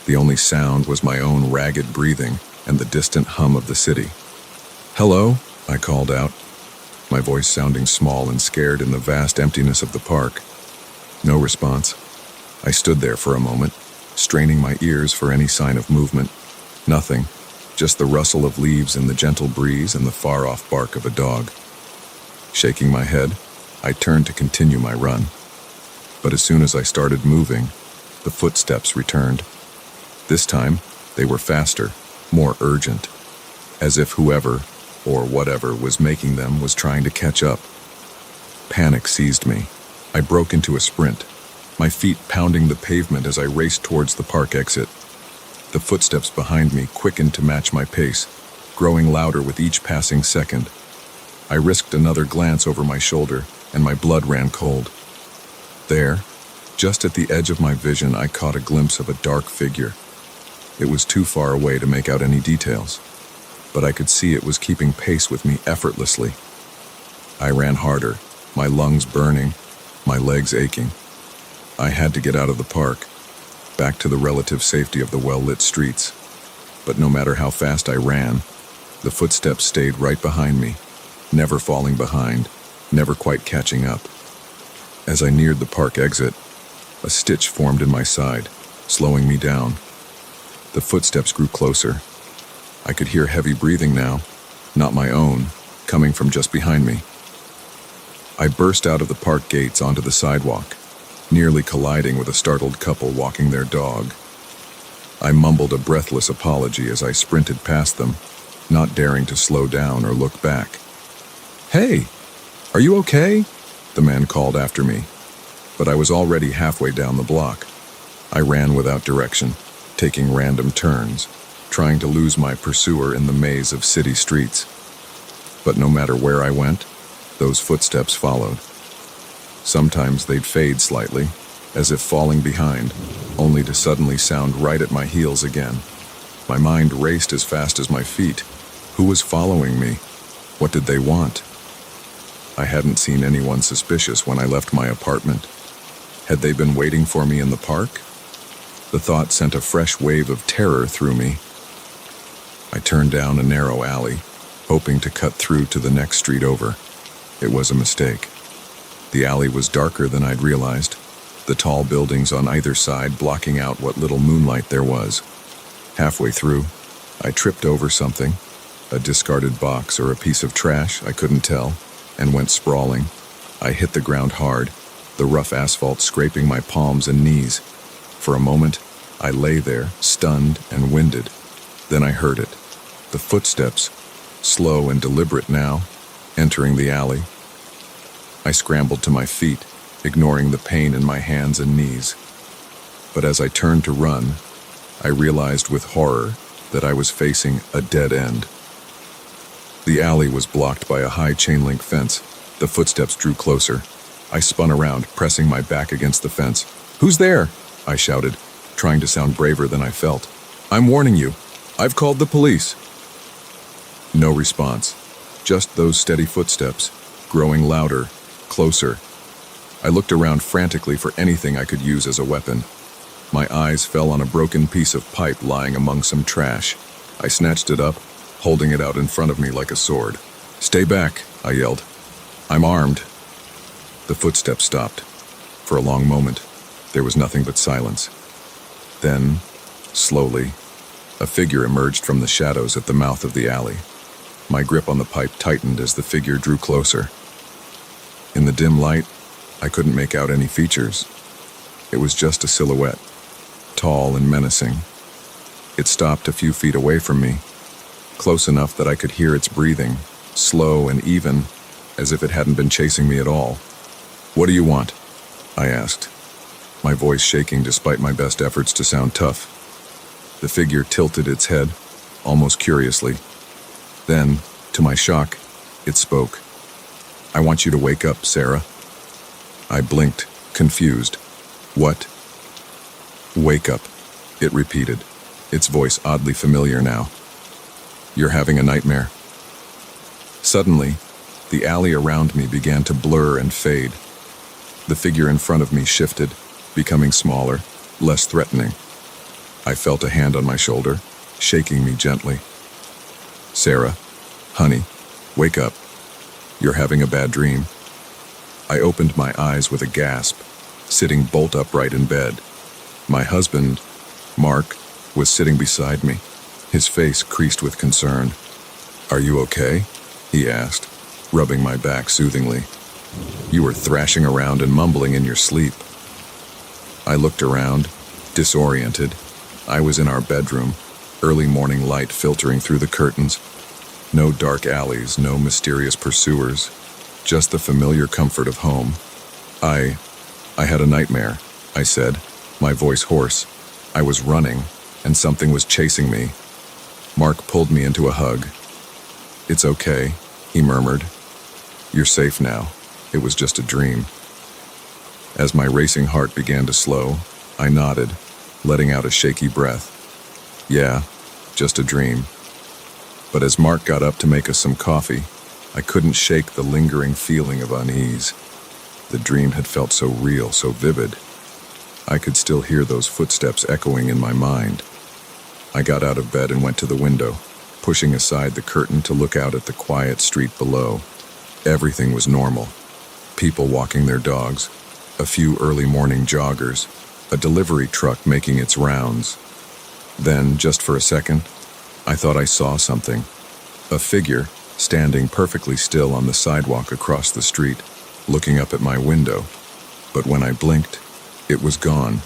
The only sound was my own ragged breathing and the distant hum of the city. "Hello?" I called out, my voice sounding small and scared in the vast emptiness of the park. No response. I stood there for a moment, straining my ears for any sign of movement. Nothing, just the rustle of leaves in the gentle breeze and the far-off bark of a dog. Shaking my head, I turned to continue my run. But as soon as I started moving, the footsteps returned. This time, they were faster, more urgent, as if whoever, or whatever was making them, was trying to catch up. Panic seized me. I broke into a sprint, my feet pounding the pavement as I raced towards the park exit. The footsteps behind me quickened to match my pace, growing louder with each passing second. I risked another glance over my shoulder, and my blood ran cold. There, just at the edge of my vision, I caught a glimpse of a dark figure. It was too far away to make out any details, but I could see it was keeping pace with me effortlessly. I ran harder, my lungs burning, my legs aching. I had to get out of the park, back to the relative safety of the well-lit streets. But no matter how fast I ran, the footsteps stayed right behind me, never falling behind, never quite catching up. As I neared the park exit, a stitch formed in my side, slowing me down. The footsteps grew closer. I could hear heavy breathing now, not my own, coming from just behind me. I burst out of the park gates onto the sidewalk, nearly colliding with a startled couple walking their dog. I mumbled a breathless apology as I sprinted past them, not daring to slow down or look back. "Hey, are you okay?" the man called after me, but I was already halfway down the block. I ran without direction, taking random turns, trying to lose my pursuer in the maze of city streets. But no matter where I went, those footsteps followed. Sometimes they'd fade slightly, as if falling behind, only to suddenly sound right at my heels again. My mind raced as fast as my feet. Who was following me? What did they want? I hadn't seen anyone suspicious when I left my apartment. Had they been waiting for me in the park? The thought sent a fresh wave of terror through me. I turned down a narrow alley, hoping to cut through to the next street over. It was a mistake. The alley was darker than I'd realized, the tall buildings on either side blocking out what little moonlight there was. Halfway through, I tripped over something, a discarded box or a piece of trash, I couldn't tell, and went sprawling. I hit the ground hard, the rough asphalt scraping my palms and knees. For a moment, I lay there, stunned and winded. Then I heard it. The footsteps, slow and deliberate now, entering the alley. I scrambled to my feet, ignoring the pain in my hands and knees. But as I turned to run, I realized with horror that I was facing a dead end. The alley was blocked by a high chain-link fence. The footsteps drew closer. I spun around, pressing my back against the fence. "Who's there?" I shouted, trying to sound braver than I felt. "I'm warning you. I've called the police." No response. Just those steady footsteps, growing louder, closer. I looked around frantically for anything I could use as a weapon. My eyes fell on a broken piece of pipe lying among some trash. I snatched it up, holding it out in front of me like a sword. "Stay back," I yelled. "I'm armed." The footsteps stopped. For a long moment, there was nothing but silence. Then, slowly, a figure emerged from the shadows at the mouth of the alley. My grip on the pipe tightened as the figure drew closer. In the dim light, I couldn't make out any features. It was just a silhouette, tall and menacing. It stopped a few feet away from me, close enough that I could hear its breathing, slow and even, as if it hadn't been chasing me at all. "What do you want?" I asked, my voice shaking despite my best efforts to sound tough. The figure tilted its head, almost curiously. Then, to my shock, it spoke. "I want you to wake up, Sarah." I blinked, confused. "What?" "Wake up," it repeated, its voice oddly familiar now. "You're having a nightmare." Suddenly, the alley around me began to blur and fade. The figure in front of me shifted, becoming smaller, less threatening. I felt a hand on my shoulder, shaking me gently. "Sarah, honey, wake up. You're having a bad dream." I opened my eyes with a gasp, sitting bolt upright in bed. My husband, Mark, was sitting beside me, his face creased with concern. "Are you okay?" he asked, rubbing my back soothingly. "You were thrashing around and mumbling in your sleep." I looked around, disoriented. I was in our bedroom, early morning light filtering through the curtains. No dark alleys, no mysterious pursuers, just the familiar comfort of home. I had a nightmare," I said, my voice hoarse. I was running, and something was chasing me. Mark pulled me into a hug. "It's okay," he murmured. "You're safe now. It was just a dream." As my racing heart began to slow, I nodded, letting out a shaky breath. "Yeah, just a dream." But as Mark got up to make us some coffee, I couldn't shake the lingering feeling of unease. The dream had felt so real, so vivid. I could still hear those footsteps echoing in my mind. I got out of bed and went to the window, pushing aside the curtain to look out at the quiet street below. Everything was normal. People walking their dogs, a few early morning joggers, a delivery truck making its rounds. Then, just for a second, I thought I saw something. A figure, standing perfectly still on the sidewalk across the street, looking up at my window. But when I blinked, it was gone.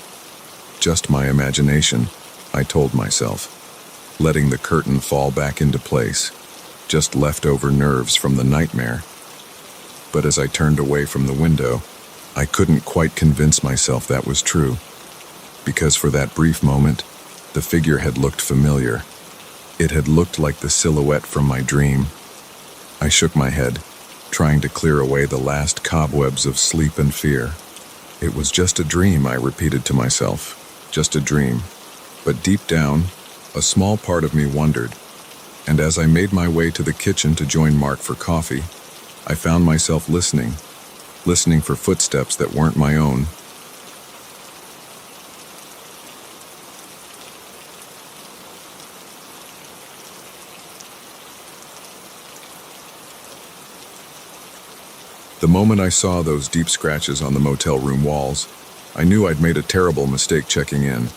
Just my imagination, I told myself, letting the curtain fall back into place. Just leftover nerves from the nightmare. But as I turned away from the window, I couldn't quite convince myself that was true. Because for that brief moment, the figure had looked familiar. It had looked like the silhouette from my dream. I shook my head, trying to clear away the last cobwebs of sleep and fear. It was just a dream, I repeated to myself. Just a dream. But deep down, a small part of me wondered. And as I made my way to the kitchen to join Mark for coffee, I found myself listening for footsteps that weren't my own. The moment I saw those deep scratches on the motel room walls, I knew I'd made a terrible mistake checking in.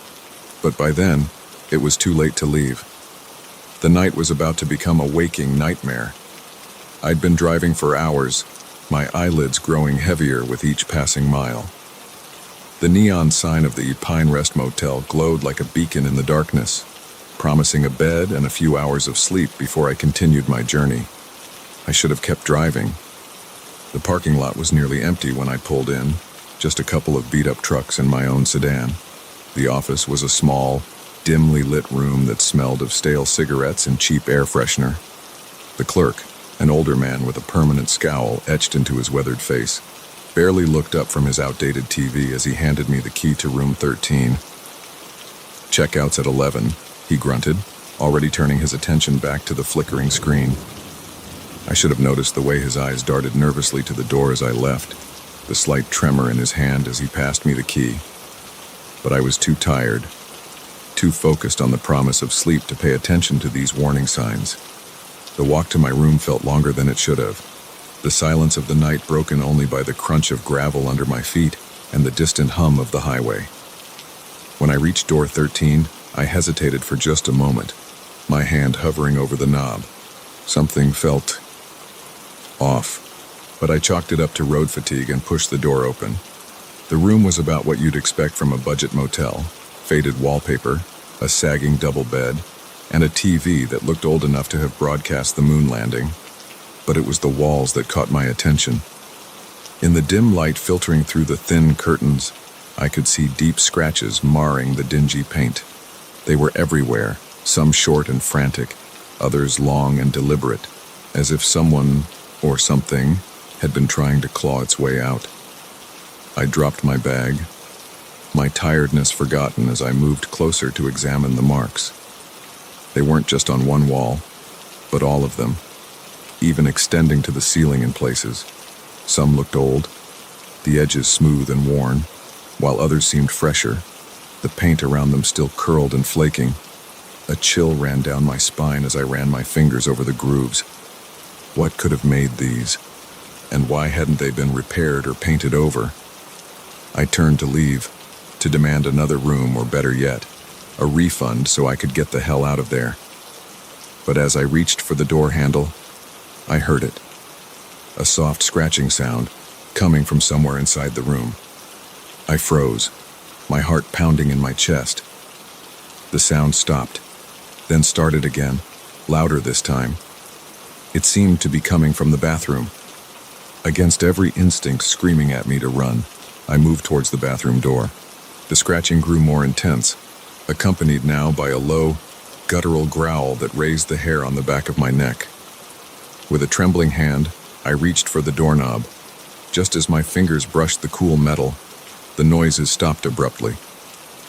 But by then, it was too late to leave. The night was about to become a waking nightmare. I'd been driving for hours, my eyelids growing heavier with each passing mile. The neon sign of the Pine Rest Motel glowed like a beacon in the darkness, promising a bed and a few hours of sleep before I continued my journey. I should have kept driving. The parking lot was nearly empty when I pulled in, just a couple of beat-up trucks and my own sedan. The office was a small, dimly lit room that smelled of stale cigarettes and cheap air freshener. The clerk, an older man with a permanent scowl etched into his weathered face, barely looked up from his outdated TV as he handed me the key to room 13. "Checkout's at 11, he grunted, already turning his attention back to the flickering screen. I should have noticed the way his eyes darted nervously to the door as I left, the slight tremor in his hand as he passed me the key. But I was too tired, too focused on the promise of sleep to pay attention to these warning signs. The walk to my room felt longer than it should have, the silence of the night broken only by the crunch of gravel under my feet and the distant hum of the highway. When I reached door 13, I hesitated for just a moment, my hand hovering over the knob. Something felt off, but I chalked it up to road fatigue and pushed the door open. The room was about what you'd expect from a budget motel: faded wallpaper, a sagging double bed, and a TV that looked old enough to have broadcast the moon landing. But it was the walls that caught my attention. In the dim light filtering through the thin curtains, I could see deep scratches marring the dingy paint. They were everywhere, some short and frantic, others long and deliberate, as if someone or something had been trying to claw its way out. I dropped my bag, my tiredness forgotten as I moved closer to examine the marks. They weren't just on one wall, but all of them, even extending to the ceiling in places. Some looked old, the edges smooth and worn, while others seemed fresher, the paint around them still curled and flaking. A chill ran down my spine as I ran my fingers over the grooves. What could have made these? And why hadn't they been repaired or painted over? I turned to leave, to demand another room, or better yet, a refund so I could get the hell out of there. But as I reached for the door handle, I heard it. A soft scratching sound, coming from somewhere inside the room. I froze, my heart pounding in my chest. The sound stopped, then started again, louder this time. It seemed to be coming from the bathroom. Against every instinct screaming at me to run, I moved towards the bathroom door. The scratching grew more intense, accompanied now by a low, guttural growl that raised the hair on the back of my neck. With a trembling hand, I reached for the doorknob. Just as my fingers brushed the cool metal, the noises stopped abruptly.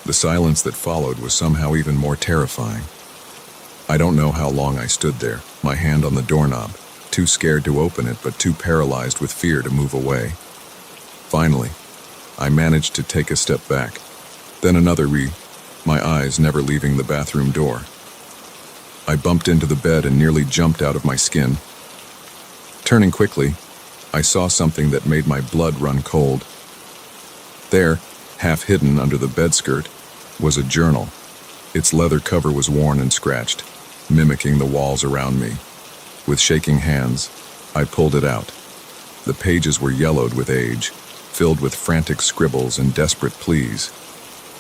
The silence that followed was somehow even more terrifying. I don't know how long I stood there, my hand on the doorknob, too scared to open it but too paralyzed with fear to move away. Finally, I managed to take a step back, then another my eyes never leaving the bathroom door. I bumped into the bed and nearly jumped out of my skin. Turning quickly, I saw something that made my blood run cold. There, half hidden under the bedskirt, was a journal. Its leather cover was worn and scratched, mimicking the walls around me. With shaking hands, I pulled it out. The pages were yellowed with age, filled with frantic scribbles and desperate pleas.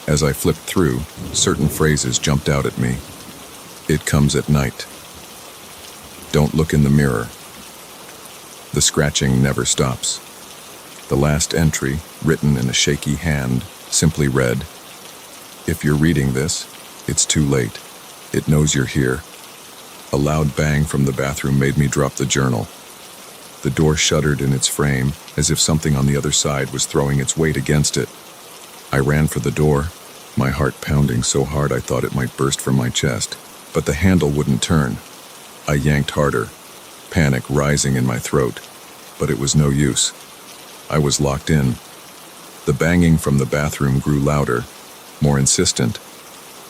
As I flipped through, certain phrases jumped out at me. It comes at night. Don't look in the mirror. The scratching never stops. The last entry, written in a shaky hand, simply read, "If you're reading this, it's too late. It knows you're here." A loud bang from the bathroom made me drop the journal. The door shuddered in its frame, as if something on the other side was throwing its weight against it. I ran for the door, my heart pounding so hard I thought it might burst from my chest, but the handle wouldn't turn. I yanked harder, panic rising in my throat, but it was no use. I was locked in. The banging from the bathroom grew louder, more insistent.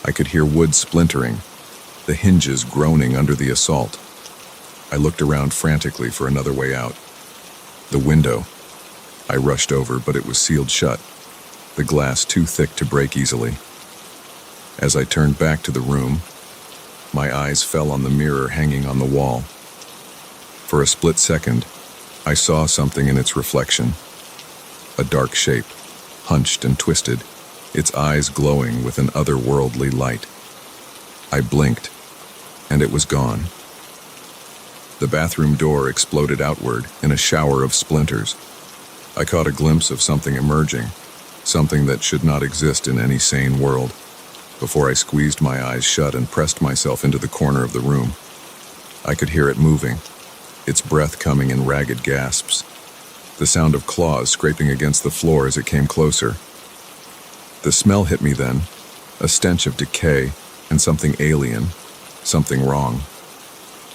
I could hear wood splintering, the hinges groaning under the assault. I looked around frantically for another way out. The window. I rushed over, but it was sealed shut, the glass too thick to break easily. As I turned back to the room, my eyes fell on the mirror hanging on the wall. For a split second, I saw something in its reflection. A dark shape, hunched and twisted, its eyes glowing with an otherworldly light. I blinked, and it was gone. The bathroom door exploded outward in a shower of splinters. I caught a glimpse of something emerging, something that should not exist in any sane world, before I squeezed my eyes shut and pressed myself into the corner of the room. I could hear it moving, its breath coming in ragged gasps, the sound of claws scraping against the floor as it came closer. The smell hit me then, a stench of decay and something alien, something wrong.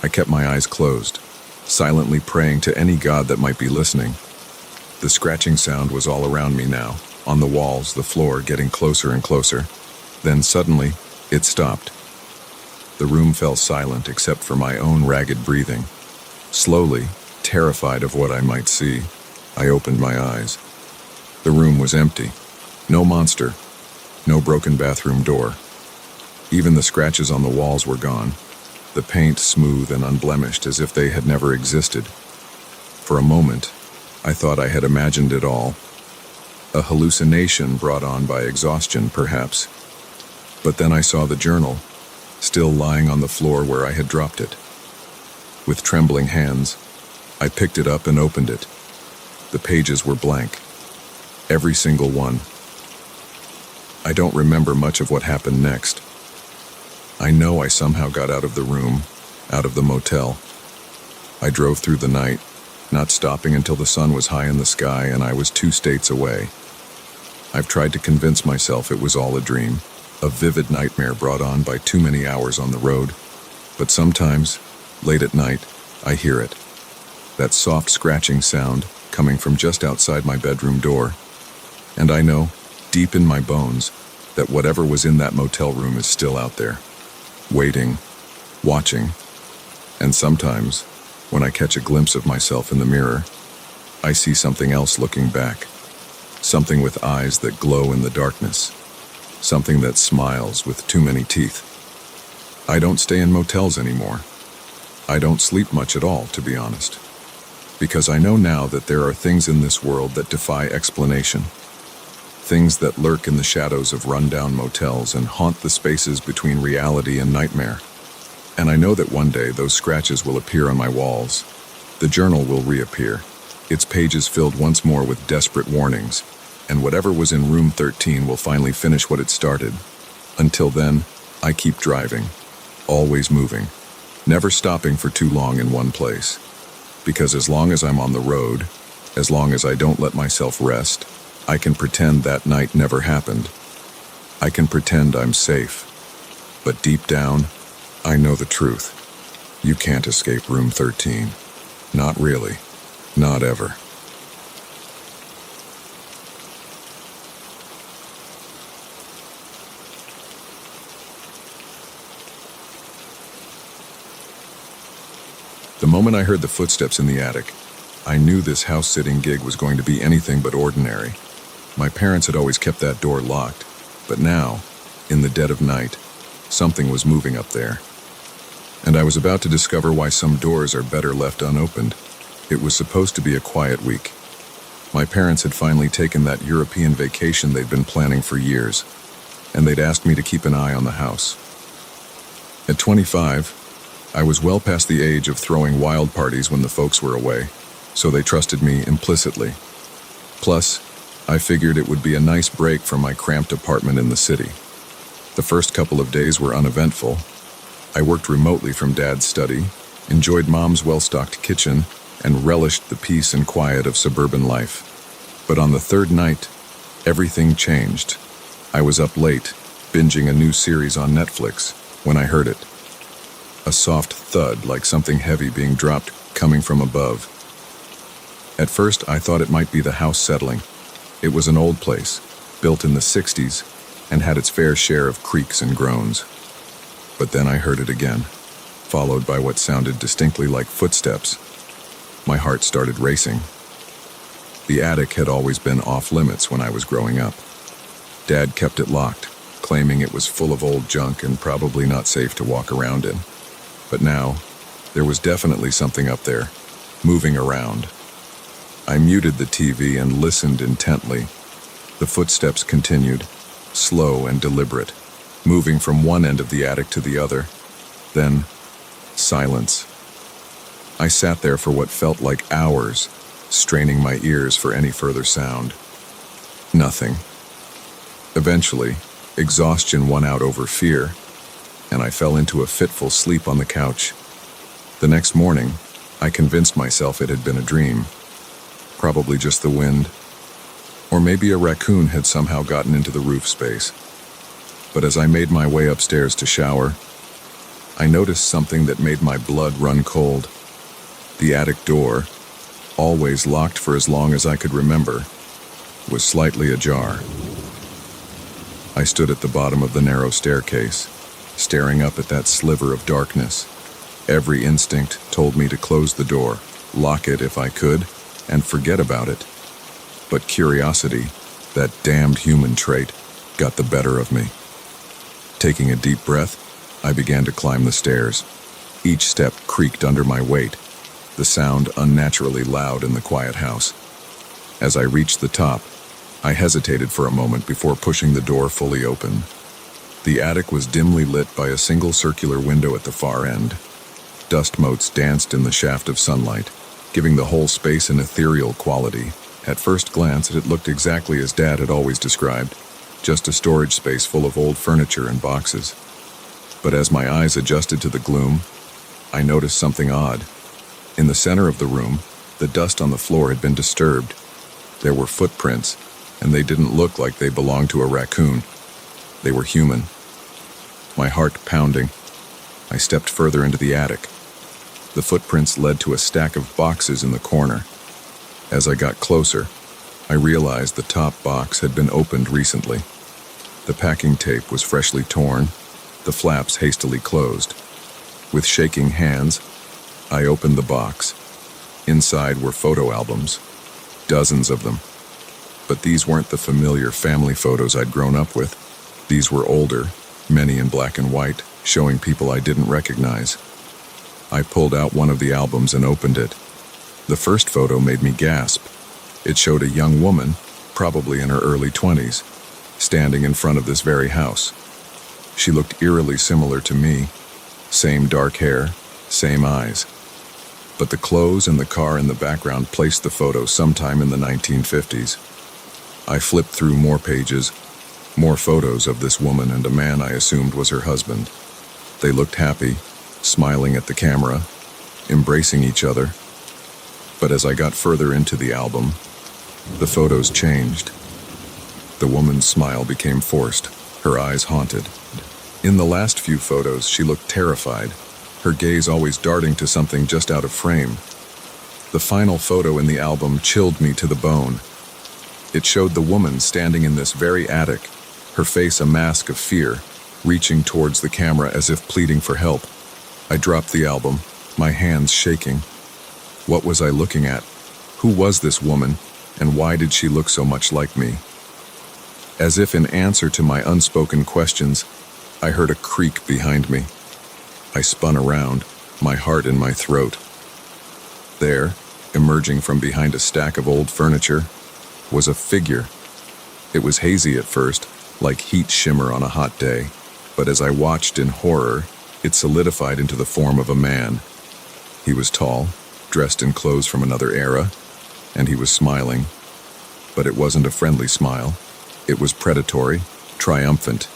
I kept my eyes closed, silently praying to any god that might be listening. The scratching sound was all around me now, on the walls, the floor, getting closer and closer. Then suddenly, it stopped. The room fell silent except for my own ragged breathing. Slowly, terrified of what I might see, I opened my eyes. The room was empty. No monster, no broken bathroom door. Even the scratches on the walls were gone, the paint smooth and unblemished as if they had never existed. For a moment, I thought I had imagined it all. A hallucination brought on by exhaustion, perhaps. But then I saw the journal, still lying on the floor where I had dropped it. With trembling hands, I picked it up and opened it. The pages were blank, every single one. I don't remember much of what happened next. I know I somehow got out of the room, out of the motel. I drove through the night, not stopping until the sun was high in the sky and I was 2 states away. I've tried to convince myself it was all a dream, a vivid nightmare brought on by too many hours on the road. But sometimes, late at night, I hear it. That soft scratching sound coming from just outside my bedroom door. And I know, deep in my bones, that whatever was in that motel room is still out there, waiting, watching. And sometimes, when I catch a glimpse of myself in the mirror, I see something else looking back. Something with eyes that glow in the darkness. Something that smiles with too many teeth. I don't stay in motels anymore. I don't sleep much at all, to be honest. Because I know now that there are things in this world that defy explanation. Things that lurk in the shadows of rundown motels and haunt the spaces between reality and nightmare. And I know that one day those scratches will appear on my walls. The journal will reappear, its pages filled once more with desperate warnings, and whatever was in room 13 will finally finish what it started. Until then, I keep driving, always moving, never stopping for too long in one place. Because as long as I'm on the road, as long as I don't let myself rest, I can pretend that night never happened. I can pretend I'm safe. But deep down, I know the truth. You can't escape room 13. Not really. Not ever. The moment I heard the footsteps in the attic, I knew this house-sitting gig was going to be anything but ordinary. My parents had always kept that door locked, but now, in the dead of night, something was moving up there. And I was about to discover why some doors are better left unopened. It was supposed to be a quiet week. My parents had finally taken that European vacation they'd been planning for years, and they'd asked me to keep an eye on the house. At 25, I was well past the age of throwing wild parties when the folks were away, so they trusted me implicitly. Plus, I figured it would be a nice break from my cramped apartment in the city. The first couple of days were uneventful. I worked remotely from Dad's study, enjoyed Mom's well-stocked kitchen, and relished the peace and quiet of suburban life. But on the third night, everything changed. I was up late, binging a new series on Netflix, when I heard it. A soft thud like something heavy being dropped coming from above. At first, I thought it might be the house settling. It was an old place, built in the 60s, and had its fair share of creaks and groans. But then I heard it again, followed by what sounded distinctly like footsteps. My heart started racing. The attic had always been off-limits when I was growing up. Dad kept it locked, claiming it was full of old junk and probably not safe to walk around in. But now, there was definitely something up there, moving around. I muted the TV and listened intently. The footsteps continued, slow and deliberate, moving from one end of the attic to the other. Then, silence. I sat there for what felt like hours, straining my ears for any further sound. Nothing. Eventually, exhaustion won out over fear, and I fell into a fitful sleep on the couch. The next morning, I convinced myself it had been a dream. Probably just the wind. Or maybe a raccoon had somehow gotten into the roof space. But as I made my way upstairs to shower, I noticed something that made my blood run cold. The attic door, always locked for as long as I could remember, was slightly ajar. I stood at the bottom of the narrow staircase, staring up at that sliver of darkness. Every instinct told me to close the door, lock it if I could, and forget about it. But curiosity, that damned human trait, got the better of me. Taking a deep breath, I began to climb the stairs. Each step creaked under my weight, the sound unnaturally loud in the quiet house. As I reached the top, I hesitated for a moment before pushing the door fully open. The attic was dimly lit by a single circular window at the far end. Dust motes danced in the shaft of sunlight, giving the whole space an ethereal quality. At first glance, it looked exactly as Dad had always described, just a storage space full of old furniture and boxes. But as my eyes adjusted to the gloom, I noticed something odd. In the center of the room, the dust on the floor had been disturbed. There were footprints, and they didn't look like they belonged to a raccoon. They were human. My heart pounding, I stepped further into the attic. The footprints led to a stack of boxes in the corner. As I got closer, I realized the top box had been opened recently. The packing tape was freshly torn, the flaps hastily closed. With shaking hands, I opened the box. Inside were photo albums, dozens of them. But these weren't the familiar family photos I'd grown up with. These were older, many in black and white, showing people I didn't recognize. I pulled out one of the albums and opened it. The first photo made me gasp. It showed a young woman, probably in her early 20s, standing in front of this very house. She looked eerily similar to me. Same dark hair, same eyes. But the clothes and the car in the background placed the photo sometime in the 1950s. I flipped through more pages, more photos of this woman and a man I assumed was her husband. They looked happy, smiling at the camera, embracing each other. But as I got further into the album, the photos changed. The woman's smile became forced, her eyes haunted. In the last few photos, she looked terrified, her gaze always darting to something just out of frame. The final photo in the album chilled me to the bone. It showed the woman standing in this very attic, her face a mask of fear, reaching towards the camera as if pleading for help. I dropped the album, my hands shaking. What was I looking at? Who was this woman, and why did she look so much like me? As if in answer to my unspoken questions, I heard a creak behind me. I spun around, my heart in my throat. There, emerging from behind a stack of old furniture, was a figure. It was hazy at first, like heat shimmer on a hot day, but as I watched in horror, it solidified into the form of a man. He was tall, dressed in clothes from another era, and he was smiling. But it wasn't a friendly smile. It was predatory, triumphant.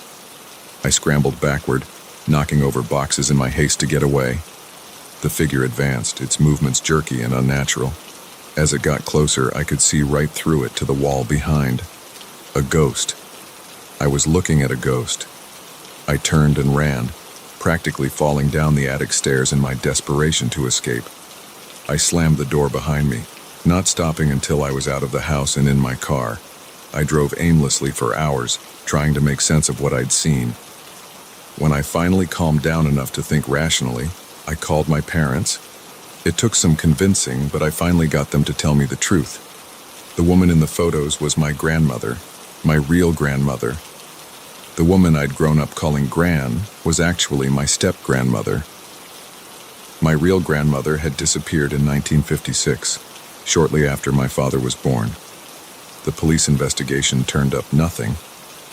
I scrambled backward, knocking over boxes in my haste to get away. The figure advanced, its movements jerky and unnatural. As it got closer, I could see right through it to the wall behind. A ghost. I was looking at a ghost. I turned and ran, practically falling down the attic stairs in my desperation to escape. I slammed the door behind me, not stopping until I was out of the house and in my car. I drove aimlessly for hours, trying to make sense of what I'd seen. When I finally calmed down enough to think rationally, I called my parents. It took some convincing, but I finally got them to tell me the truth. The woman in the photos was my grandmother, my real grandmother. The woman I'd grown up calling Gran was actually my step-grandmother. My real grandmother had disappeared in 1956, shortly after my father was born. The police investigation turned up nothing,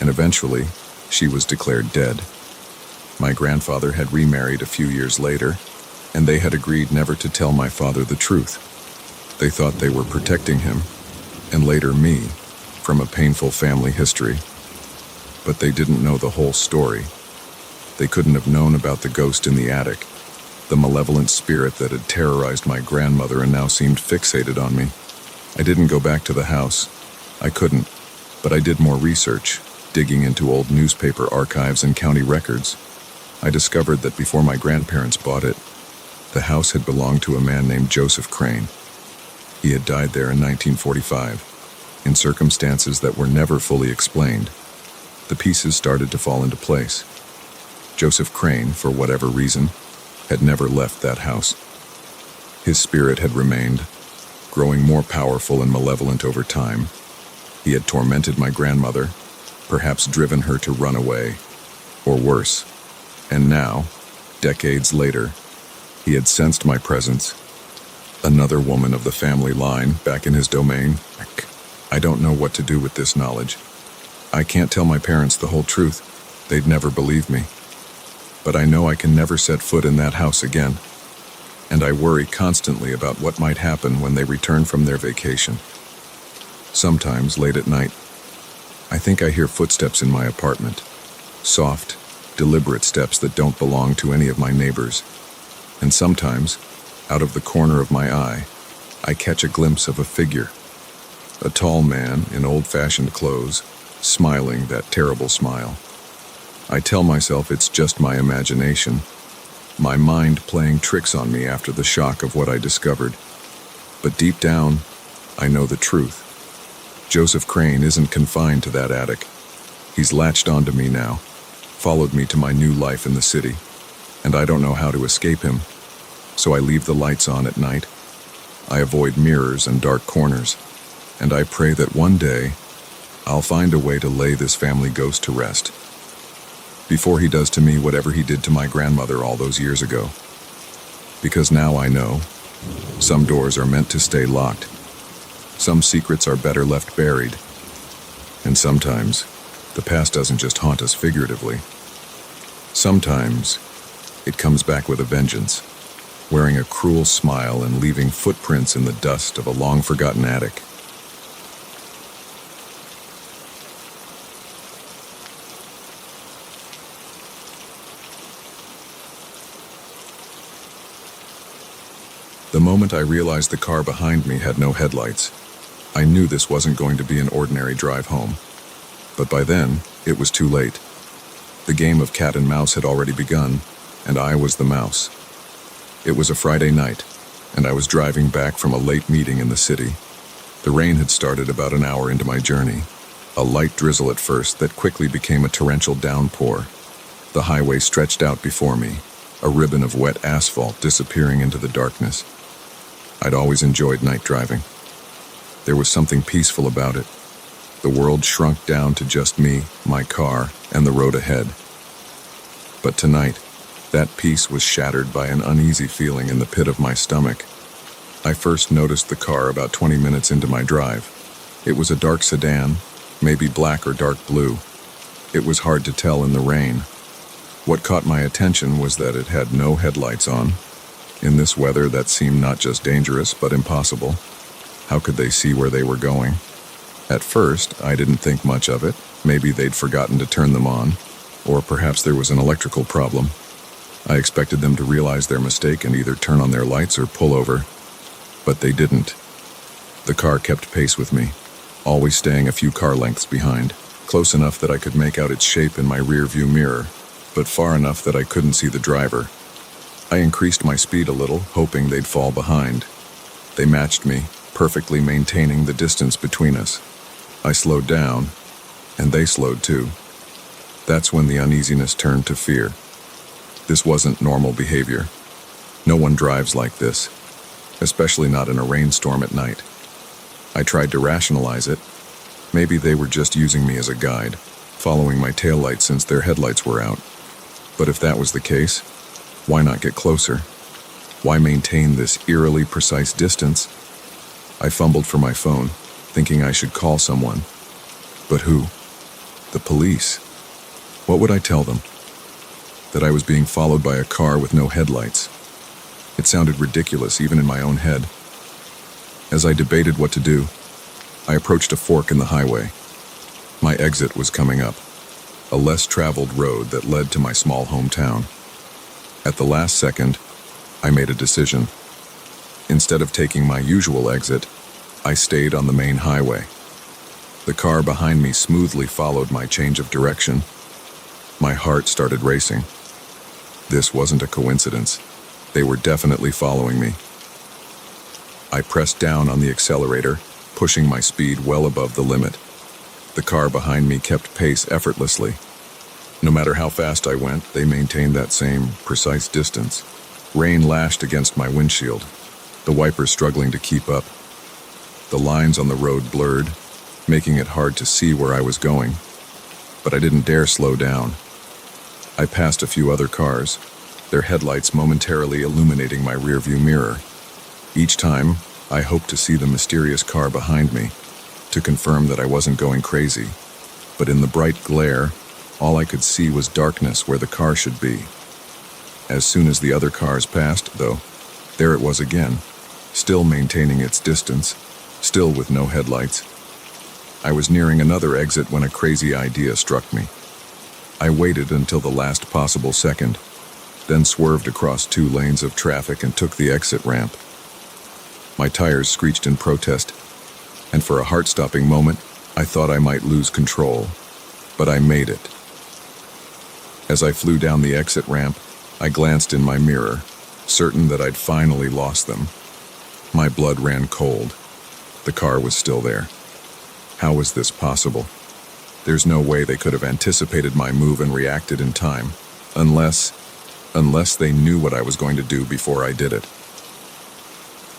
and eventually, she was declared dead. My grandfather had remarried a few years later, and they had agreed never to tell my father the truth. They thought they were protecting him, and later me, from a painful family history. But they didn't know the whole story. They couldn't have known about the ghost in the attic, the malevolent spirit that had terrorized my grandmother and now seemed fixated on me. I didn't go back to the house. I couldn't, but I did more research, digging into old newspaper archives and county records. I discovered that before my grandparents bought it, the house had belonged to a man named Joseph Crane. He had died there in 1945, in circumstances that were never fully explained. The pieces started to fall into place. Joseph Crane, for whatever reason, had never left that house. His spirit had remained, growing more powerful and malevolent over time. He had tormented my grandmother, perhaps driven her to run away, or worse. And now, decades later, he had sensed my presence. Another woman of the family line back in his domain. I don't know what to do with this knowledge. I can't tell my parents the whole truth. They'd never believe me. But I know I can never set foot in that house again. And I worry constantly about what might happen when they return from their vacation. Sometimes, late at night, I think I hear footsteps in my apartment. Soft, deliberate steps that don't belong to any of my neighbors. And sometimes, out of the corner of my eye, I catch a glimpse of a figure. A tall man in old-fashioned clothes, smiling that terrible smile. I tell myself it's just my imagination, my mind playing tricks on me after the shock of what I discovered. But deep down, I know the truth. Joseph Crane isn't confined to that attic. He's latched onto me now, followed me to my new life in the city, and I don't know how to escape him. So I leave the lights on at night. I avoid mirrors and dark corners, and I pray that one day, I'll find a way to lay this family ghost to rest, before he does to me whatever he did to my grandmother all those years ago. Because now I know, some doors are meant to stay locked. Some secrets are better left buried. And sometimes, the past doesn't just haunt us figuratively. Sometimes, it comes back with a vengeance, wearing a cruel smile and leaving footprints in the dust of a long-forgotten attic. The moment I realized the car behind me had no headlights, I knew this wasn't going to be an ordinary drive home. But by then, it was too late. The game of cat and mouse had already begun, and I was the mouse. It was a Friday night, and I was driving back from a late meeting in the city. The rain had started about an hour into my journey, a light drizzle at first that quickly became a torrential downpour. The highway stretched out before me, a ribbon of wet asphalt disappearing into the darkness. I'd always enjoyed night driving. There was something peaceful about it. The world shrunk down to just me, my car, and the road ahead. But tonight, that peace was shattered by an uneasy feeling in the pit of my stomach. I first noticed the car about 20 minutes into my drive. It was a dark sedan, maybe black or dark blue. It was hard to tell in the rain. What caught my attention was that it had no headlights on. In this weather, that seemed not just dangerous, but impossible. How could they see where they were going? At first, I didn't think much of it. Maybe they'd forgotten to turn them on, or perhaps there was an electrical problem. I expected them to realize their mistake and either turn on their lights or pull over. But they didn't. The car kept pace with me, always staying a few car lengths behind, close enough that I could make out its shape in my rear-view mirror, but far enough that I couldn't see the driver. I increased my speed a little, hoping they'd fall behind. They matched me, perfectly maintaining the distance between us. I slowed down, and they slowed too. That's when the uneasiness turned to fear. This wasn't normal behavior. No one drives like this, especially not in a rainstorm at night. I tried to rationalize it. Maybe they were just using me as a guide, following my taillights since their headlights were out. But if that was the case, why not get closer? Why maintain this eerily precise distance? I fumbled for my phone, thinking I should call someone. But who? The police. What would I tell them? That I was being followed by a car with no headlights. It sounded ridiculous even in my own head. As I debated what to do, I approached a fork in the highway. My exit was coming up, a less traveled road that led to my small hometown. At the last second, I made a decision. Instead of taking my usual exit, I stayed on the main highway. The car behind me smoothly followed my change of direction. My heart started racing. This wasn't a coincidence. They were definitely following me. I pressed down on the accelerator, pushing my speed well above the limit. The car behind me kept pace effortlessly. No matter how fast I went, they maintained that same precise distance. Rain lashed against my windshield, the wipers struggling to keep up. The lines on the road blurred, making it hard to see where I was going. But I didn't dare slow down. I passed a few other cars, their headlights momentarily illuminating my rearview mirror. Each time, I hoped to see the mysterious car behind me, to confirm that I wasn't going crazy. But in the bright glare, all I could see was darkness where the car should be. As soon as the other cars passed, though, there it was again, still maintaining its distance, still with no headlights. I was nearing another exit when a crazy idea struck me. I waited until the last possible second, then swerved across 2 lanes of traffic and took the exit ramp. My tires screeched in protest, and for a heart-stopping moment, I thought I might lose control. But I made it. As I flew down the exit ramp, I glanced in my mirror, certain that I'd finally lost them. My blood ran cold. The car was still there. How was this possible? There's no way they could have anticipated my move and reacted in time, unless they knew what I was going to do before I did it.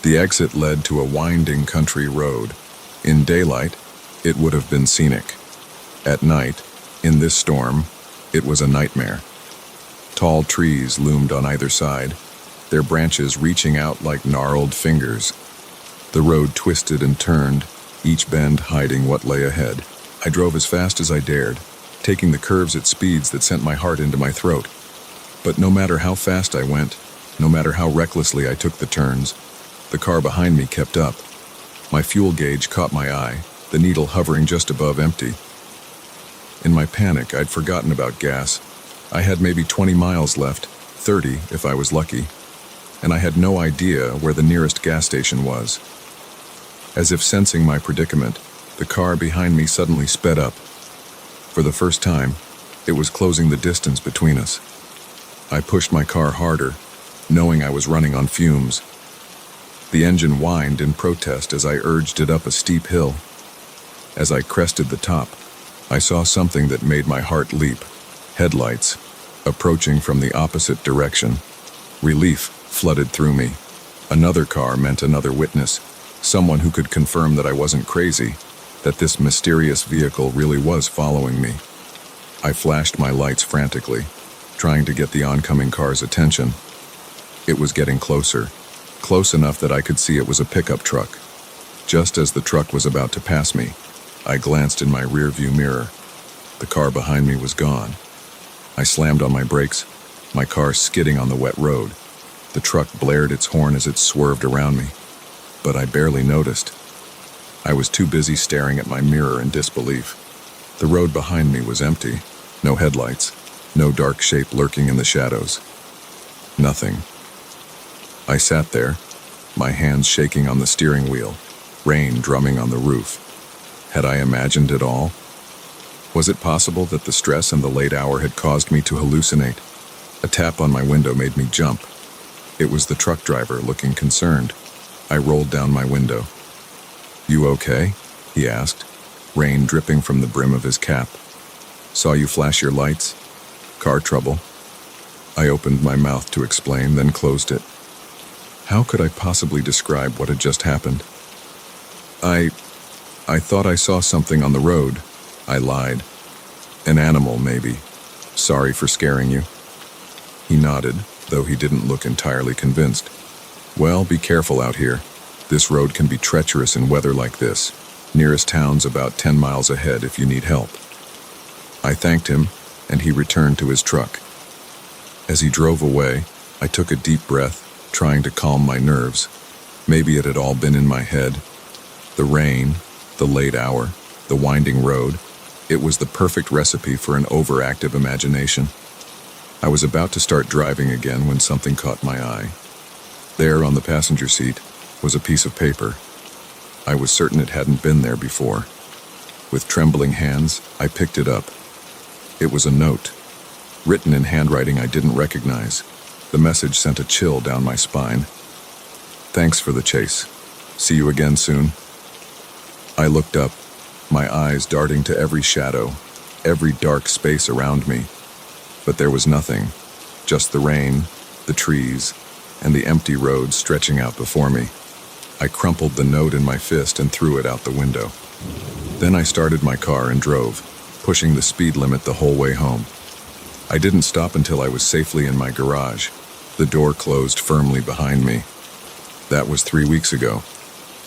The exit led to a winding country road. In daylight, it would have been scenic. At night, in this storm, it was a nightmare. Tall trees loomed on either side, their branches reaching out like gnarled fingers. The road twisted and turned, each bend hiding what lay ahead. I drove as fast as I dared, taking the curves at speeds that sent my heart into my throat. But no matter how fast I went, no matter how recklessly I took the turns, the car behind me kept up. My fuel gauge caught my eye, the needle hovering just above empty. In my panic, I'd forgotten about gas. I had maybe 20 miles left, 30 if I was lucky, and I had no idea where the nearest gas station was. As if sensing my predicament, the car behind me suddenly sped up. For the first time, It was closing the distance between us. I pushed my car harder, knowing I was running on fumes. The engine whined in protest as I urged it up a steep hill. As I crested the top, I saw something that made my heart leap. Headlights, approaching from the opposite direction. Relief flooded through me. Another car meant another witness, someone who could confirm that I wasn't crazy, that this mysterious vehicle really was following me. I flashed my lights frantically, trying to get the oncoming car's attention. It was getting closer, close enough that I could see it was a pickup truck. Just as the truck was about to pass me, I glanced in my rearview mirror. The car behind me was gone. I slammed on my brakes, my car skidding on the wet road. The truck blared its horn as it swerved around me, but I barely noticed. I was too busy staring at my mirror in disbelief. The road behind me was empty, no headlights, no dark shape lurking in the shadows. Nothing. I sat there, my hands shaking on the steering wheel, rain drumming on the roof. Had I imagined it all? Was it possible that the stress and the late hour had caused me to hallucinate? A tap on my window made me jump. It was the truck driver, looking concerned. I rolled down my window. "You okay?" he asked, rain dripping from the brim of his cap. "Saw you flash your lights? Car trouble?" I opened my mouth to explain, then closed it. How could I possibly describe what had just happened? I thought I saw something on the road, I lied. An animal, maybe. Sorry for scaring you. He nodded, though he didn't look entirely convinced. Well, be careful out here. This road can be treacherous in weather like this. Nearest town's about 10 miles ahead if you need help. I thanked him, and he returned to his truck. As he drove away, I took a deep breath, trying to calm my nerves. Maybe it had all been in my head. The rain, the late hour, the winding road, it was the perfect recipe for an overactive imagination. I was about to start driving again when something caught my eye. There on the passenger seat was a piece of paper. I was certain it hadn't been there before. With trembling hands, I picked it up. It was a note, written in handwriting I didn't recognize. The message sent a chill down my spine. "Thanks for the chase. See you again soon." I looked up, my eyes darting to every shadow, every dark space around me. But there was nothing, just the rain, the trees, and the empty road stretching out before me. I crumpled the note in my fist and threw it out the window. Then I started my car and drove, pushing the speed limit the whole way home. I didn't stop until I was safely in my garage. The door closed firmly behind me. That was 3 weeks ago.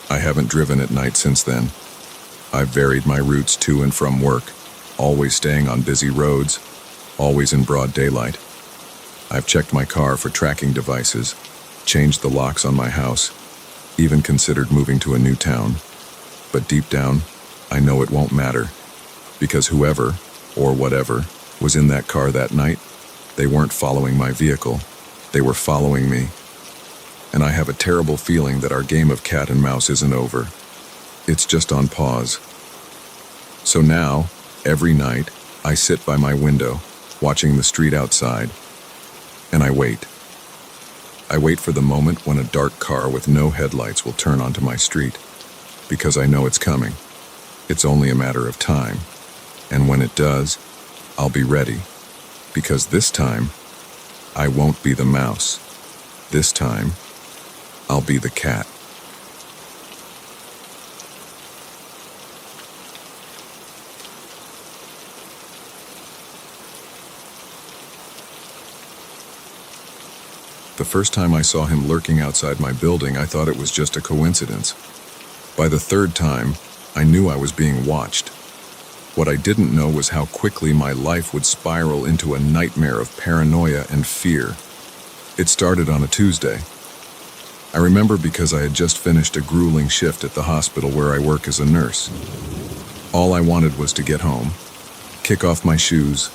I haven't driven at night since then. I've varied my routes to and from work, always staying on busy roads, always in broad daylight. I've checked my car for tracking devices, changed the locks on my house, even considered moving to a new town. But deep down, I know it won't matter, because whoever, or whatever, was in that car that night, they weren't following my vehicle, they were following me. And I have a terrible feeling that our game of cat and mouse isn't over. It's just on pause. So now, every night, I sit by my window, watching the street outside, and I wait. I wait for the moment when a dark car with no headlights will turn onto my street, because I know it's coming. It's only a matter of time, and when it does, I'll be ready, because this time, I won't be the mouse. This time, I'll be the cat. The first time I saw him lurking outside my building, I thought it was just a coincidence. By the third time, I knew I was being watched. What I didn't know was how quickly my life would spiral into a nightmare of paranoia and fear. It started on a Tuesday. I remember because I had just finished a grueling shift at the hospital where I work as a nurse. All I wanted was to get home, kick off my shoes,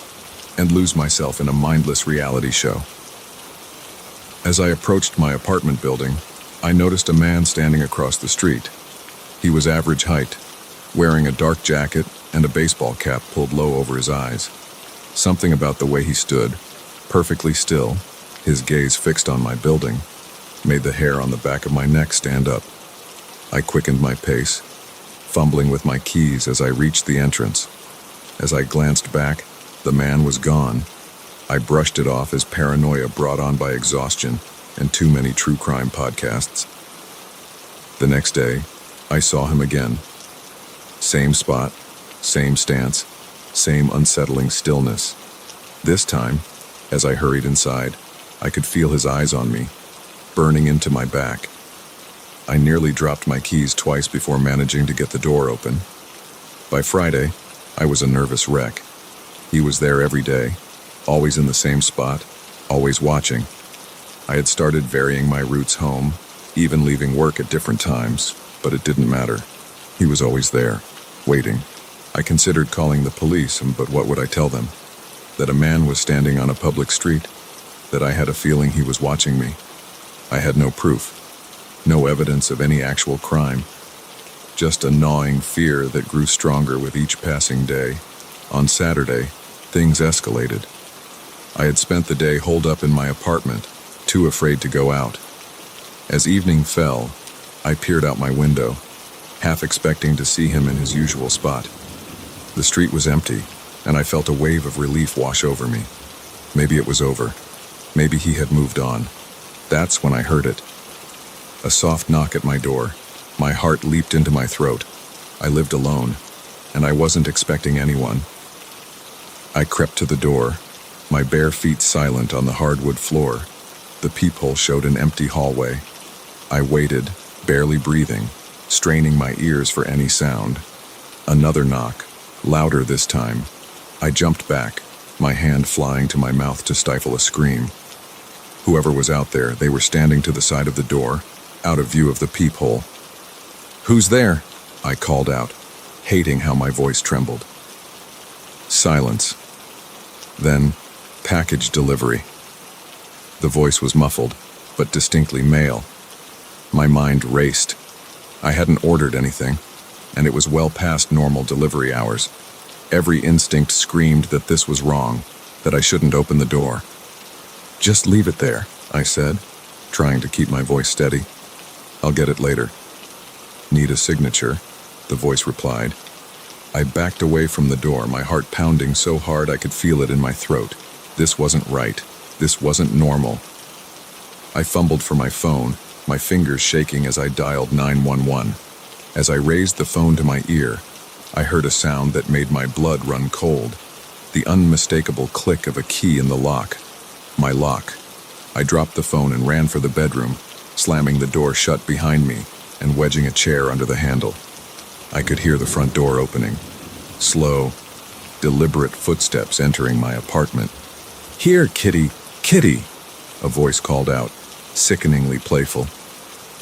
and lose myself in a mindless reality show. As I approached my apartment building, I noticed a man standing across the street. He was average height, wearing a dark jacket and a baseball cap pulled low over his eyes. Something about the way he stood, perfectly still, his gaze fixed on my building, made the hair on the back of my neck stand up. I quickened my pace, fumbling with my keys as I reached the entrance. As I glanced back, the man was gone. I brushed it off as paranoia brought on by exhaustion and too many true crime podcasts. The next day, I saw him again. Same spot, same stance, same unsettling stillness. This time, as I hurried inside, I could feel his eyes on me, burning into my back. I nearly dropped my keys twice before managing to get the door open. By Friday, I was a nervous wreck. He was there every day, always in the same spot, always watching. I had started varying my routes home, even leaving work at different times, but it didn't matter. He was always there, waiting. I considered calling the police, but what would I tell them? That a man was standing on a public street, that I had a feeling he was watching me. I had no proof, no evidence of any actual crime, just a gnawing fear that grew stronger with each passing day. On Saturday, things escalated. I had spent the day holed up in my apartment, too afraid to go out. As evening fell, I peered out my window, half expecting to see him in his usual spot. The street was empty, and I felt a wave of relief wash over me. Maybe it was over. Maybe he had moved on. That's when I heard it. A soft knock at my door. My heart leaped into my throat. I lived alone, and I wasn't expecting anyone. I crept to the door, my bare feet silent on the hardwood floor. The peephole showed an empty hallway. I waited, barely breathing, straining my ears for any sound. Another knock, louder this time. I jumped back, my hand flying to my mouth to stifle a scream. Whoever was out there, they were standing to the side of the door, out of view of the peephole. "Who's there?" I called out, hating how my voice trembled. Silence. Then, package delivery. The voice was muffled, but distinctly male. My mind raced. I hadn't ordered anything, and it was well past normal delivery hours. Every instinct screamed that this was wrong, that I shouldn't open the door. "Just leave it there," I said, trying to keep my voice steady. "I'll get it later." "Need a signature?" the voice replied. I backed away from the door, my heart pounding so hard I could feel it in my throat. This wasn't right. This wasn't normal. I fumbled for my phone, my fingers shaking as I dialed 911. As I raised the phone to my ear, I heard a sound that made my blood run cold. The unmistakable click of a key in the lock. My lock. I dropped the phone and ran for the bedroom, slamming the door shut behind me and wedging a chair under the handle. I could hear the front door opening. Slow, deliberate footsteps entering my apartment. "Here, kitty, kitty," a voice called out, sickeningly playful.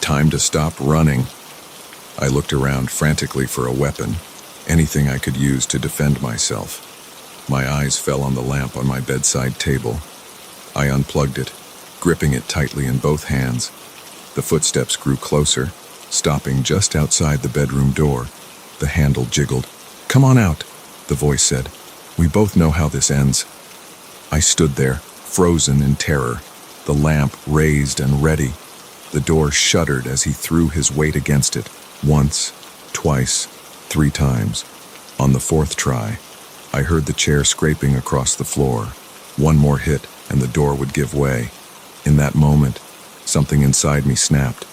Time to stop running. I looked around frantically for a weapon, anything I could use to defend myself. My eyes fell on the lamp on my bedside table. I unplugged it, gripping it tightly in both hands. The footsteps grew closer, stopping just outside the bedroom door. The handle jiggled. "Come on out," the voice said. "We both know how this ends." I stood there, frozen in terror, the lamp raised and ready. The door shuddered as he threw his weight against it, once, twice, 3 times. On the 4th try, I heard the chair scraping across the floor. One more hit, and the door would give way. In that moment, something inside me snapped.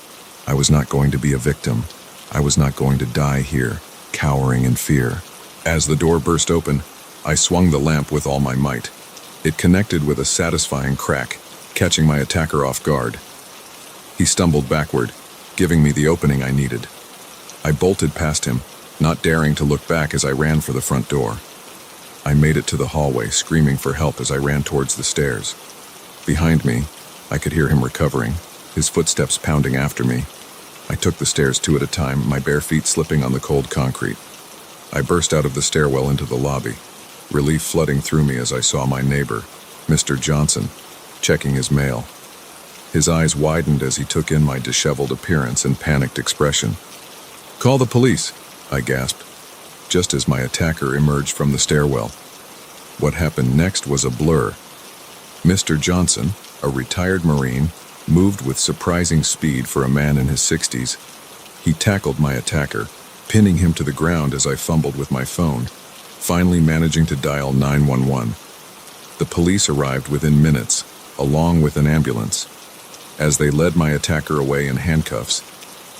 I was not going to be a victim. I was not going to die here, cowering in fear. As the door burst open, I swung the lamp with all my might. It connected with a satisfying crack, catching my attacker off guard. He stumbled backward, giving me the opening I needed. I bolted past him, not daring to look back as I ran for the front door. I made it to the hallway, screaming for help as I ran towards the stairs. Behind me, I could hear him recovering, his footsteps pounding after me. I took the stairs 2 at a time, my bare feet slipping on the cold concrete. I burst out of the stairwell into the lobby, relief flooding through me as I saw my neighbor, Mr. Johnson, checking his mail. His eyes widened as he took in my disheveled appearance and panicked expression. "Call the police," I gasped, just as my attacker emerged from the stairwell. What happened next was a blur. Mr. Johnson, a retired Marine, moved with surprising speed for a man in his 60s. He tackled my attacker, pinning him to the ground as I fumbled with my phone, finally managing to dial 911. The police arrived within minutes, along with an ambulance. As they led my attacker away in handcuffs,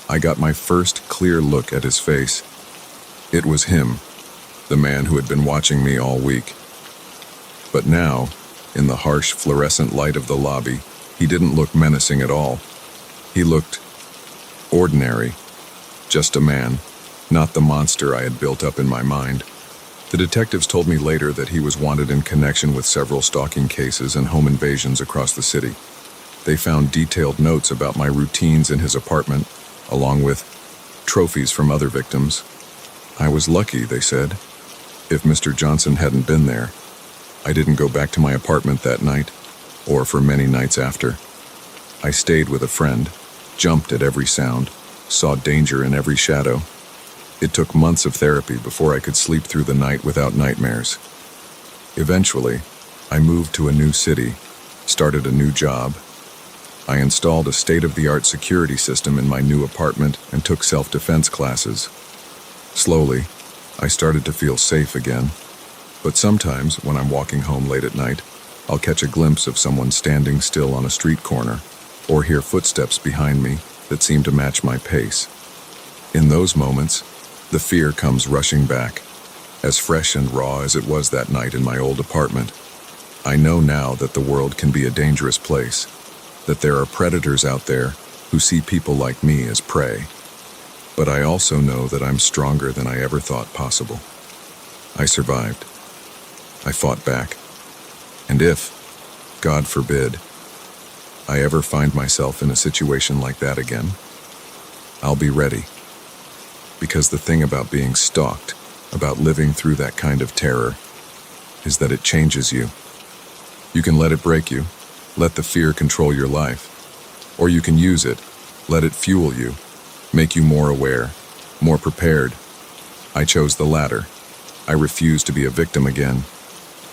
I got my first clear look at his face. It was him, the man who had been watching me all week. But now, in the harsh fluorescent light of the lobby, he didn't look menacing at all. He looked ordinary, just a man, not the monster I had built up in my mind. The detectives told me later that he was wanted in connection with several stalking cases and home invasions across the city. They found detailed notes about my routines in his apartment, along with trophies from other victims. I was lucky, they said. If Mr. Johnson hadn't been there, I didn't go back to my apartment that night, or for many nights after. I stayed with a friend, jumped at every sound, saw danger in every shadow. It took months of therapy before I could sleep through the night without nightmares. Eventually, I moved to a new city, started a new job. I installed a state-of-the-art security system in my new apartment and took self-defense classes. Slowly, I started to feel safe again. But sometimes, when I'm walking home late at night, I'll catch a glimpse of someone standing still on a street corner, or hear footsteps behind me that seem to match my pace. In those moments, the fear comes rushing back, as fresh and raw as it was that night in my old apartment. I know now that the world can be a dangerous place, that there are predators out there who see people like me as prey. But I also know that I'm stronger than I ever thought possible. I survived. I fought back. And if, God forbid, I ever find myself in a situation like that again, I'll be ready. Because the thing about being stalked, about living through that kind of terror, is that it changes you. You can let it break you, let the fear control your life. Or you can use it, let it fuel you, make you more aware, more prepared. I chose the latter. I refuse to be a victim again.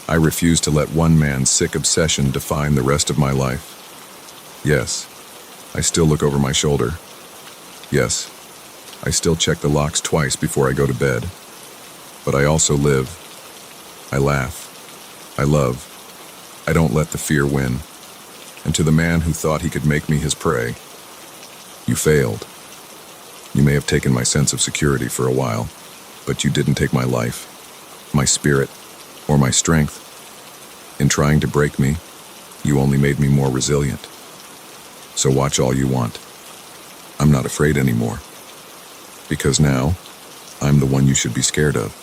I refuse to let one man's sick obsession define the rest of my life. Yes, I still look over my shoulder. Yes, I still check the locks twice before I go to bed. But I also live. I laugh. I love. I don't let the fear win. And to the man who thought he could make me his prey, you failed. You may have taken my sense of security for a while, but you didn't take my life, my spirit, or my strength. In trying to break me, you only made me more resilient. So watch all you want. I'm not afraid anymore. Because now, I'm the one you should be scared of.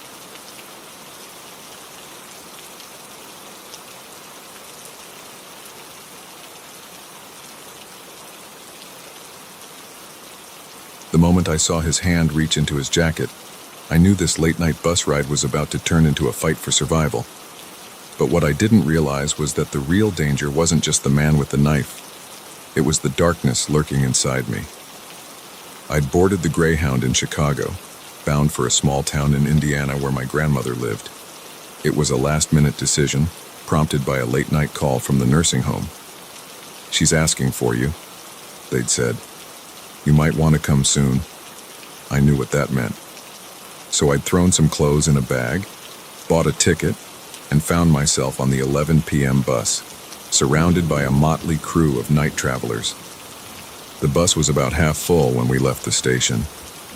The moment I saw his hand reach into his jacket, I knew this late-night bus ride was about to turn into a fight for survival. But what I didn't realize was that the real danger wasn't just the man with the knife. It was the darkness lurking inside me. I'd boarded the Greyhound in Chicago, bound for a small town in Indiana where my grandmother lived. It was a last-minute decision, prompted by a late-night call from the nursing home. "She's asking for you," they'd said. "You might want to come soon." I knew what that meant. So I'd thrown some clothes in a bag, bought a ticket, and found myself on the 11 p.m. bus, surrounded by a motley crew of night travelers. The bus was about half full when we left the station,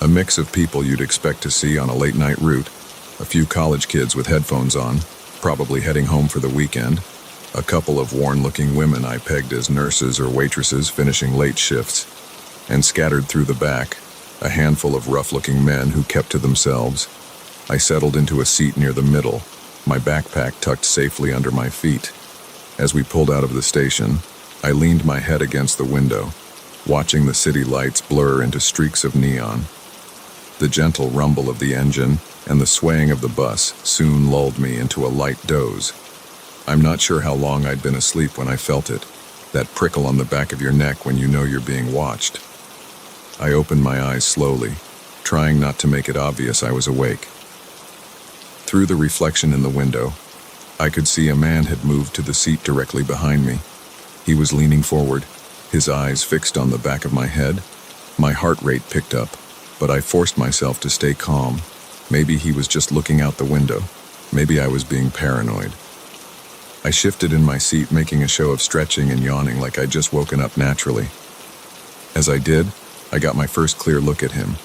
a mix of people you'd expect to see on a late-night route, a few college kids with headphones on, probably heading home for the weekend, a couple of worn-looking women I pegged as nurses or waitresses finishing late shifts, and scattered through the back, a handful of rough-looking men who kept to themselves. I settled into a seat near the middle, my backpack tucked safely under my feet. As we pulled out of the station, I leaned my head against the window, watching the city lights blur into streaks of neon. The gentle rumble of the engine and the swaying of the bus soon lulled me into a light doze. I'm not sure how long I'd been asleep when I felt it, that prickle on the back of your neck when you know you're being watched. I opened my eyes slowly, trying not to make it obvious I was awake. Through the reflection in the window, I could see a man had moved to the seat directly behind me. He was leaning forward, his eyes fixed on the back of my head. My heart rate picked up, but I forced myself to stay calm. Maybe he was just looking out the window. Maybe I was being paranoid. I shifted in my seat, making a show of stretching and yawning like I'd just woken up naturally. As I did, I got my first clear look at him.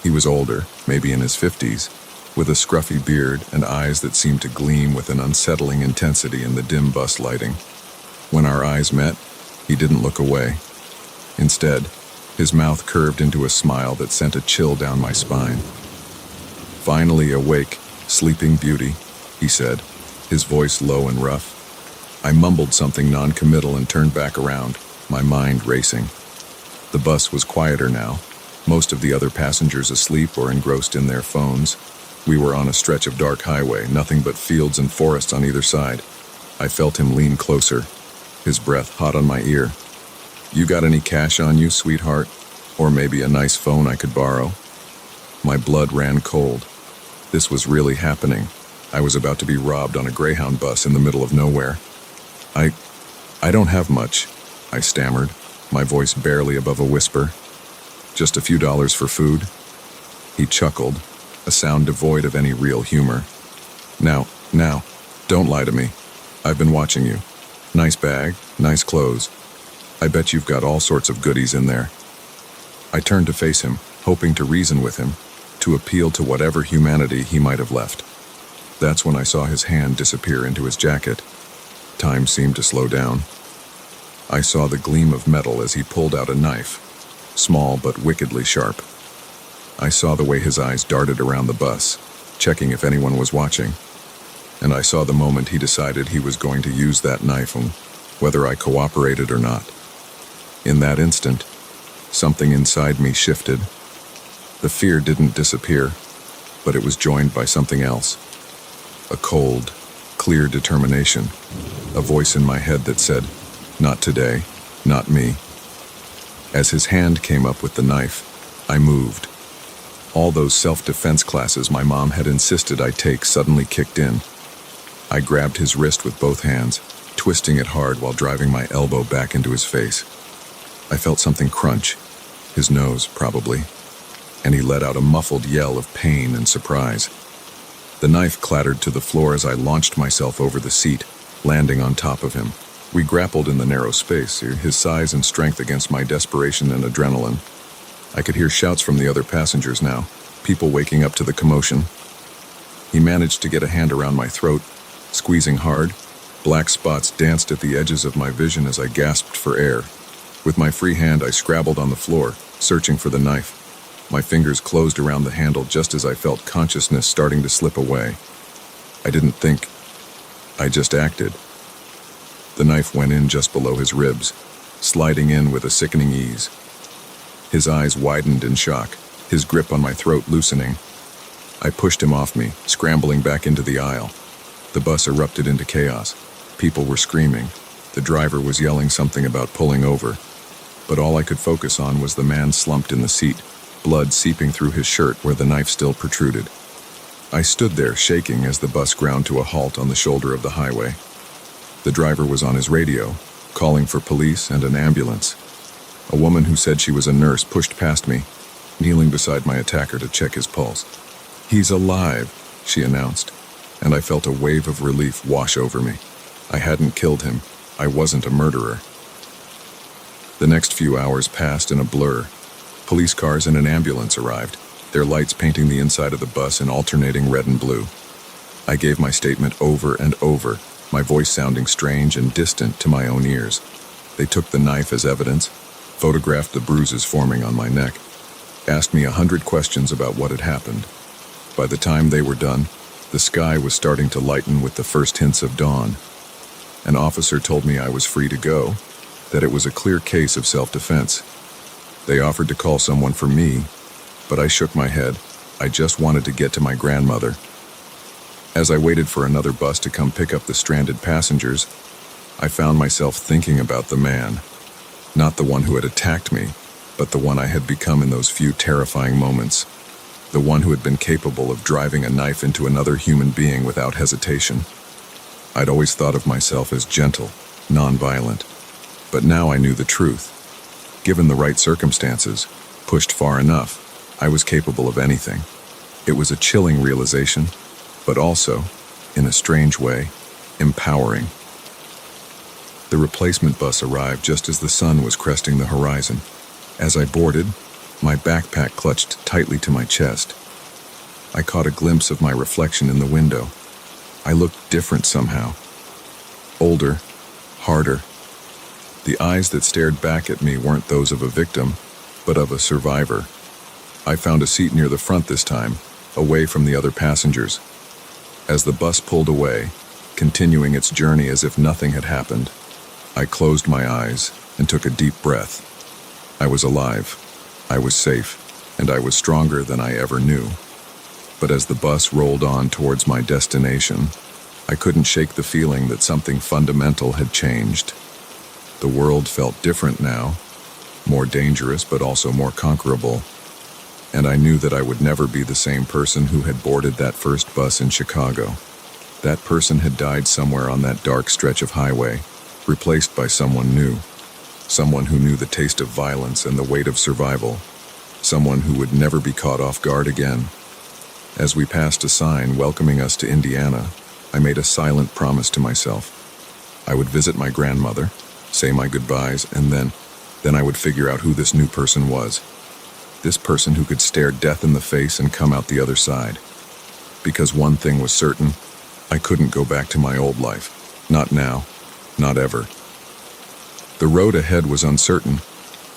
He was older, maybe in his 50s, with a scruffy beard and eyes that seemed to gleam with an unsettling intensity in the dim bus lighting. When our eyes met, he didn't look away. Instead, his mouth curved into a smile that sent a chill down my spine. "Finally awake, sleeping beauty," he said, his voice low and rough. I mumbled something non-committal and turned back around, my mind racing. The bus was quieter now, most of the other passengers asleep or engrossed in their phones. We were on a stretch of dark highway, nothing but fields and forests on either side. I felt him lean closer, his breath hot on my ear. "You got any cash on you, sweetheart? Or maybe a nice phone I could borrow?" My blood ran cold. This was really happening. I was about to be robbed on a Greyhound bus in the middle of nowhere. I don't have much," I stammered, my voice barely above a whisper. "Just a few dollars for food?" He chuckled, a sound devoid of any real humor. Now, don't lie to me. I've been watching you. Nice bag, nice clothes. I bet you've got all sorts of goodies in there." I turned to face him, hoping to reason with him, to appeal to whatever humanity he might have left. That's when I saw his hand disappear into his jacket. Time seemed to slow down. I saw the gleam of metal as he pulled out a knife, small but wickedly sharp. I saw the way his eyes darted around the bus, checking if anyone was watching. And I saw the moment he decided he was going to use that knife, whether I cooperated or not. In that instant, something inside me shifted. The fear didn't disappear, but it was joined by something else. A cold, clear determination. A voice in my head that said, "Not today, not me." As his hand came up with the knife, I moved. All those self-defense classes my mom had insisted I take suddenly kicked in. I grabbed his wrist with both hands, twisting it hard while driving my elbow back into his face. I felt something crunch, his nose, probably, and he let out a muffled yell of pain and surprise. The knife clattered to the floor as I launched myself over the seat, landing on top of him. We grappled in the narrow space, his size and strength against my desperation and adrenaline. I could hear shouts from the other passengers now, people waking up to the commotion. He managed to get a hand around my throat, squeezing hard. Black spots danced at the edges of my vision as I gasped for air. With my free hand, I scrabbled on the floor, searching for the knife. My fingers closed around the handle just as I felt consciousness starting to slip away. I didn't think. I just acted. The knife went in just below his ribs, sliding in with a sickening ease. His eyes widened in shock, his grip on my throat loosening. I pushed him off me, scrambling back into the aisle. The bus erupted into chaos. People were screaming. The driver was yelling something about pulling over. But all I could focus on was the man slumped in the seat, blood seeping through his shirt where the knife still protruded. I stood there shaking as the bus ground to a halt on the shoulder of the highway. The driver was on his radio, calling for police and an ambulance. A woman who said she was a nurse pushed past me, kneeling beside my attacker to check his pulse. "He's alive," she announced, and I felt a wave of relief wash over me. I hadn't killed him. I wasn't a murderer. The next few hours passed in a blur. Police cars and an ambulance arrived, their lights painting the inside of the bus in alternating red and blue. I gave my statement over and over, my voice sounding strange and distant to my own ears. They took the knife as evidence, photographed the bruises forming on my neck, asked me 100 questions about what had happened. By the time they were done, the sky was starting to lighten with the first hints of dawn. An officer told me I was free to go, that it was a clear case of self-defense. They offered to call someone for me, but I shook my head. I just wanted to get to my grandmother. As I waited for another bus to come pick up the stranded passengers, I found myself thinking about the man. Not the one who had attacked me, but the one I had become in those few terrifying moments. The one who had been capable of driving a knife into another human being without hesitation. I'd always thought of myself as gentle, non-violent, but now I knew the truth. Given the right circumstances, pushed far enough, I was capable of anything. It was a chilling realization, but also, in a strange way, empowering. The replacement bus arrived just as the sun was cresting the horizon. As I boarded, my backpack clutched tightly to my chest. I caught a glimpse of my reflection in the window. I looked different somehow. Older, harder. The eyes that stared back at me weren't those of a victim, but of a survivor. I found a seat near the front this time, away from the other passengers. As the bus pulled away, continuing its journey as if nothing had happened, I closed my eyes and took a deep breath. I was alive, I was safe, and I was stronger than I ever knew. But as the bus rolled on towards my destination, I couldn't shake the feeling that something fundamental had changed. The world felt different now, more dangerous but also more conquerable. And I knew that I would never be the same person who had boarded that first bus in Chicago. That person had died somewhere on that dark stretch of highway, replaced by someone new. Someone who knew the taste of violence and the weight of survival. Someone who would never be caught off guard again. As we passed a sign welcoming us to Indiana, I made a silent promise to myself. I would visit my grandmother, say my goodbyes, and then I would figure out who this new person was. This person who could stare death in the face and come out the other side. Because one thing was certain, I couldn't go back to my old life. Not now. Not ever. The road ahead was uncertain,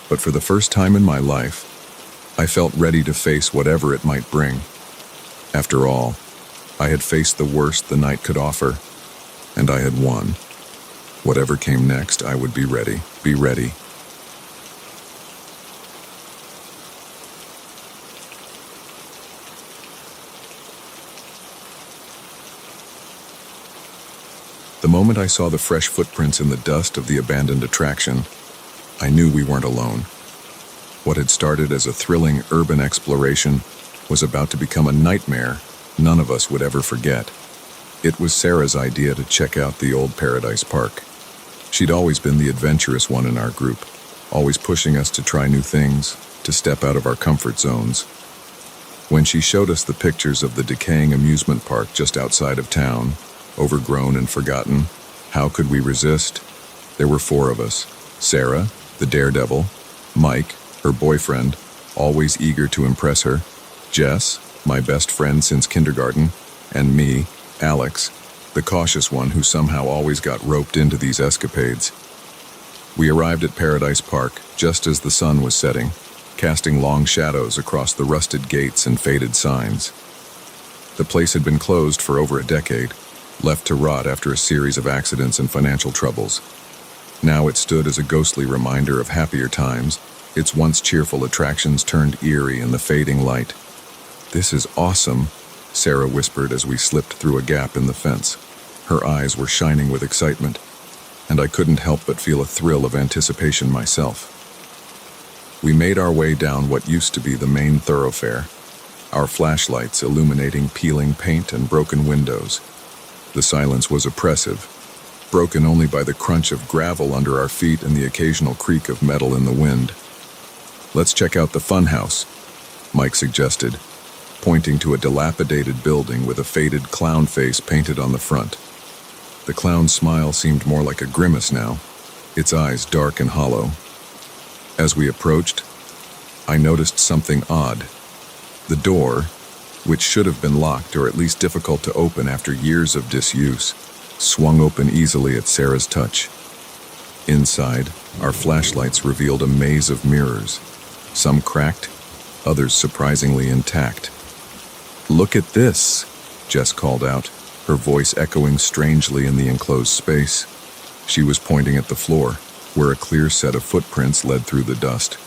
but for the first time in my life, I felt ready to face whatever it might bring. After all, I had faced the worst the night could offer, and I had won. Whatever came next, I would be ready. Be ready. The moment I saw the fresh footprints in the dust of the abandoned attraction, I knew we weren't alone. What had started as a thrilling urban exploration was about to become a nightmare none of us would ever forget. It was Sarah's idea to check out the old Paradise Park. She'd always been the adventurous one in our group, always pushing us to try new things, to step out of our comfort zones. When she showed us the pictures of the decaying amusement park just outside of town, overgrown and forgotten, how could we resist? There were 4 of us. Sarah, the daredevil, Mike, her boyfriend, always eager to impress her, Jess, my best friend since kindergarten, and me, Alex, the cautious one who somehow always got roped into these escapades. We arrived at Paradise Park just as the sun was setting, casting long shadows across the rusted gates and faded signs. The place had been closed for over a decade, left to rot after a series of accidents and financial troubles. Now it stood as a ghostly reminder of happier times, its once cheerful attractions turned eerie in the fading light. "This is awesome," Sarah whispered as we slipped through a gap in the fence. Her eyes were shining with excitement, and I couldn't help but feel a thrill of anticipation myself. We made our way down what used to be the main thoroughfare, our flashlights illuminating peeling paint and broken windows. The silence was oppressive, broken only by the crunch of gravel under our feet and the occasional creak of metal in the wind. "Let's check out the funhouse," Mike suggested, pointing to a dilapidated building with a faded clown face painted on the front. The clown's smile seemed more like a grimace now, its eyes dark and hollow. As we approached, I noticed something odd. The door, which should have been locked or at least difficult to open after years of disuse, swung open easily at Sarah's touch. Inside, our flashlights revealed a maze of mirrors, some cracked, others surprisingly intact. "Look at this," Jess called out, her voice echoing strangely in the enclosed space. She was pointing at the floor, where a clear set of footprints led through the dust.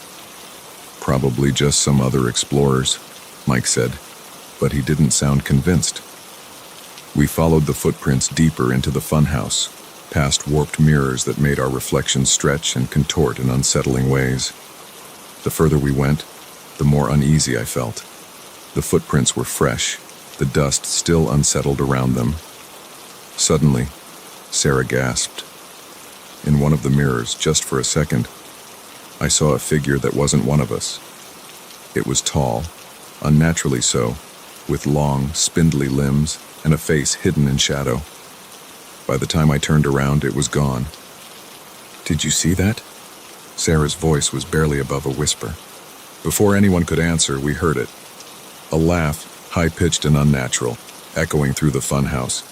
"Probably just some other explorers," Mike said, but he didn't sound convinced. We followed the footprints deeper into the funhouse, past warped mirrors that made our reflections stretch and contort in unsettling ways. The further we went, the more uneasy I felt. The footprints were fresh, the dust still unsettled around them. Suddenly, Sarah gasped. In one of the mirrors, just for a second, I saw a figure that wasn't one of us. It was tall, unnaturally so, with long, spindly limbs and a face hidden in shadow. By the time I turned around, it was gone. "Did you see that?" Sarah's voice was barely above a whisper. Before anyone could answer, we heard it. A laugh, high-pitched and unnatural, echoing through the funhouse.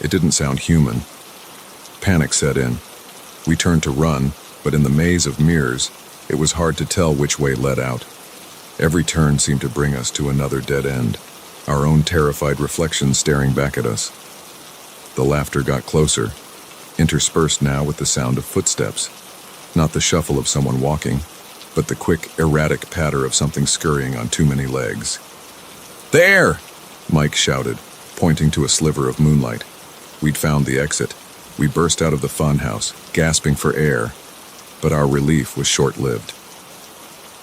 It didn't sound human. Panic set in. We turned to run, but in the maze of mirrors, it was hard to tell which way led out. Every turn seemed to bring us to another dead end, our own terrified reflections staring back at us. The laughter got closer, interspersed now with the sound of footsteps. Not the shuffle of someone walking, but the quick, erratic patter of something scurrying on too many legs. "There!" Mike shouted, pointing to a sliver of moonlight. We'd found the exit. We burst out of the funhouse, gasping for air, but our relief was short-lived.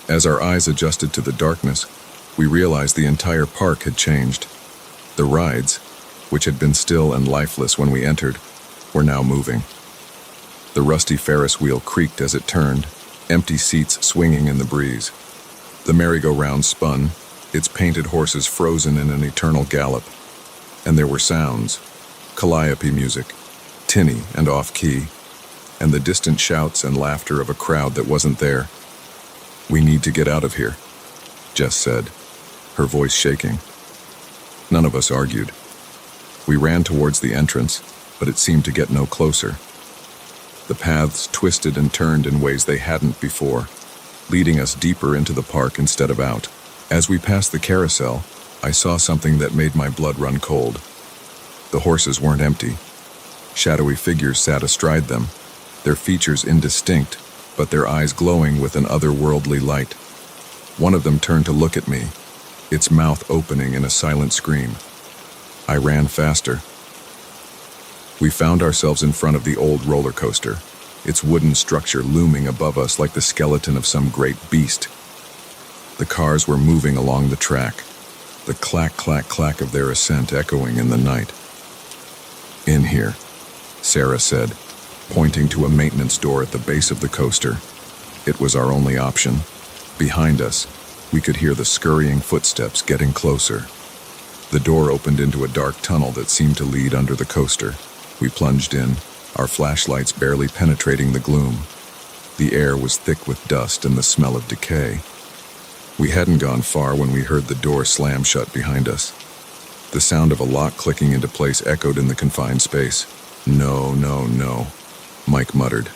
As our eyes adjusted to the darkness, we realized the entire park had changed. The rides, which had been still and lifeless when we entered, were now moving. The rusty Ferris wheel creaked as it turned, empty seats swinging in the breeze. The merry-go-round spun, its painted horses frozen in an eternal gallop. And there were sounds, calliope music, tinny and off-key, and the distant shouts and laughter of a crowd that wasn't there. "We need to get out of here," Jess said, her voice shaking. None of us argued. We ran towards the entrance, but it seemed to get no closer. The paths twisted and turned in ways they hadn't before, leading us deeper into the park instead of out. As we passed the carousel, I saw something that made my blood run cold. The horses weren't empty. Shadowy figures sat astride them, their features indistinct, but their eyes glowing with an otherworldly light. One of them turned to look at me, its mouth opening in a silent scream. I ran faster. We found ourselves in front of the old roller coaster, its wooden structure looming above us like the skeleton of some great beast. The cars were moving along the track, the clack, clack, clack of their ascent echoing in the night. "In here," Sarah said, pointing to a maintenance door at the base of the coaster. It was our only option. Behind us, we could hear the scurrying footsteps getting closer. The door opened into a dark tunnel that seemed to lead under the coaster. We plunged in, our flashlights barely penetrating the gloom. The air was thick with dust and the smell of decay. We hadn't gone far when we heard the door slam shut behind us. The sound of a lock clicking into place echoed in the confined space. "No, no, no," Mike muttered,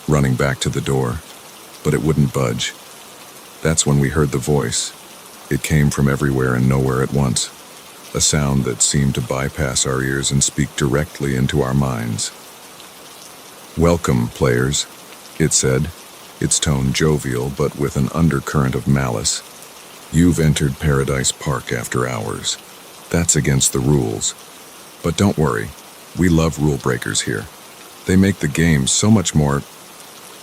running back to the door, but it wouldn't budge. That's when we heard the voice. It came from everywhere and nowhere at once, a sound that seemed to bypass our ears and speak directly into our minds. "Welcome, players," it said, its tone jovial but with an undercurrent of malice. "You've entered Paradise Park after hours. That's against the rules. But don't worry, we love rule breakers here. They make the game so much more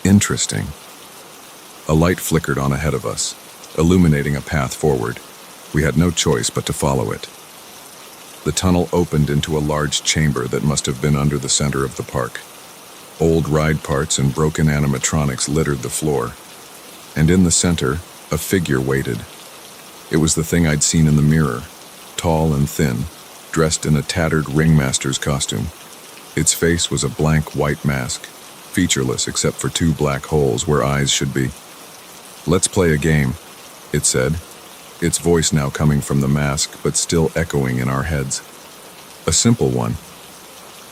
interesting." A light flickered on ahead of us, illuminating a path forward. We had no choice but to follow it. The tunnel opened into a large chamber that must have been under the center of the park. Old ride parts and broken animatronics littered the floor, and in the center, a figure waited. It was the thing I'd seen in the mirror, tall and thin, dressed in a tattered ringmaster's costume. Its face was a blank white mask, featureless except for two black holes where eyes should be. "Let's play a game," it said, its voice now coming from the mask but still echoing in our heads. "A simple one.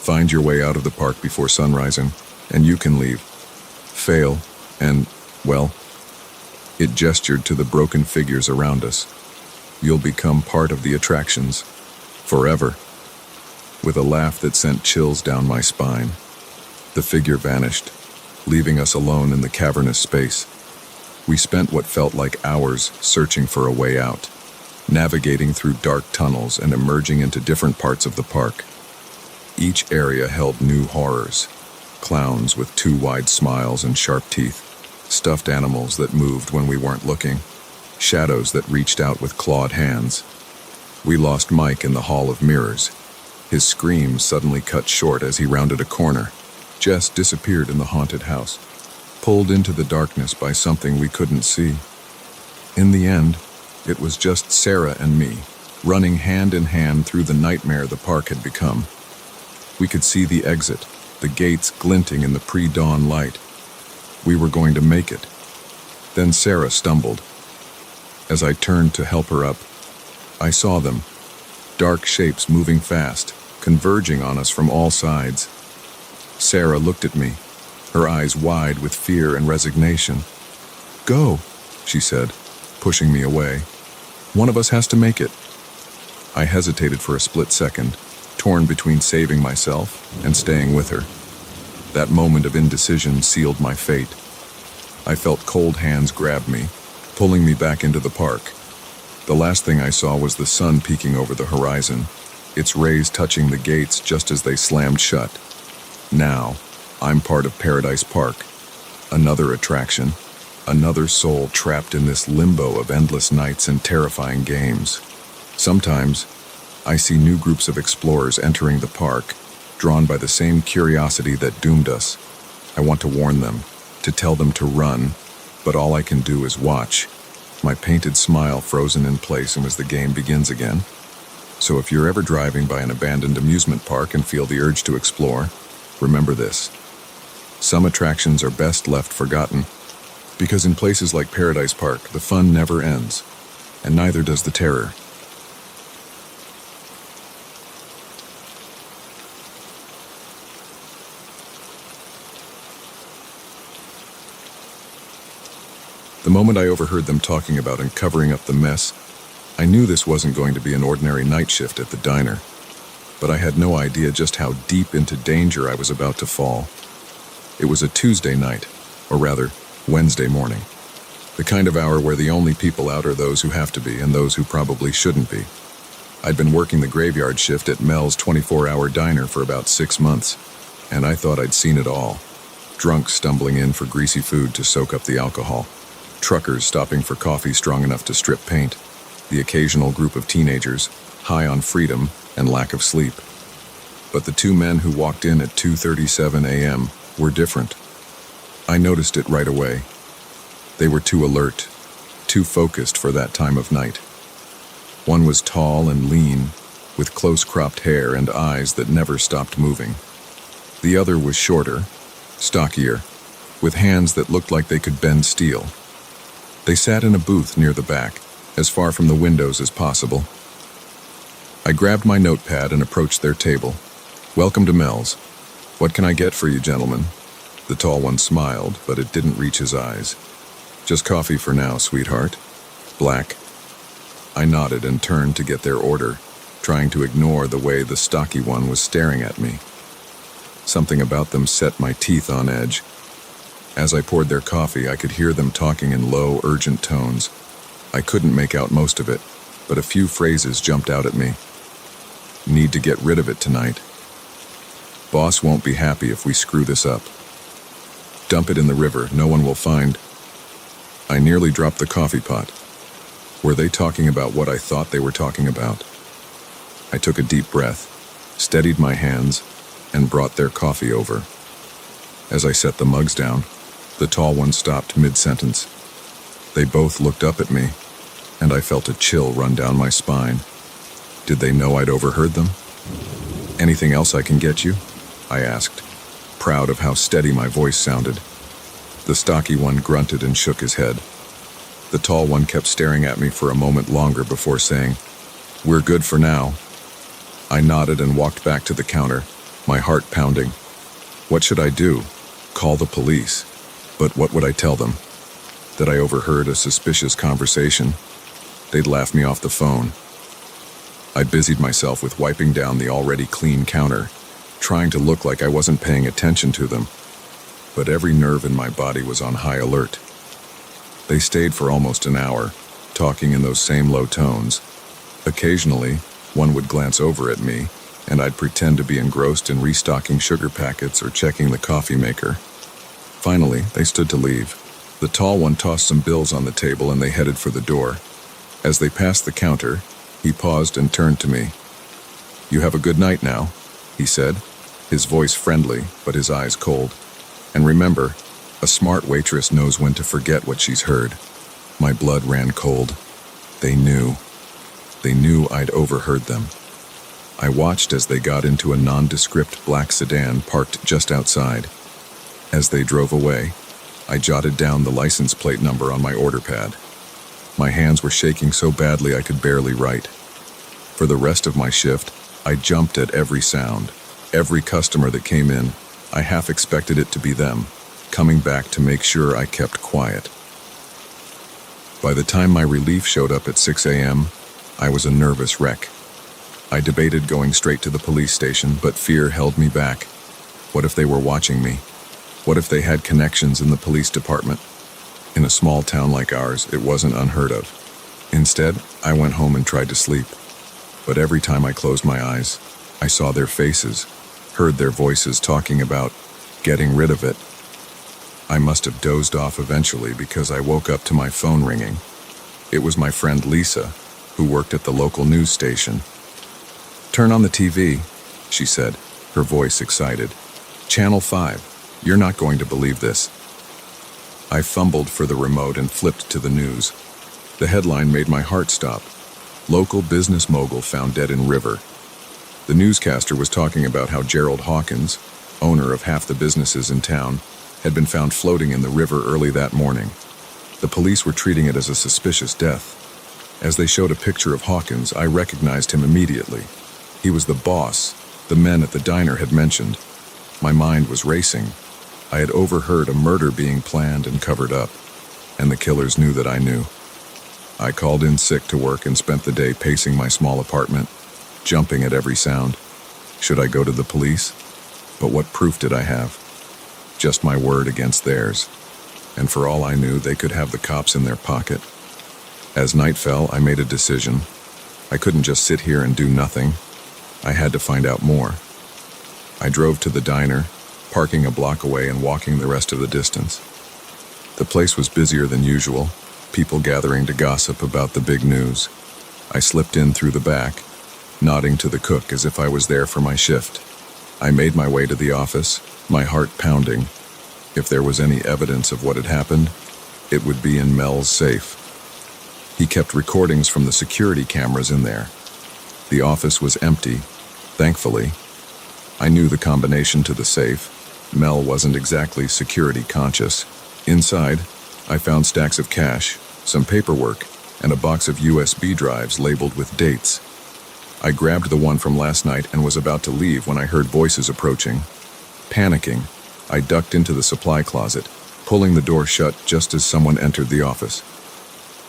Find your way out of the park before sunrising, and you can leave. Fail, and, well," it gestured to the broken figures around us, "you'll become part of the attractions. Forever." With a laugh that sent chills down my spine, the figure vanished, leaving us alone in the cavernous space. We spent what felt like hours searching for a way out, navigating through dark tunnels and emerging into different parts of the park. Each area held new horrors: clowns with too wide smiles and sharp teeth, stuffed animals that moved when we weren't looking, shadows that reached out with clawed hands. We lost Mike in the Hall of Mirrors. His scream suddenly cut short as he rounded a corner. Jess disappeared in the haunted house, pulled into the darkness by something we couldn't see. In the end, it was just Sarah and me, running hand in hand through the nightmare the park had become. We could see the exit, the gates glinting in the pre-dawn light. We were going to make it. Then Sarah stumbled. As I turned to help her up, I saw them, dark shapes moving fast, converging on us from all sides. Sarah looked at me, her eyes wide with fear and resignation. "Go," she said, pushing me away. "One of us has to make it." I hesitated for a split second, torn between saving myself and staying with her. That moment of indecision sealed my fate. I felt cold hands grab me, pulling me back into the park. The last thing I saw was the sun peeking over the horizon, its rays touching the gates just as they slammed shut. Now, I'm part of Paradise Park, another attraction, another soul trapped in this limbo of endless nights and terrifying games. Sometimes, I see new groups of explorers entering the park, drawn by the same curiosity that doomed us. I want to warn them, to tell them to run, but all I can do is watch, my painted smile frozen in place and as the game begins again. So if you're ever driving by an abandoned amusement park and feel the urge to explore, remember this. Some attractions are best left forgotten, because in places like Paradise Park, the fun never ends, and neither does the terror. The moment I overheard them talking about and covering up the mess, I knew this wasn't going to be an ordinary night shift at the diner, but I had no idea just how deep into danger I was about to fall. It was a Tuesday night, or rather, Wednesday morning. The kind of hour where the only people out are those who have to be and those who probably shouldn't be. I'd been working the graveyard shift at Mel's 24-hour diner for about 6 months, and I thought I'd seen it all. Drunks stumbling in for greasy food to soak up the alcohol. Truckers stopping for coffee strong enough to strip paint. The occasional group of teenagers, high on freedom and lack of sleep. But the two men who walked in at 2:37 a.m. were different. I noticed it right away. They were too alert, too focused for that time of night. One was tall and lean, with close-cropped hair and eyes that never stopped moving. The other was shorter, stockier, with hands that looked like they could bend steel. They sat in a booth near the back, as far from the windows as possible. I grabbed my notepad and approached their table. "Welcome to Mel's. What can I get for you, gentlemen?" The tall one smiled, but it didn't reach his eyes. "Just coffee for now, sweetheart. Black." I nodded and turned to get their order, trying to ignore the way the stocky one was staring at me. Something about them set my teeth on edge. As I poured their coffee, I could hear them talking in low, urgent tones. I couldn't make out most of it, but a few phrases jumped out at me. "Need to get rid of it tonight. Boss won't be happy if we screw this up. Dump it in the river, no one will find." I nearly dropped the coffee pot. Were they talking about what I thought they were talking about? I took a deep breath, steadied my hands, and brought their coffee over. As I set the mugs down, the tall one stopped mid-sentence. They both looked up at me, and I felt a chill run down my spine. Did they know I'd overheard them? "Anything else I can get you?" I asked, proud of how steady my voice sounded. The stocky one grunted and shook his head. The tall one kept staring at me for a moment longer before saying, "We're good for now." I nodded and walked back to the counter, my heart pounding. What should I do? Call the police. But what would I tell them? That I overheard a suspicious conversation? They'd laugh me off the phone. I busied myself with wiping down the already clean counter, trying to look like I wasn't paying attention to them. But every nerve in my body was on high alert. They stayed for almost an hour, talking in those same low tones. Occasionally, one would glance over at me, and I'd pretend to be engrossed in restocking sugar packets or checking the coffee maker. Finally, they stood to leave. The tall one tossed some bills on the table and they headed for the door. As they passed the counter, he paused and turned to me. "You have a good night now," he said, his voice friendly, but his eyes cold. "And remember, a smart waitress knows when to forget what she's heard." My blood ran cold. They knew. They knew I'd overheard them. I watched as they got into a nondescript black sedan parked just outside. As they drove away, I jotted down the license plate number on my order pad. My hands were shaking so badly I could barely write. For the rest of my shift, I jumped at every sound. Every customer that came in, I half expected it to be them, coming back to make sure I kept quiet. By the time my relief showed up at 6 a.m., I was a nervous wreck. I debated going straight to the police station, but fear held me back. What if they were watching me? What if they had connections in the police department? In a small town like ours, it wasn't unheard of. Instead, I went home and tried to sleep. But every time I closed my eyes, I saw their faces, heard their voices talking about getting rid of it. I must have dozed off eventually because I woke up to my phone ringing. It was my friend Lisa, who worked at the local news station. "Turn on the TV," she said, her voice excited. "Channel 5. You're not going to believe this." I fumbled for the remote and flipped to the news. The headline made my heart stop. "Local business mogul found dead in river." The newscaster was talking about how Gerald Hawkins, owner of half the businesses in town, had been found floating in the river early that morning. The police were treating it as a suspicious death. As they showed a picture of Hawkins, I recognized him immediately. He was the boss the men at the diner had mentioned. My mind was racing. I had overheard a murder being planned and covered up, and the killers knew that I knew. I called in sick to work and spent the day pacing my small apartment, jumping at every sound. Should I go to the police? But what proof did I have? Just my word against theirs. And for all I knew, they could have the cops in their pocket. As night fell, I made a decision. I couldn't just sit here and do nothing. I had to find out more. I drove to the diner, parking a block away and walking the rest of the distance. The place was busier than usual, people gathering to gossip about the big news. I slipped in through the back, nodding to the cook as if I was there for my shift. I made my way to the office, my heart pounding. If there was any evidence of what had happened, it would be in Mel's safe. He kept recordings from the security cameras in there. The office was empty, thankfully. I knew the combination to the safe. Mel wasn't exactly security conscious. Inside, I found stacks of cash, some paperwork, and a box of USB drives labeled with dates. I grabbed the one from last night and was about to leave when I heard voices approaching. Panicking, I ducked into the supply closet, pulling the door shut just as someone entered the office.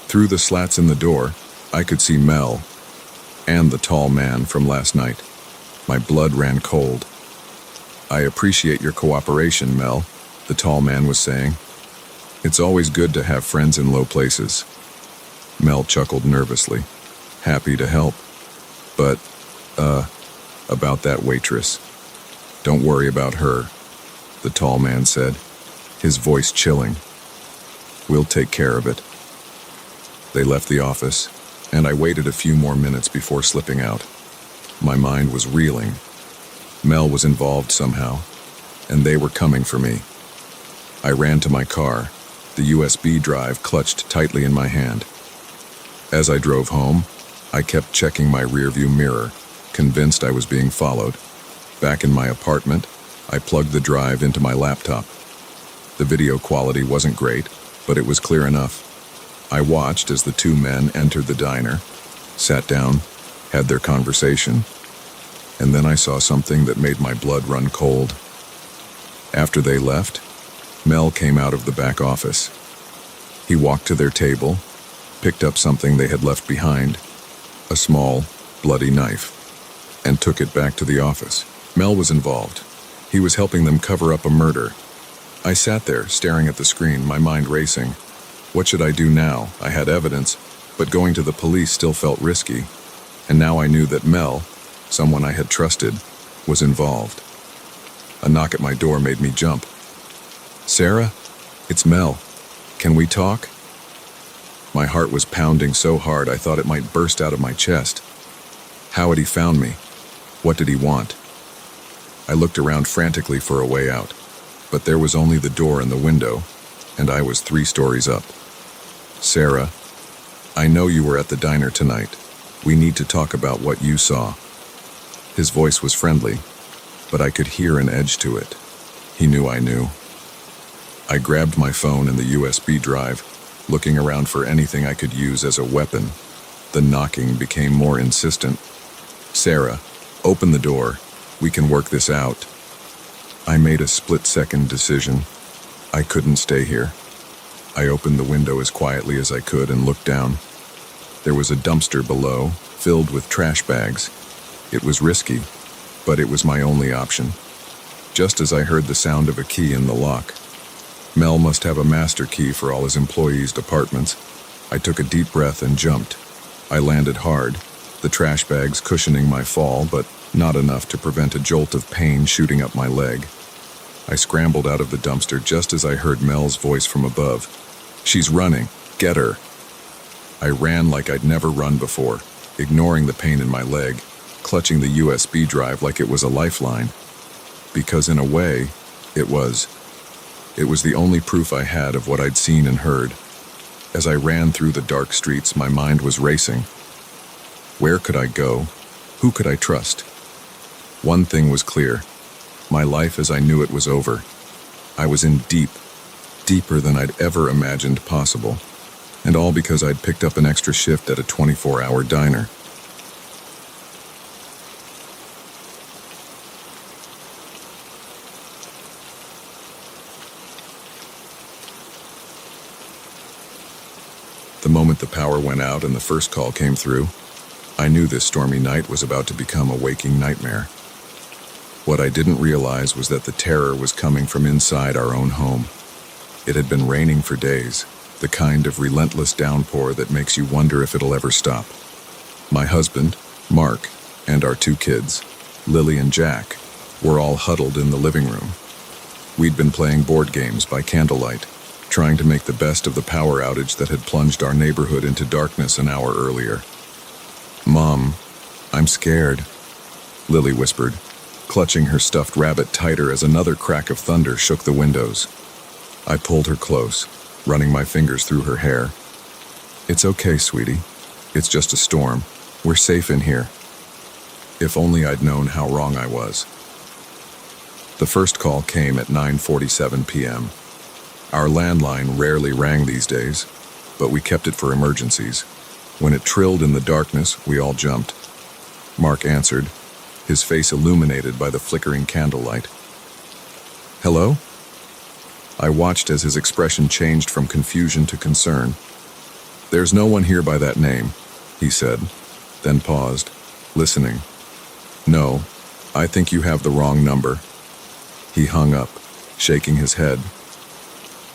Through the slats in the door, I could see Mel and the tall man from last night. My blood ran cold. "I appreciate your cooperation, Mel," the tall man was saying. "It's always good to have friends in low places." Mel chuckled nervously. "Happy to help. But, about that waitress. Don't worry about her," the tall man said, his voice chilling. "We'll take care of it." They left the office, and I waited a few more minutes before slipping out. My mind was reeling. Mel was involved somehow, and they were coming for me. I ran to my car, the USB drive clutched tightly in my hand. As I drove home, I kept checking my rearview mirror, convinced I was being followed. Back in my apartment, I plugged the drive into my laptop. The video quality wasn't great, but it was clear enough. I watched as the two men entered the diner, sat down, had their conversation, and then I saw something that made my blood run cold. After they left, Mel came out of the back office. He walked to their table, picked up something they had left behind, a small, bloody knife, and took it back to the office. Mel was involved. He was helping them cover up a murder. I sat there, staring at the screen, my mind racing. What should I do now? I had evidence, but going to the police still felt risky. And now I knew that Mel, someone I had trusted, was involved. A knock at my door made me jump. "Sarah? It's Mel. Can we talk?" My heart was pounding so hard I thought it might burst out of my chest. How had he found me? What did he want? I looked around frantically for a way out, but there was only the door and the window, and I was 3 stories up. Sarah, I know you were at the diner tonight. We need to talk about what you saw. His voice was friendly, but I could hear an edge to it. He knew I knew. I grabbed my phone and the USB drive, looking around for anything I could use as a weapon. The knocking became more insistent. Sarah, open the door. We can work this out. I made a split-second decision. I couldn't stay here. I opened the window as quietly as I could and looked down. There was a dumpster below, filled with trash bags. It was risky, but it was my only option. Just as I heard the sound of a key in the lock. Mel must have a master key for all his employees' departments. I took a deep breath and jumped. I landed hard, the trash bags cushioning my fall, but not enough to prevent a jolt of pain shooting up my leg. I scrambled out of the dumpster just as I heard Mel's voice from above. She's running. Get her. I ran like I'd never run before, ignoring the pain in my leg, clutching the USB drive like it was a lifeline. Because in a way, it was. It was the only proof I had of what I'd seen and heard. As I ran through the dark streets, my mind was racing. Where could I go? Who could I trust? One thing was clear. My life as I knew it was over. I was in deeper than I'd ever imagined possible. And all because I'd picked up an extra shift at a 24-hour diner. The moment the power went out and the first call came through, I knew this stormy night was about to become a waking nightmare. What I didn't realize was that the terror was coming from inside our own home. It had been raining for days, the kind of relentless downpour that makes you wonder if it'll ever stop. My husband, Mark, and our 2 kids, Lily and Jack, were all huddled in the living room. We'd been playing board games by candlelight, trying to make the best of the power outage that had plunged our neighborhood into darkness an hour earlier. Mom, I'm scared, Lily whispered, clutching her stuffed rabbit tighter as another crack of thunder shook the windows. I pulled her close, running my fingers through her hair. It's okay, sweetie. It's just a storm. We're safe in here. If only I'd known how wrong I was. The first call came at 9:47 p.m. Our landline rarely rang these days, but we kept it for emergencies. When it trilled in the darkness, we all jumped. Mark answered, his face illuminated by the flickering candlelight. Hello? I watched as his expression changed from confusion to concern. There's no one here by that name, he said, then paused, listening. No, I think you have the wrong number. He hung up, shaking his head.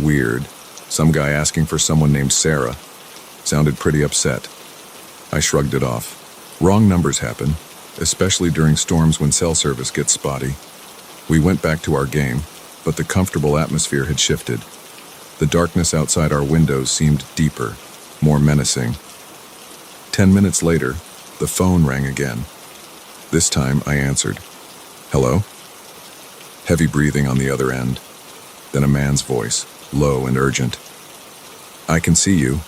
Weird. Some guy asking for someone named Sarah. Sounded pretty upset. I shrugged it off. Wrong numbers happen, especially during storms when cell service gets spotty. We went back to our game, but the comfortable atmosphere had shifted. The darkness outside our windows seemed deeper, more menacing. 10 minutes later, the phone rang again. This time I answered. Hello? Heavy breathing on the other end. Then a man's voice, low and urgent. I can see you.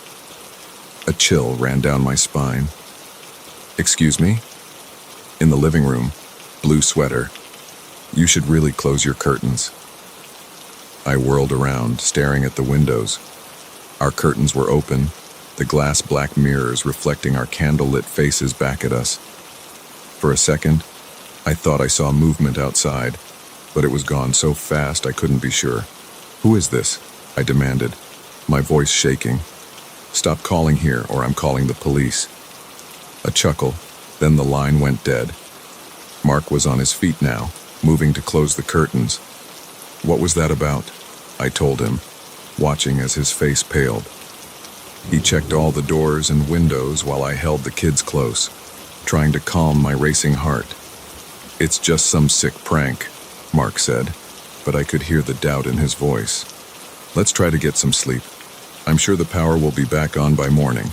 A chill ran down my spine. Excuse me? In the living room, blue sweater. You should really close your curtains. I whirled around, staring at the windows. Our curtains were open, the glass black mirrors reflecting our candle-lit faces back at us. For a second, I thought I saw movement outside, but it was gone so fast I couldn't be sure. Who is this? I demanded, my voice shaking. Stop calling here or I'm calling the police. A chuckle, then the line went dead. Mark was on his feet now, moving to close the curtains. What was that about? I told him, watching as his face paled. He checked all the doors and windows while I held the kids close, trying to calm my racing heart. It's just some sick prank, Mark said, but I could hear the doubt in his voice. Let's try to get some sleep. I'm sure the power will be back on by morning.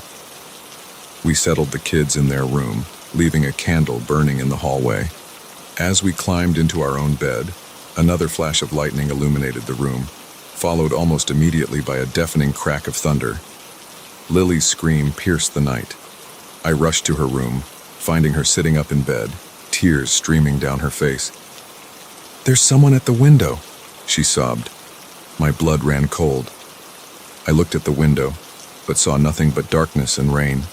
We settled the kids in their room, leaving a candle burning in the hallway. As we climbed into our own bed, another flash of lightning illuminated the room, followed almost immediately by a deafening crack of thunder. Lily's scream pierced the night. I rushed to her room, finding her sitting up in bed, tears streaming down her face. "There's someone at the window," she sobbed. My blood ran cold. I looked at the window, but saw nothing but darkness and rain.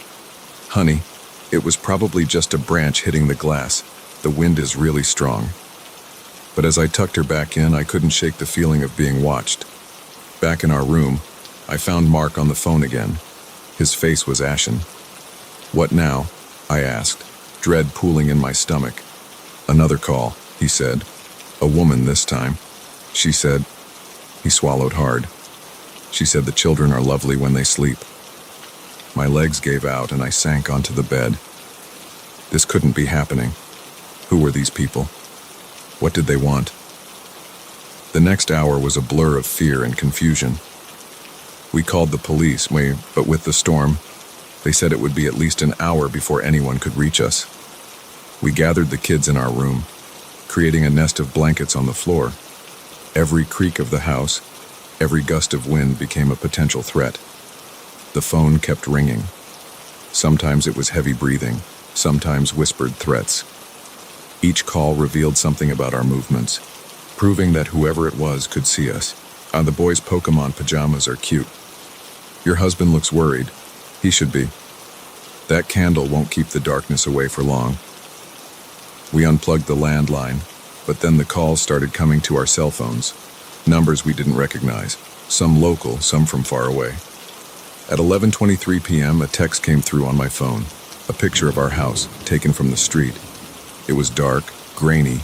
"Honey, it was probably just a branch hitting the glass. The wind is really strong." But as I tucked her back in, I couldn't shake the feeling of being watched. Back in our room, I found Mark on the phone again. His face was ashen. "What now?" I asked, dread pooling in my stomach. "Another call," he said. "A woman this time." She said. He swallowed hard. She said the children are lovely when they sleep. My legs gave out and I sank onto the bed. This couldn't be happening. Who were these people? What did they want? The next hour was a blur of fear and confusion. We called the police, but with the storm, they said it would be at least an hour before anyone could reach us. We gathered the kids in our room, creating a nest of blankets on the floor. Every creak of the house, every gust of wind became a potential threat. The phone kept ringing. Sometimes it was heavy breathing, sometimes whispered threats. Each call revealed something about our movements, proving that whoever it was could see us. The boys' Pokemon pajamas are cute. Your husband looks worried. He should be. That candle won't keep the darkness away for long. We unplugged the landline, but then the calls started coming to our cell phones. Numbers we didn't recognize, some local, some from far away. At 11:23 p.m., a text came through on my phone, a picture of our house, taken from the street. It was dark, grainy,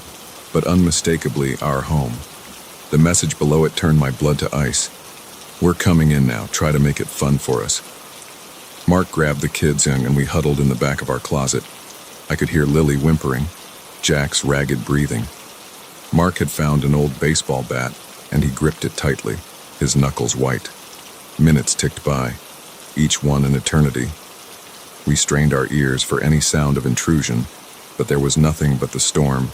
but unmistakably our home. The message below it turned my blood to ice. "We're coming in now, try to make it fun for us." Mark grabbed the kids and we huddled in the back of our closet. I could hear Lily whimpering, Jack's ragged breathing. Mark had found an old baseball bat, and he gripped it tightly, his knuckles white. Minutes ticked by, each one an eternity. We strained our ears for any sound of intrusion, but there was nothing but the storm.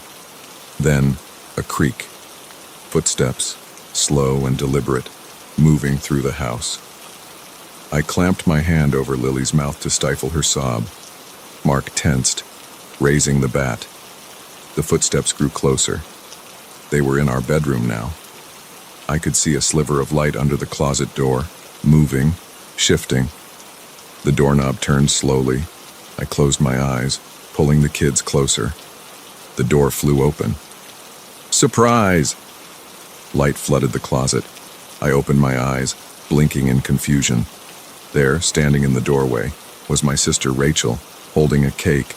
Then, a creak. Footsteps, slow and deliberate, moving through the house. I clamped my hand over Lily's mouth to stifle her sob. Mark tensed, raising the bat. The footsteps grew closer. They were in our bedroom now. I could see a sliver of light under the closet door, moving, shifting. The doorknob turned slowly. I closed my eyes, pulling the kids closer. The door flew open. Surprise! Light flooded the closet. I opened my eyes, blinking in confusion. There, standing in the doorway, was my sister Rachel, holding a cake.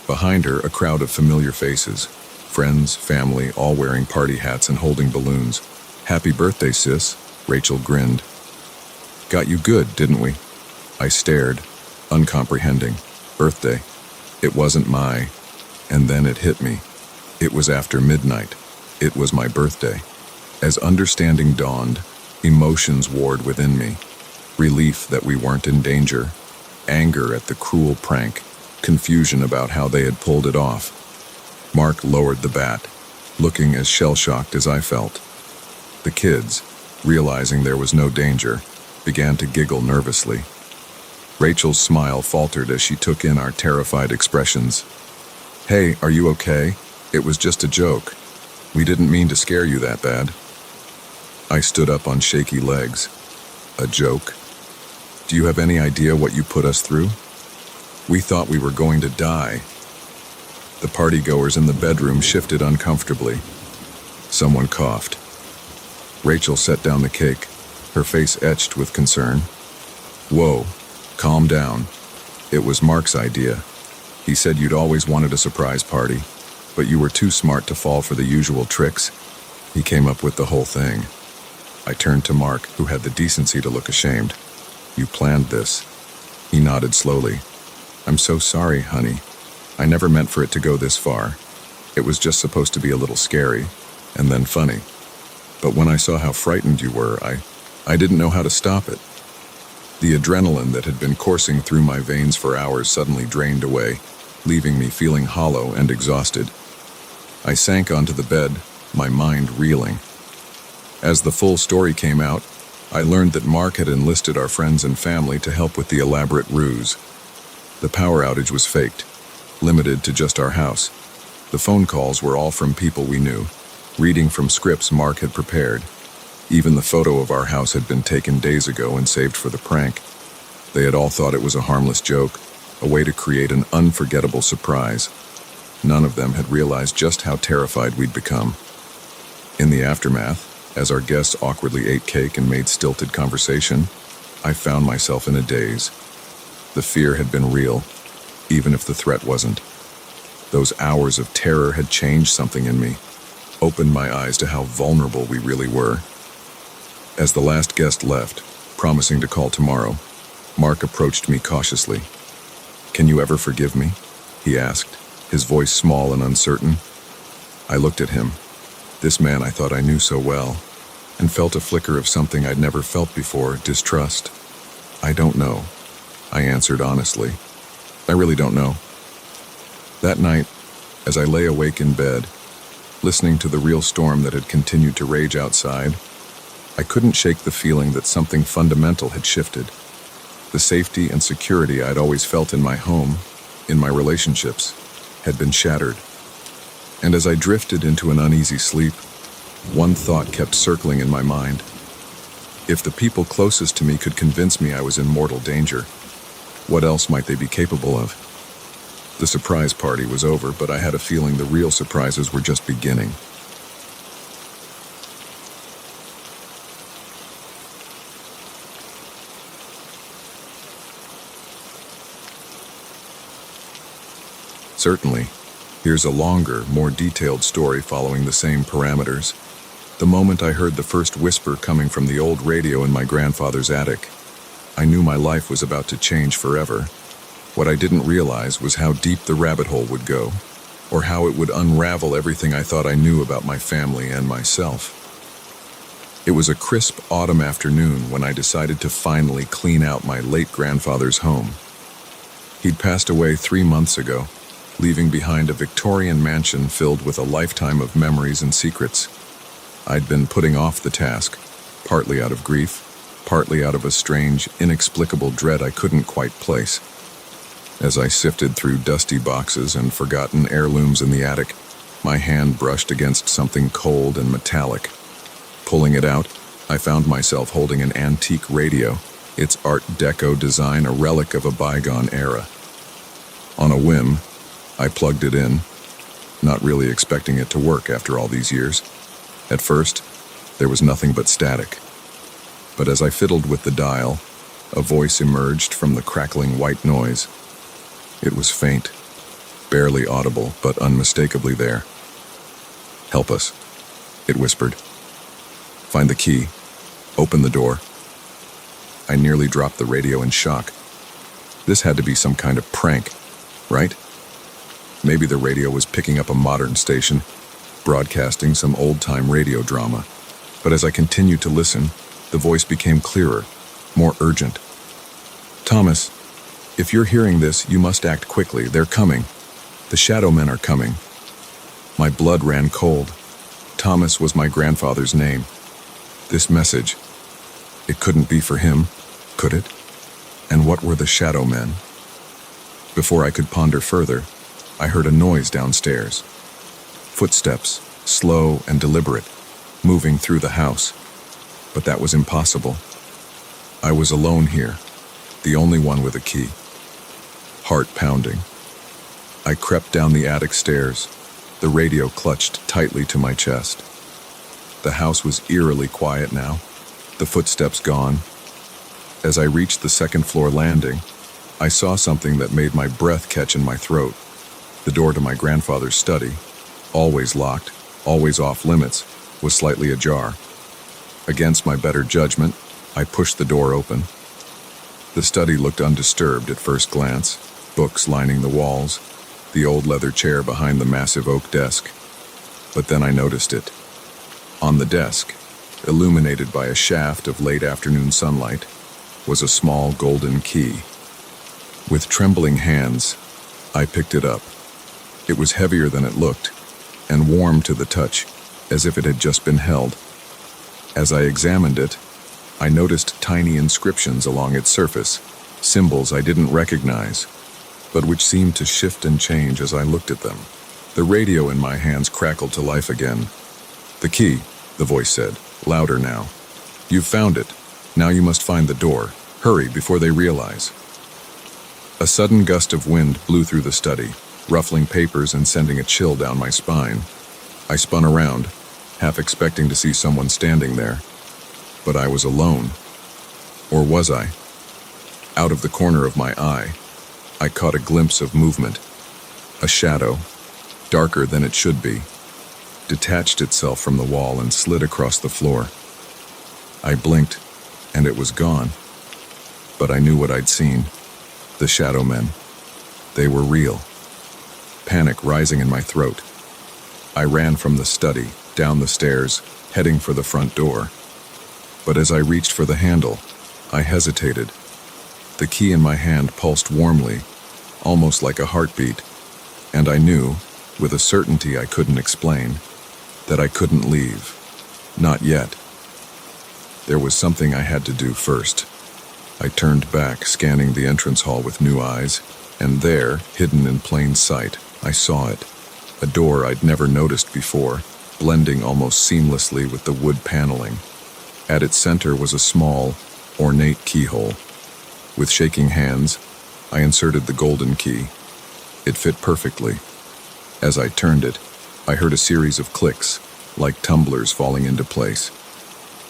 Behind her, a crowd of familiar faces. Friends, family, all wearing party hats and holding balloons. "Happy birthday, sis," Rachel grinned. "Got you good, didn't we?" I stared, uncomprehending. Birthday. It wasn't my... And then it hit me. It was after midnight. It was my birthday. As understanding dawned, emotions warred within me. Relief that we weren't in danger. Anger at the cruel prank. Confusion about how they had pulled it off. Mark lowered the bat, looking as shell-shocked as I felt. The kids, realizing there was no danger, began to giggle nervously. Rachel's smile faltered as she took in our terrified expressions. "Hey, are you okay? It was just a joke. We didn't mean to scare you that bad." I stood up on shaky legs. "A joke? Do you have any idea what you put us through? We thought we were going to die." The partygoers in the bedroom shifted uncomfortably. Someone coughed. Rachel set down the cake, her face etched with concern. "Whoa, calm down. It was Mark's idea. He said you'd always wanted a surprise party, but you were too smart to fall for the usual tricks. He came up with the whole thing." I turned to Mark, who had the decency to look ashamed. "You planned this." He nodded slowly. "I'm so sorry, honey. I never meant for it to go this far. It was just supposed to be a little scary, and then funny. But when I saw how frightened you were, I didn't know how to stop it." The adrenaline that had been coursing through my veins for hours suddenly drained away, leaving me feeling hollow and exhausted. I sank onto the bed, my mind reeling. As the full story came out, I learned that Mark had enlisted our friends and family to help with the elaborate ruse. The power outage was faked, limited to just our house. The phone calls were all from people we knew, reading from scripts Mark had prepared. Even the photo of our house had been taken days ago and saved for the prank. They had all thought it was a harmless joke, a way to create an unforgettable surprise. None of them had realized just how terrified we'd become. In the aftermath, as our guests awkwardly ate cake and made stilted conversation, I found myself in a daze. The fear had been real, even if the threat wasn't. Those hours of terror had changed something in me, opened my eyes to how vulnerable we really were. As the last guest left, promising to call tomorrow, Mark approached me cautiously. "Can you ever forgive me?" he asked, his voice small and uncertain. I looked at him, this man I thought I knew so well, and felt a flicker of something I'd never felt before, distrust. "I don't know," I answered honestly. "I really don't know." That night, as I lay awake in bed, listening to the real storm that had continued to rage outside, I couldn't shake the feeling that something fundamental had shifted. The safety and security I'd always felt in my home, in my relationships, had been shattered. And as I drifted into an uneasy sleep, one thought kept circling in my mind. If the people closest to me could convince me I was in mortal danger, what else might they be capable of? The surprise party was over, but I had a feeling the real surprises were just beginning. Certainly, here's a longer, more detailed story following the same parameters. The moment I heard the first whisper coming from the old radio in my grandfather's attic, I knew my life was about to change forever. What I didn't realize was how deep the rabbit hole would go, or how it would unravel everything I thought I knew about my family and myself. It was a crisp autumn afternoon when I decided to finally clean out my late grandfather's home. He'd passed away 3 months ago, leaving behind a Victorian mansion filled with a lifetime of memories and secrets. I'd been putting off the task, partly out of grief, partly out of a strange, inexplicable dread I couldn't quite place. As I sifted through dusty boxes and forgotten heirlooms in the attic, my hand brushed against something cold and metallic. Pulling it out, I found myself holding an antique radio, its Art Deco design a relic of a bygone era. On a whim, I plugged it in, not really expecting it to work after all these years. At first, there was nothing but static. But as I fiddled with the dial, a voice emerged from the crackling white noise. It was faint, barely audible, but unmistakably there. "Help us," it whispered. "Find the key. Open the door." I nearly dropped the radio in shock. This had to be some kind of prank, right? Maybe the radio was picking up a modern station, broadcasting some old-time radio drama. But as I continued to listen, the voice became clearer, more urgent. "Thomas, if you're hearing this, you must act quickly. They're coming. The shadow men are coming." My blood ran cold. Thomas was my grandfather's name. This message, it couldn't be for him, could it? And what were the shadow men? Before I could ponder further, I heard a noise downstairs. Footsteps, slow and deliberate, moving through the house. But that was impossible. I was alone here, the only one with a key. Heart pounding. I crept down the attic stairs, the radio clutched tightly to my chest. The house was eerily quiet now, the footsteps gone. As I reached the second-floor landing, I saw something that made my breath catch in my throat. The door to my grandfather's study, always locked, always off limits, was slightly ajar. Against my better judgment, I pushed the door open. The study looked undisturbed at first glance, books lining the walls, the old leather chair behind the massive oak desk. But then I noticed it. On the desk, illuminated by a shaft of late afternoon sunlight, was a small golden key. With trembling hands, I picked it up. It was heavier than it looked, and warm to the touch, as if it had just been held. As I examined it, I noticed tiny inscriptions along its surface, symbols I didn't recognize, but which seemed to shift and change as I looked at them. The radio in my hands crackled to life again. "The key," the voice said, louder now. "You've found it. Now you must find the door. Hurry before they realize." A sudden gust of wind blew through the study, ruffling papers and sending a chill down my spine. I spun around, half expecting to see someone standing there. But I was alone. Or was I? Out of the corner of my eye, I caught a glimpse of movement. A shadow, darker than it should be, detached itself from the wall and slid across the floor. I blinked, and it was gone. But I knew what I'd seen. The shadow men. They were real. Panic rising in my throat. I ran from the study, down the stairs, heading for the front door. But as I reached for the handle, I hesitated. The key in my hand pulsed warmly, almost like a heartbeat, and I knew, with a certainty I couldn't explain, that I couldn't leave. Not yet. There was something I had to do first. I turned back, scanning the entrance hall with new eyes, and there, hidden in plain sight, I saw it. A door I'd never noticed before, blending almost seamlessly with the wood paneling. At its center was a small, ornate keyhole. With shaking hands, I inserted the golden key. It fit perfectly. As I turned it, I heard a series of clicks, like tumblers falling into place.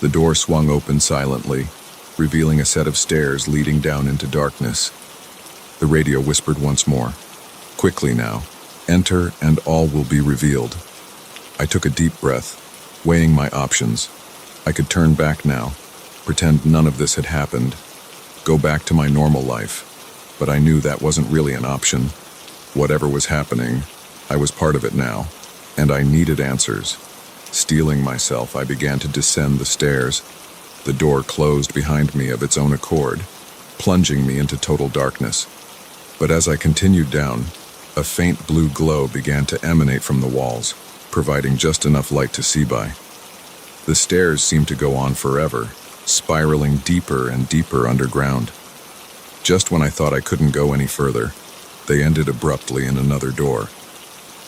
The door swung open silently, revealing a set of stairs leading down into darkness. The radio whispered once more. "Quickly now. Enter and all will be revealed." I took a deep breath, weighing my options. I could turn back now, pretend none of this had happened, go back to my normal life. But I knew that wasn't really an option. Whatever was happening, I was part of it now, and I needed answers. Steeling myself, I began to descend the stairs. The door closed behind me of its own accord, plunging me into total darkness. But as I continued down, a faint blue glow began to emanate from the walls, providing just enough light to see by. The stairs seemed to go on forever, spiraling deeper and deeper underground. Just when I thought I couldn't go any further, they ended abruptly in another door.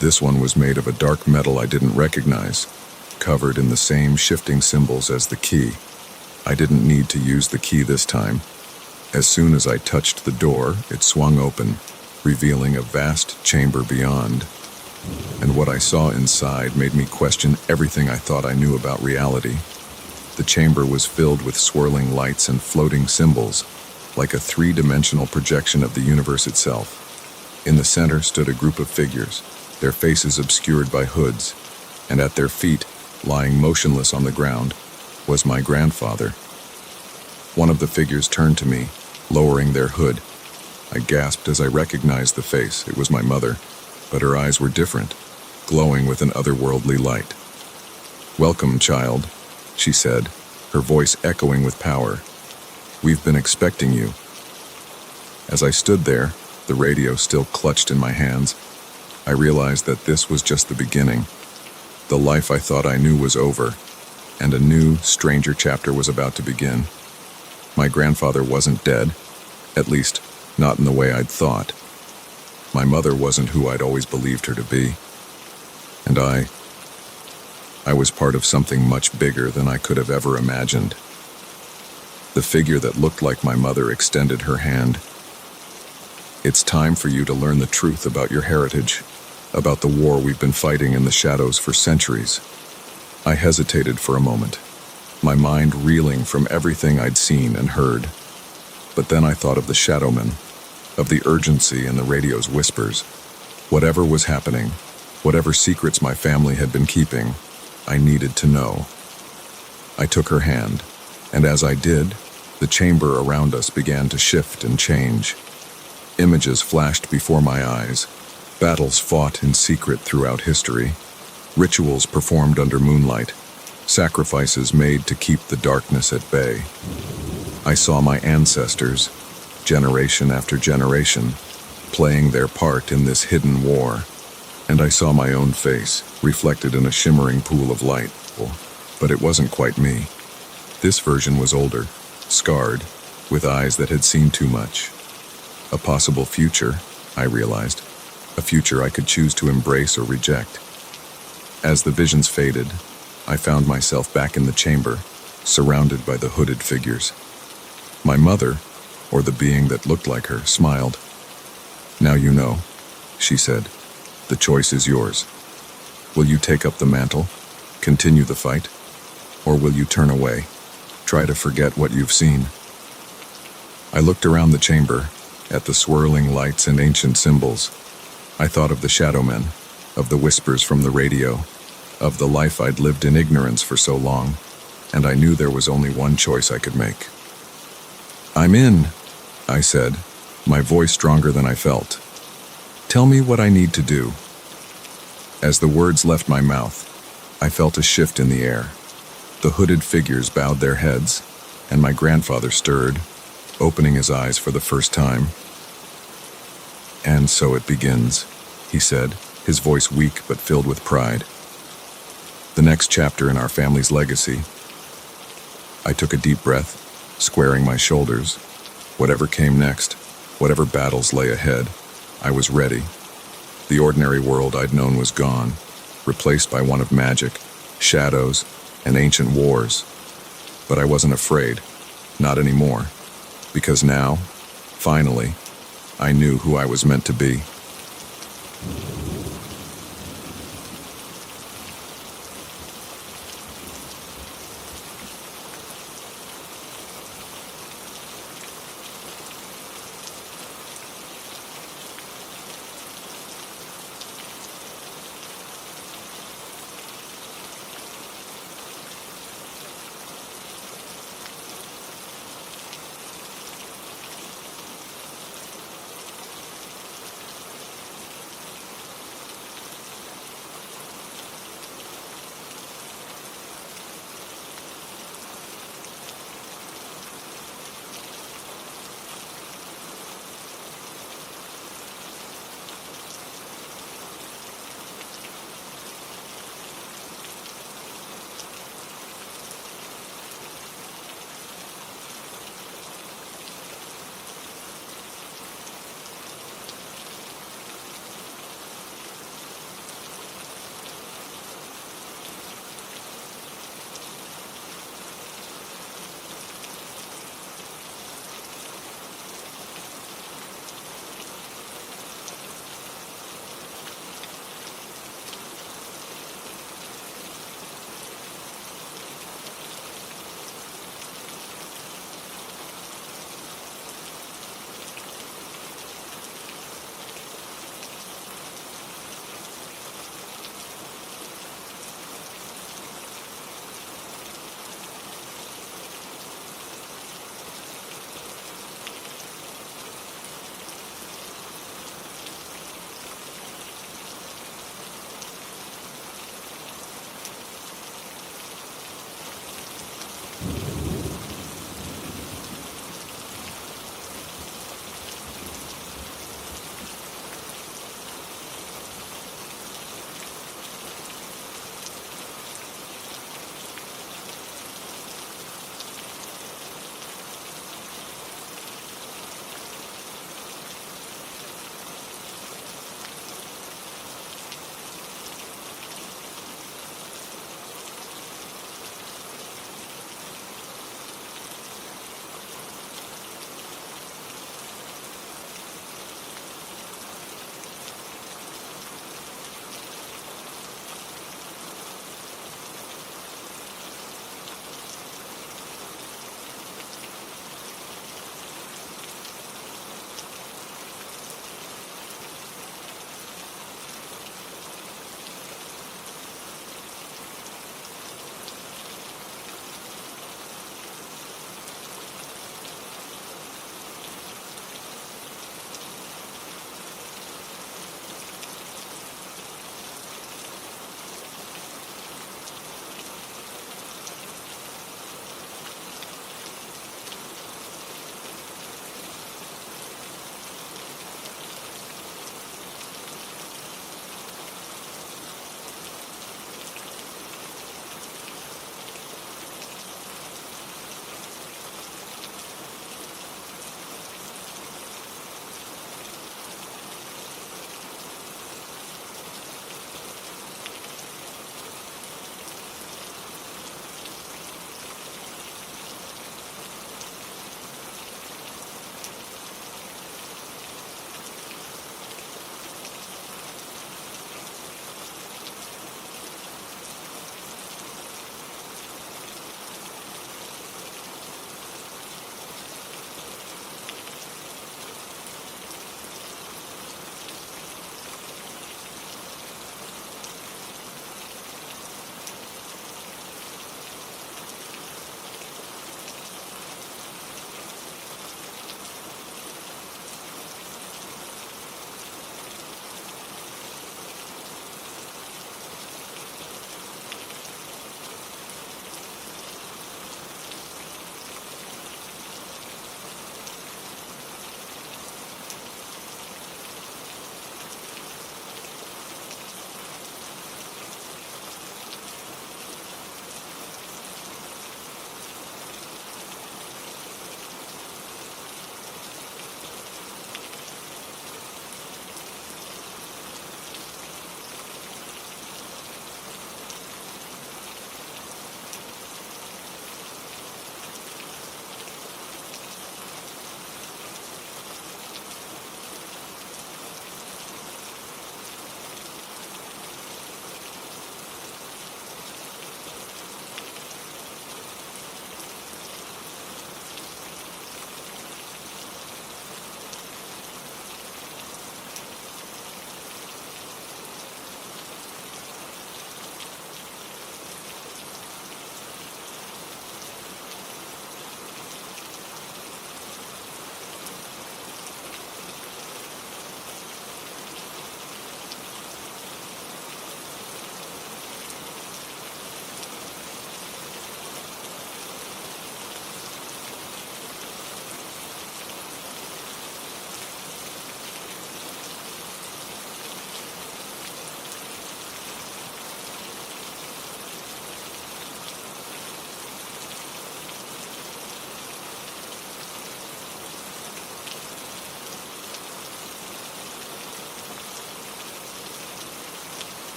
This one was made of a dark metal I didn't recognize, covered in the same shifting symbols as the key. I didn't need to use the key this time. As soon as I touched the door, it swung open, revealing a vast chamber beyond. And what I saw inside made me question everything I thought I knew about reality. The chamber was filled with swirling lights and floating symbols, like a three-dimensional projection of the universe itself. In the center stood a group of figures, their faces obscured by hoods, and at their feet, lying motionless on the ground, was my grandfather. One of the figures turned to me, lowering their hood. I gasped as I recognized the face. It was my mother, but her eyes were different, glowing with an otherworldly light. "Welcome, child," she said, her voice echoing with power. "We've been expecting you." As I stood there, the radio still clutched in my hands, I realized that this was just the beginning. The life I thought I knew was over, and a new, stranger chapter was about to begin. My grandfather wasn't dead, at least not in the way I'd thought. My mother wasn't who I'd always believed her to be. And I was part of something much bigger than I could have ever imagined. The figure that looked like my mother extended her hand. "It's time for you to learn the truth about your heritage, about the war we've been fighting in the shadows for centuries." I hesitated for a moment, my mind reeling from everything I'd seen and heard. But then I thought of the shadowmen, of the urgency in the radio's whispers. Whatever was happening, whatever secrets my family had been keeping, I needed to know. I took her hand, and as I did, the chamber around us began to shift and change. Images flashed before my eyes, battles fought in secret throughout history, rituals performed under moonlight, sacrifices made to keep the darkness at bay. I saw my ancestors, generation after generation, playing their part in this hidden war, and I saw my own face, reflected in a shimmering pool of light. But it wasn't quite me. This version was older, scarred, with eyes that had seen too much. A possible future, I realized. A future I could choose to embrace or reject. As the visions faded, I found myself back in the chamber, surrounded by the hooded figures. My mother, or the being that looked like her, smiled. "Now you know," she said. "The choice is yours. Will you take up the mantle, continue the fight, or will you turn away, try to forget what you've seen?" I looked around the chamber, at the swirling lights and ancient symbols. I thought of the shadow men, of the whispers from the radio, of the life I'd lived in ignorance for so long, and I knew there was only one choice I could make. "I'm in," I said, my voice stronger than I felt. "Tell me what I need to do." As the words left my mouth, I felt a shift in the air. The hooded figures bowed their heads, and my grandfather stirred, opening his eyes for the first time. "And so it begins," he said, his voice weak but filled with pride. "The next chapter in our family's legacy." I took a deep breath, squaring my shoulders. Whatever came next, whatever battles lay ahead, I was ready. The ordinary world I'd known was gone, replaced by one of magic, shadows, and ancient wars. But I wasn't afraid, not anymore, because now, finally, I knew who I was meant to be.